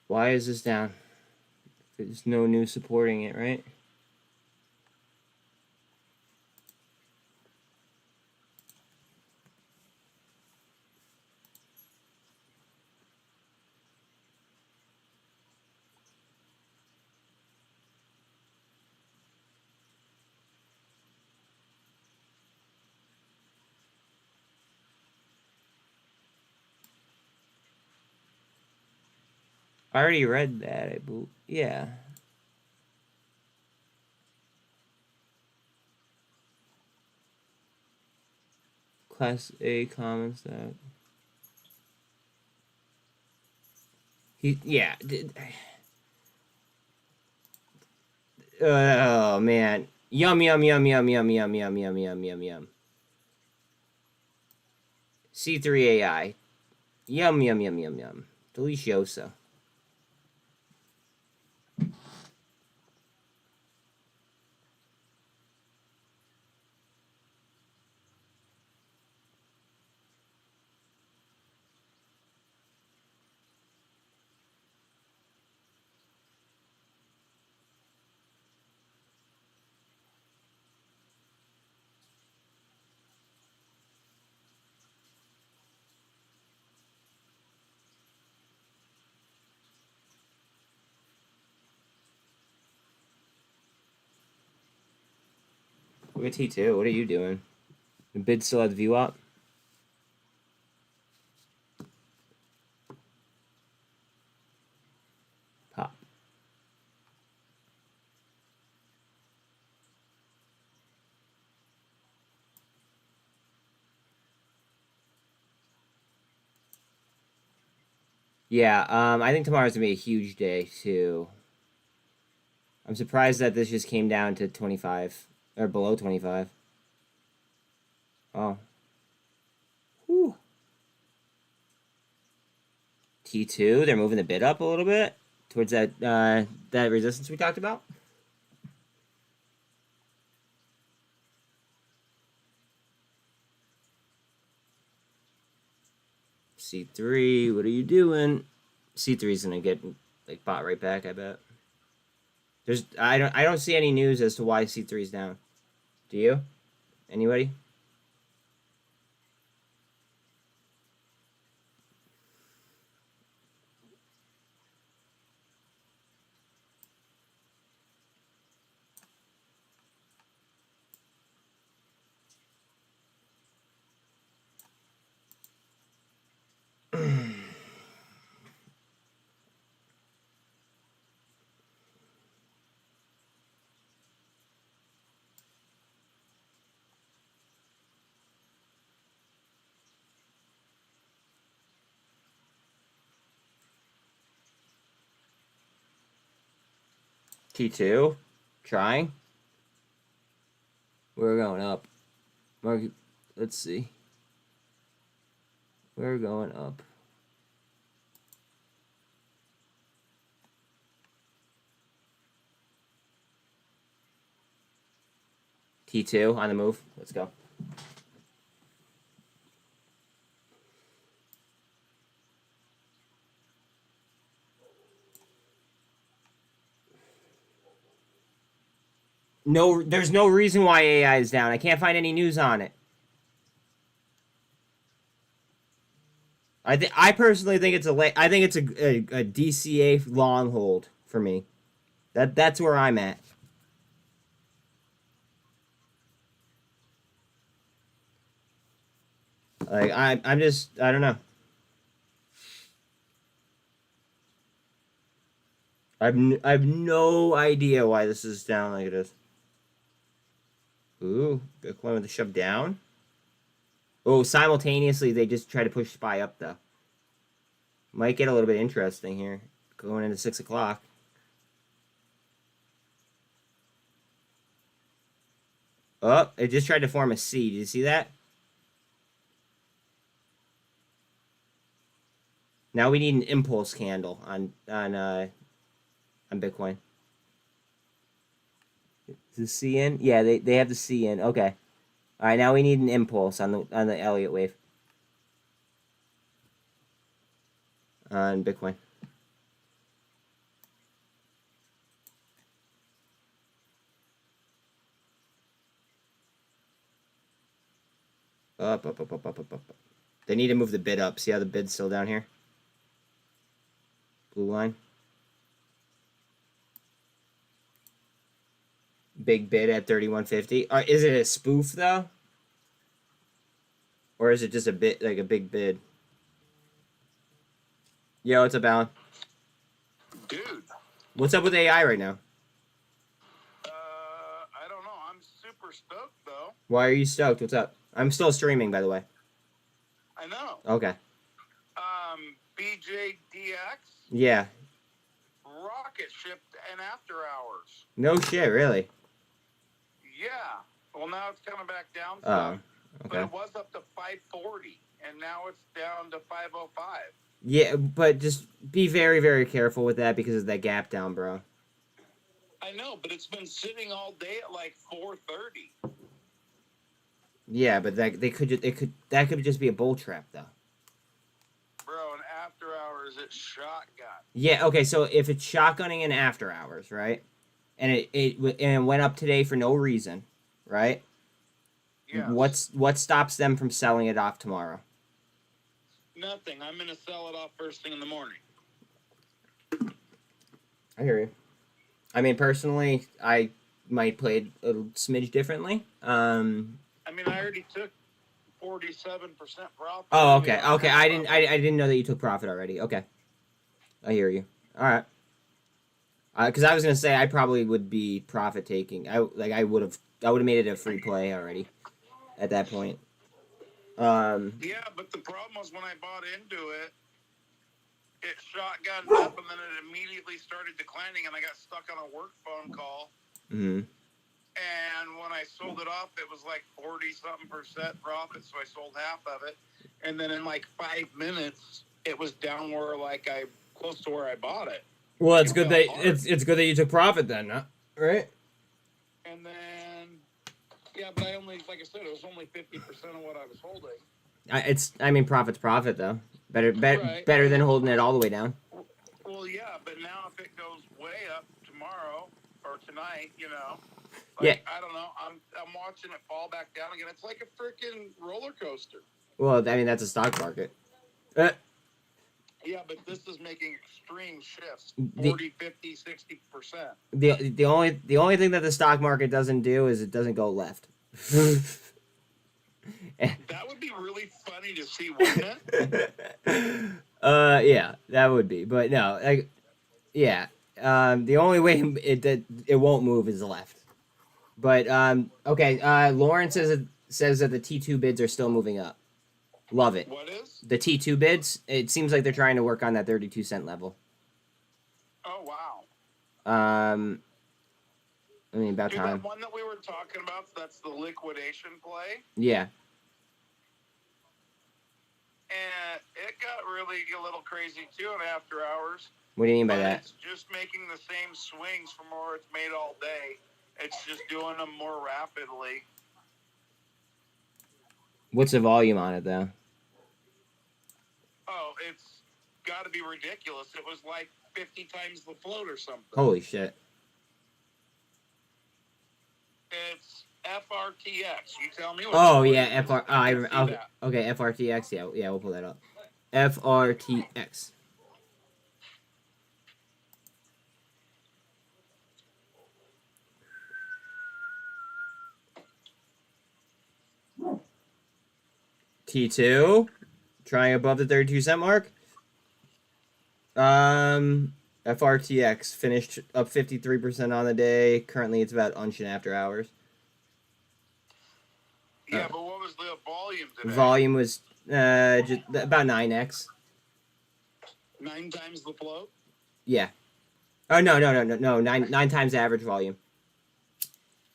Why is this down? There's no news supporting it, right? I already read that, I believe. Yeah. Class A common stock. Yeah. Oh man. Yum yum yum yum yum yum yum yum yum yum yum. C3 AI. Yum yum yum yum yum. Delicioso. Look at T2. What are you doing? The bid still has view up? Pop. Yeah, I think tomorrow's gonna be a huge day too. I'm surprised that this just came down to 25 or below 25. Oh. Whew. T2, they're moving the bid up a little bit towards that resistance we talked about. C3, what are you doing? C3's gonna get like bought right back, I bet. I don't see any news as to why C3's down. Do you? Anybody? T2, trying. We're going up. Market, let's see. We're going up. T2 on the move. Let's go. No, there's no reason why AI is down. I can't find any news on it. I personally think it's I think it's a DCA long hold for me. That's where I'm at. Like I'm just I don't know. I have no idea why this is down like it is. Ooh, Bitcoin with the shove down. Oh, simultaneously they just try to push SPY up though. Might get a little bit interesting here, going into 6 o'clock. Oh, it just tried to form a C. Did you see that? Now we need an impulse candle on Bitcoin. Is the C in? Yeah, they have the C in. Okay. All right, now we need an impulse on the Elliott wave on Bitcoin. Up. They need to move the bid up. See how the bid's still down here? Blue line. Big bid at 31.50. Is it a spoof though? Or is it just a bit like a big bid? Yo, what's up, Alan? Dude. What's up with AI right now? I don't know. I'm super stoked though. Why are you stoked? What's up? I'm still streaming, by the way. I know. Okay. BJDX. Yeah. Rocket shipped and after hours. No shit, really. Yeah. Well, now it's coming back down Oh, some. But okay. it was up to 540, and now it's down to 505. Yeah, but just be very, very careful with that because of that gap down, bro. I know, but it's been sitting all day at like 4:30. Yeah, but that could just be a bull trap though. Bro, and after hours it's shotgun. Yeah, okay, so if it's shotgunning in after hours, right? And it went up today for no reason, right? Yeah. What stops them from selling it off tomorrow? Nothing. I'm gonna sell it off first thing in the morning. I hear you. I mean, personally, I might play it a little smidge differently. I mean, I already took 47% profit. Oh, okay, okay. I didn't know that you took profit already. Okay, I hear you. All right. Because I was gonna say I probably would be profit taking. I would have made it a free play already at that point. Yeah, but the problem was when I bought into it, it shotgunned up and then it immediately started declining, and I got stuck on a work phone call. Mm-hmm. And when I sold it off, it was like 40-something% profit, so I sold half of it. And then in like 5 minutes, it was down where close to where I bought it. Well, it's good that it's good that you took profit then, huh? Right? And then, yeah, but I only, like I said, it was only 50% of what I was holding. I mean, profit's profit though. Better than holding it all the way down. Well, yeah, but now if it goes way up tomorrow or tonight, Yeah. I don't know. I'm watching it fall back down again. It's like a freaking roller coaster. Well, I mean, that's a stock market. Yeah, but this is making extreme shifts. 40, 50, 60%. The only thing that the stock market doesn't do is it doesn't go left. That would be really funny to see, wouldn't it? Yeah, that would be. But no, yeah. The only way it won't move is left. But okay. Lauren says that the T2 bids are still moving up. Love it. What is? The T2 bids. It seems like they're trying to work on that 32-cent level. Oh wow. I mean, about Dude, time. that one that we were talking about, that's the liquidation play. Yeah. And it got really a little crazy too in after hours. What do you mean by But that? It's just making the same swings from where it's made all day. It's just doing them more rapidly. What's the volume on it though? Oh, it's got to be ridiculous. It was like 50 times the float or something. Holy shit. It's FRTX. You tell me what. Oh yeah, okay, FRTX. Yeah, we'll pull that up. FRTX. T2, trying above the 32-cent mark. FRTX finished up 53% on the day. Currently, it's about unch and after hours. Yeah, but what was the volume today? Volume was just about 9x. 9 times the float? Yeah. Oh no. 9 times average volume.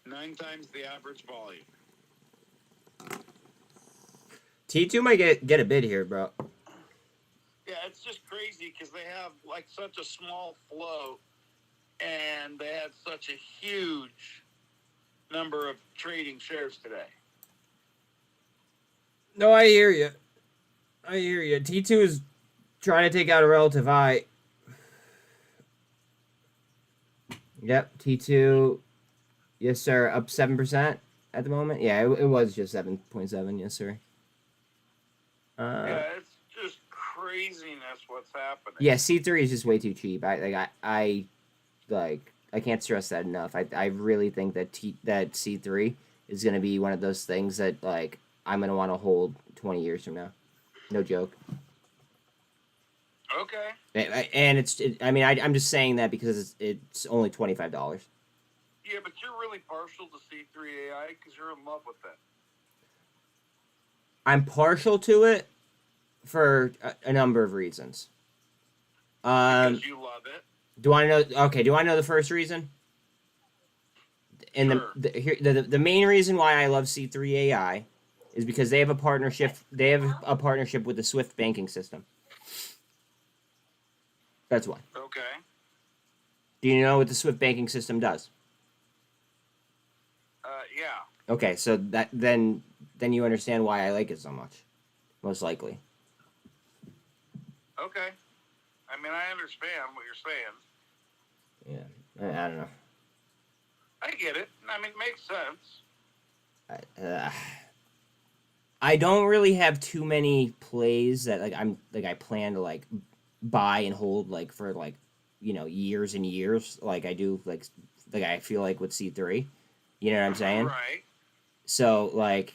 9 times the average volume. T2 might get a bid here, bro. Yeah, it's just crazy because they have like such a small float, and they had such a huge number of trading shares today. No, I hear you. T2 is trying to take out a relative high. Yep, T2. Yes, sir. Up 7% at the moment. Yeah, it was just 7.7. Yes, sir. Yeah, it's just craziness what's happening. Yeah, C3 is just way too cheap. I can't stress that enough. I really think that C3 is gonna be one of those things that like I'm gonna want to hold 20 years from now. No joke. Okay. And I'm just saying that because it's only $25. Yeah, but you're really partial to C3 AI because you're in love with it. I'm partial to it for a number of reasons. Because you love it. Do I know? Okay. Do I know the first reason? And Sure. the main reason why I love C3 AI is because they have a partnership. They have a partnership with the Swift banking system. That's why. Okay. Do you know what the Swift banking system does? Yeah. Okay, so then you understand why I like it so much, most likely. Okay. I mean, I understand what you're saying. Yeah, I don't know. I get it. I mean, it makes sense. I don't really have too many plays that I plan to like buy and hold like for like years and years like I do like I feel like with C3. You know what I'm saying? Right. So like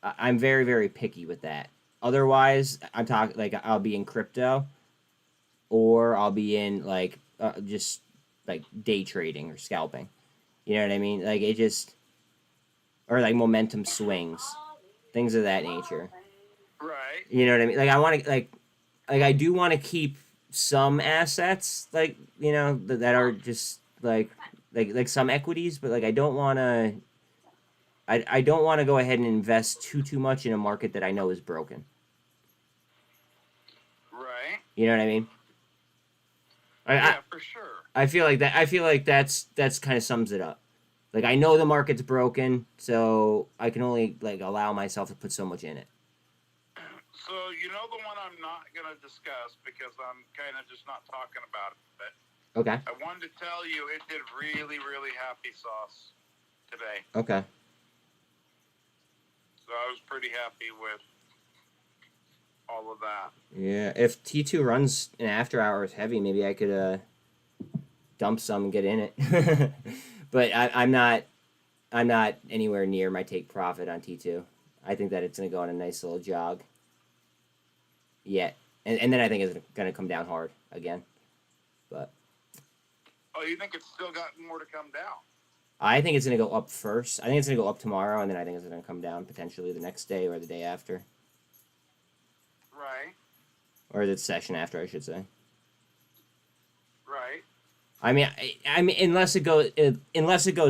I'm very very picky with that. Otherwise, I'm talking like I'll be in crypto, or I'll be in like just like day trading or scalping. You know what I mean? Like it just, or like momentum swings, things of that nature. Right. You know what I mean? Like I want to like I do want to keep some assets like that are just like some equities, but like I don't want to. I don't want to go ahead and invest too much in a market that I know is broken. Right. You know what I mean? Yeah, for sure. I feel like that's kind of sums it up. Like I know the market's broken, so I can only like allow myself to put so much in it. So you know the one I'm not gonna discuss because I'm kind of just not talking about it. Okay. I wanted to tell you it did really, really happy sauce today. Okay. So I was pretty happy with all of that. Yeah, if T2 runs an after hours heavy, maybe I could dump some and get in it. But I'm not anywhere near my take profit on T2. I think that it's gonna go on a nice little jog. Yet. And then I think it's gonna come down hard again. But Oh, you think it's still got more to come down? I think it's gonna go up first. I think it's gonna go up tomorrow, and then I think it's gonna come down potentially the next day or the day after. Right. Or the session after, I should say. Right. I mean, unless it goes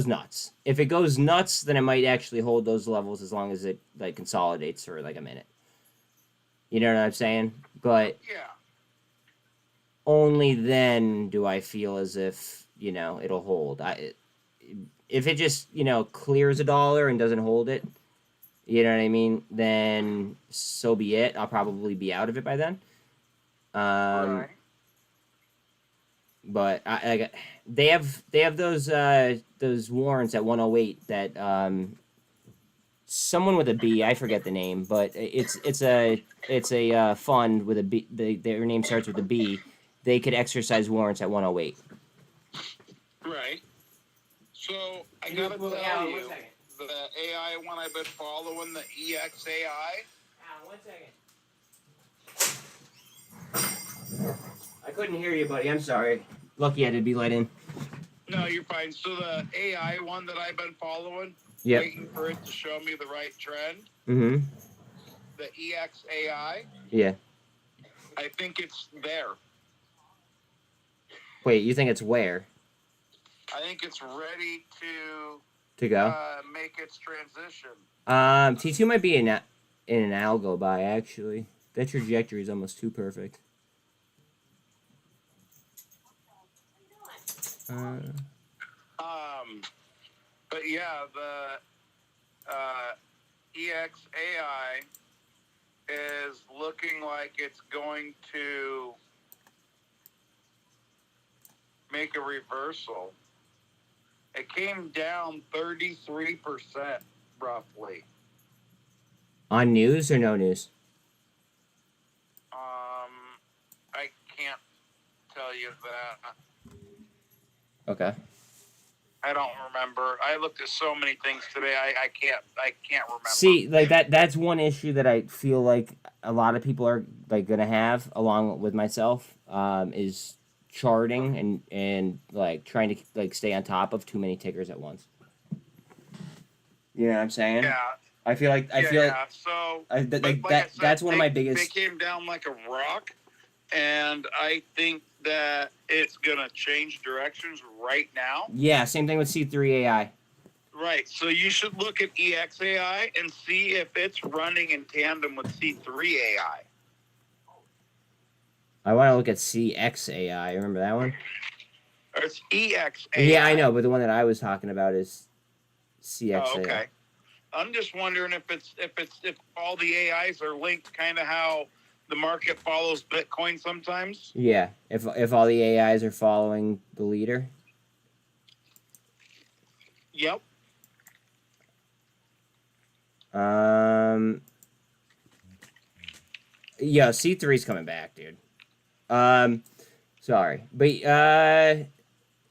nuts. If it goes nuts, then it might actually hold those levels as long as it like consolidates for like a minute. You know what I'm saying? But yeah, only then do I feel as if it'll hold. If it just clears $1 and doesn't hold it, you know what I mean? Then so be it. I'll probably be out of it by then. right. But they have those warrants at 108 that someone with a B, I forget the name, but it's a fund with a B. Their name starts with a B. They could exercise warrants at 108. Right. So I gotta tell you, the AI one I've been following, the EXAI, 1 second. I couldn't hear you, buddy. I'm sorry. Lucky I did be let in. No, you're fine. So the AI one that I've been following, Yep. waiting for it to show me the right trend, Mm-hmm. the EXAI, Yeah. I think it's there. Wait, you think it's where? I think it's ready To go? make its transition. T2 might be in an algo buy, actually. That trajectory is almost too perfect. But yeah, the EXAI is looking like it's going to make a reversal. It came down 33% roughly. On news or no news? I can't tell you that. Okay. I don't remember. I looked at so many things today. I can't remember. See, like that's one issue that I feel like a lot of people are like gonna have, along with myself, is charting and like trying to like stay on top of too many tickers at once. You know what I'm saying? Yeah. I feel like So that's one of my biggest. They came down like a rock, and I think that it's gonna change directions right now. Yeah, same thing with C3AI. Right. So you should look at EXAI and see if it's running in tandem with C3AI. I want to look at CXAI. Remember that one? Or it's EXAI. Yeah, I know, but the one that I was talking about is CXAI. Oh, okay. I'm just wondering if all the AIs are linked, kind of how the market follows Bitcoin sometimes. Yeah, if all the AIs are following the leader. Yep. Yeah, C3's coming back, dude. Sorry, but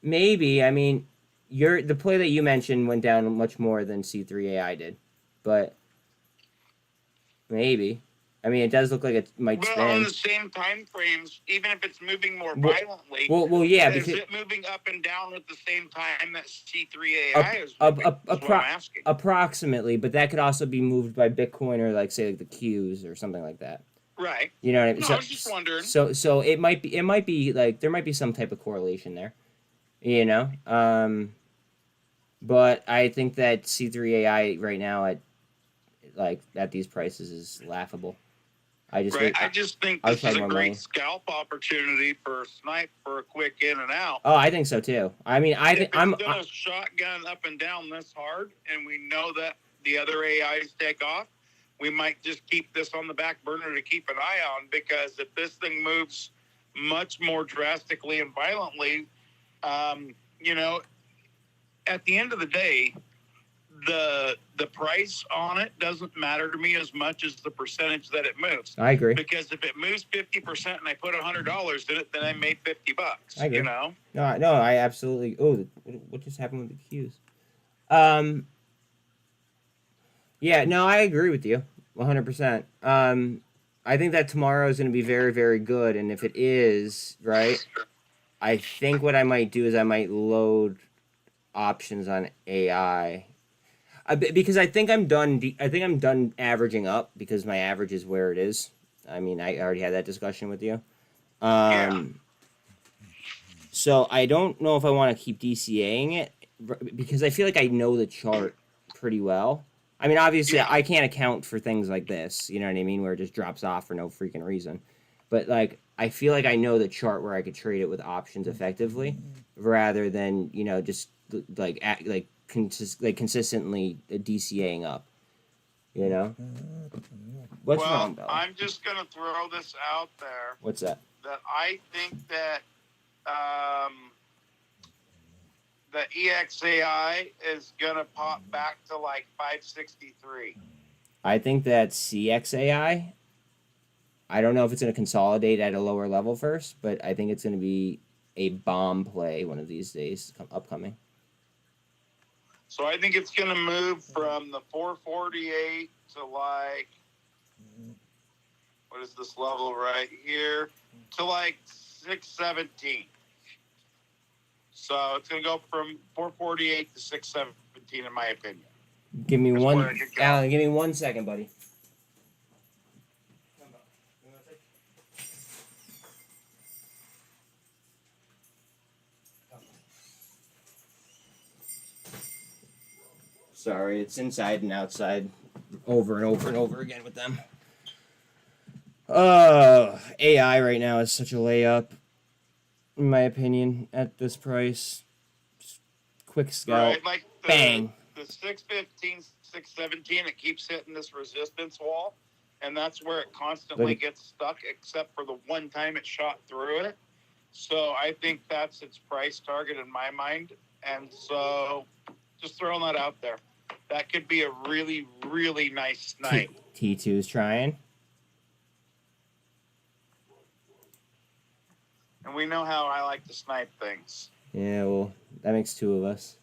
maybe. I mean, the play that you mentioned went down much more than C3AI did, but maybe. I mean, it does look like it might Well, spin. on the same time frames, even if it's moving more violently, well, yeah, is because it moving up and down at the same time that C3AI is moving? That's what I'm asking. Approximately, but that could also be moved by Bitcoin or like say like the Qs or something like that. Right. You know what I mean? No, I was just wondering. So it might be like there might be some type of correlation there. You know? But I think that C3AI right now at these prices is laughable. I just think this is a great scalp opportunity for a snipe for a quick in and out. Oh, I think so too. I mean, If it's gonna shotgun up and down this hard, and we know that the other AIs take off, we might just keep this on the back burner to keep an eye on, because if this thing moves much more drastically and violently, you know, at the end of the day, the price on it doesn't matter to me as much as the percentage that it moves. I agree. Because if it moves 50% and I put $100 in it, then I made $50. I agree. You know? No, I absolutely. Oh, what just happened with the Qs? Yeah, no, I agree with you 100%. I think that tomorrow is going to be very, very good, and if it is, right, I think what I might do is I might load options on AI. Because I think I'm done. I think I'm done averaging up, because my average is where it is. I mean, I already had that discussion with you. So I don't know if I want to keep DCAing it, because I feel like I know the chart pretty well. I mean, obviously, I can't account for things like this. You know what I mean? Where it just drops off for no freaking reason. But like, I feel like I know the chart where I could trade it with options effectively, rather than just consistently DCAing up. You know? What's wrong, Bill? I'm just going to throw this out there. What's that? That I think that the EXAI is going to pop back to like 563. I think that CXAI, I don't know if it's going to consolidate at a lower level first, but I think it's going to be a bomb play one of these days upcoming. So I think it's going to move from the 448 to like what is this level right here, to like 617. So it's going to go from 448 to 617, in my opinion. Give me That's one, where it could go. Alan. Give me 1 second, buddy. Sorry, it's inside and outside, over and over and over again with them. AI right now is such a layup, in my opinion, at this price. Just quick scalp, Right, like bang. the 615, 617, it keeps hitting this resistance wall, and that's where it constantly Like- gets stuck, except for the one time it shot through it. So I think that's its price target in my mind, and so just throwing that out there. That could be a really, really nice snipe. T2's trying. And we know how I like to snipe things. Yeah, well, that makes 2 of us.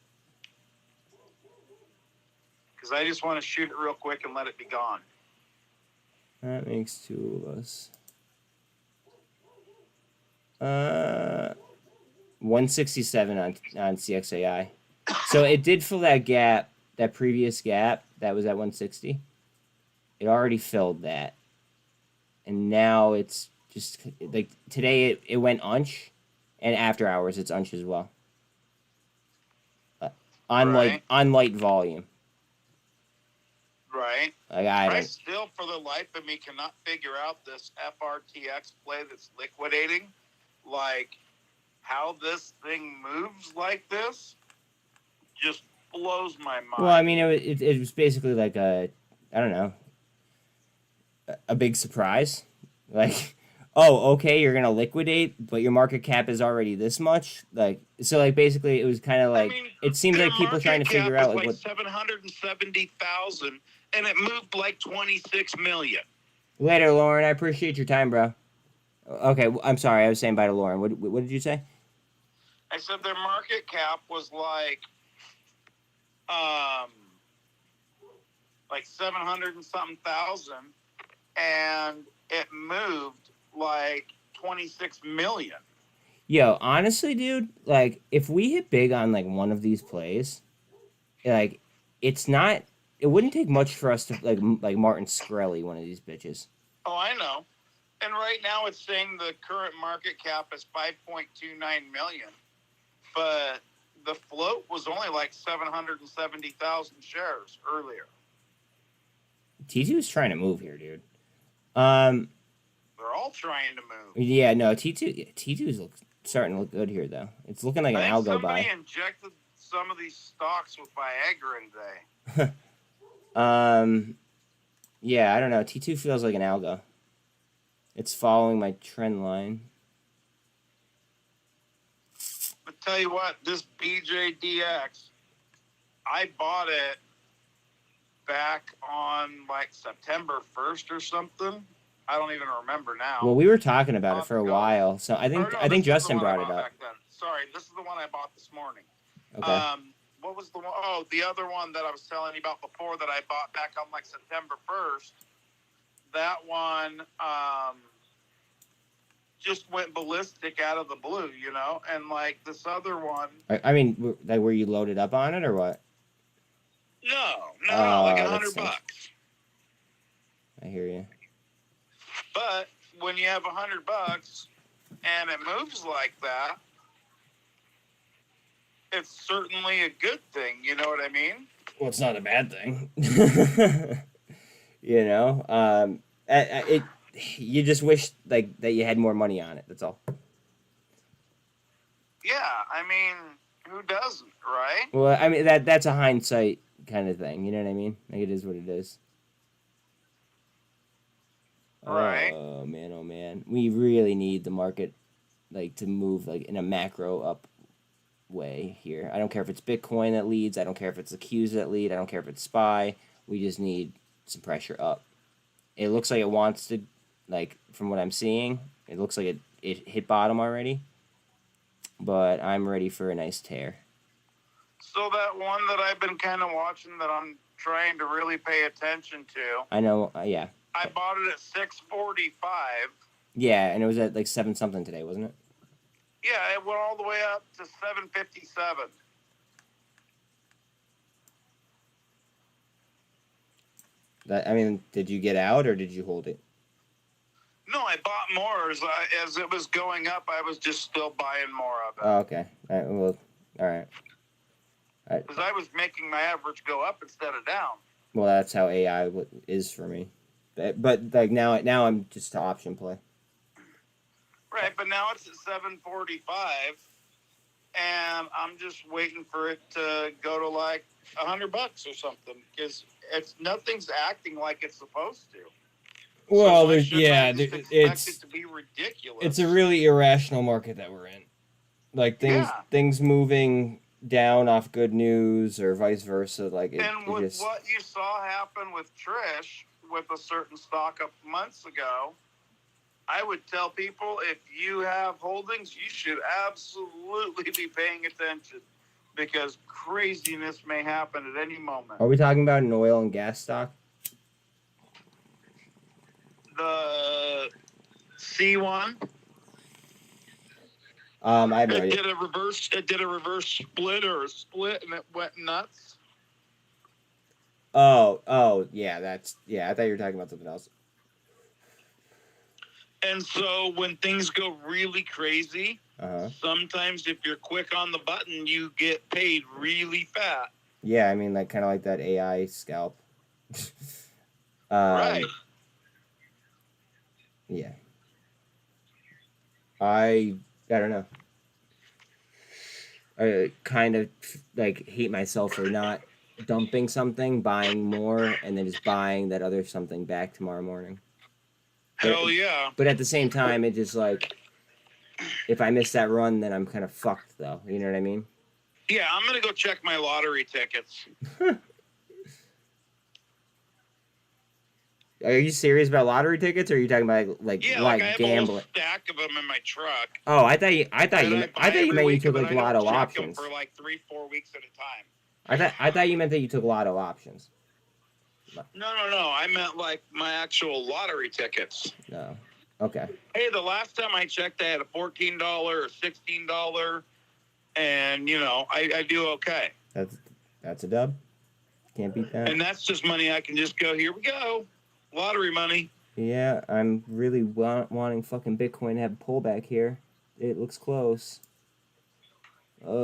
Because I just want to shoot it real quick and let it be gone. That makes 2 of us. 167 on CXAI. So it did fill that gap, that previous gap that was at 160. It already filled that. And now it's just like today it went unch, and after hours it's unch as well. On light volume. Right. Like I don't. still, for the life of me, cannot figure out this FRTX play that's liquidating. Like, how this thing moves like this just blows my mind. Well, I mean, it was basically like I don't know, a big surprise. Like, oh, okay, you're gonna liquidate, but your market cap is already this much. Like, so like basically, it was kind of like it seems like people trying to figure out like what 770,000, and it moved like 26 million. Later, Lauren. I appreciate your time, bro. Okay, I'm sorry. I was saying bye to Lauren. What did you say? I said their market cap was like 700 and something thousand, and it moved like 26 million. Yo, honestly, dude, like if we hit big on like one of these plays, like it wouldn't take much for us to like Martin Shkreli one of these bitches. Oh, I know. And right now it's saying the current market cap is 5.29 million, but the float was only like 770,000 shares earlier. T2 is trying to move here, dude. They're all trying to move. Yeah, no, T2 is starting to look good here though. It's looking like an algo buy. Somebody injected some of these stocks with Viagra today. Yeah, I don't know. T2 feels like an algo. It's following my trend line. But tell you what, this BJDX, I bought it back on like September 1st or something. I don't even remember now. Well, we were talking about it for a while, so I think Justin brought it up. Sorry, this is the one I bought this morning. Okay. What was the one? Oh, the other one that I was telling you about before that I bought back on like September 1st. That one just went ballistic out of the blue, you know? And like this other one. I mean, like, were you loaded up on it or what? No, like that $100 stinks. bucks. I hear you. But when you have $100 and it moves like that, it's certainly a good thing. You know what I mean? Well, it's not a bad thing. You know, you just wish like that you had more money on it. That's all. Yeah, I mean, who doesn't, right? Well, I mean that's a hindsight kind of thing. You know what I mean? Like it is what it is. Right. Oh man, we really need the market like to move like in a macro up way here. I don't care if it's Bitcoin that leads. I don't care if it's the Qs that lead. I don't care if it's SPY. We just need some pressure up. It looks like it wants to, like from what I'm seeing, it looks like it hit bottom already. But I'm ready for a nice tear. So that one that I've been kind of watching that I'm trying to really pay attention to. I know, yeah. I bought it at 645. Yeah, and it was at like 7 something today, wasn't it? Yeah, it went all the way up to 757. I mean, did you get out or did you hold it? No, I bought more as it was going up. I was just still buying more of it. Oh, okay. Well, all right. Because I was making my average go up instead of down. Well, that's how AI is for me. But like now I'm just to option play. Right, but now it's at 745, and I'm just waiting for it to go to like $100 or something because nothing's acting like it's supposed to. Well, so it's to be ridiculous. It's a really irrational market that we're in. Like things moving down off good news or vice versa. Like what you saw happen with Trish with a certain stock up months ago, I would tell people if you have holdings, you should absolutely be paying attention because craziness may happen at any moment. Are we talking about an oil and gas stock? The C1. I It did a reverse split or a split, and it went nuts. Oh, yeah, I thought you were talking about something else. And so when things go really crazy, sometimes if you're quick on the button, you get paid really fat. Yeah, I mean, like kind of like that AI scalp. Right. Yeah. I don't know. I kind of like hate myself for not dumping something, buying more, and then just buying that other something back tomorrow morning. Hell yeah. But at the same time, it just like, if I miss that run, then I'm kind of fucked, though. You know what I mean? Yeah, I'm going to go check my lottery tickets. Are you serious about lottery tickets, or are you talking about like I have gambling? a whole stack of them in my truck. Oh, I thought you meant you took like lotto options. For like 3-4 weeks at a time. I thought you meant that you took lotto options. No. I meant like my actual lottery tickets. No. Okay. Hey, the last time I checked, I had a $14 or $16, and I do okay. That's a dub. Can't beat that. And that's just money I can just go. Here we go, lottery money. Yeah, I'm really wanting fucking Bitcoin to have a pullback here. It looks close. Come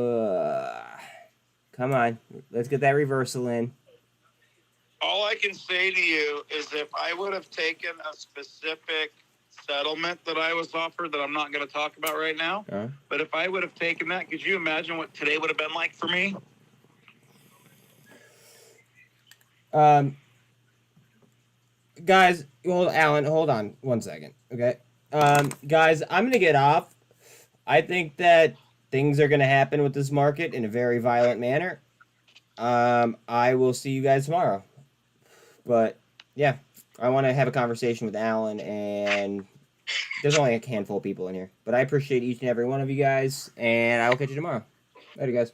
on, let's get that reversal in. All I can say to you is if I would have taken a specific settlement that I was offered that I'm not going to talk about right now, but if I would have taken that, could you imagine what today would have been like for me? Guys, Alan, hold on 1 second, okay? Guys, I'm going to get off. I think that things are going to happen with this market in a very violent manner. I will see you guys tomorrow. But, yeah, I want to have a conversation with Alan, and there's only a handful of people in here. But I appreciate each and every one of you guys, and I will catch you tomorrow. Later, guys.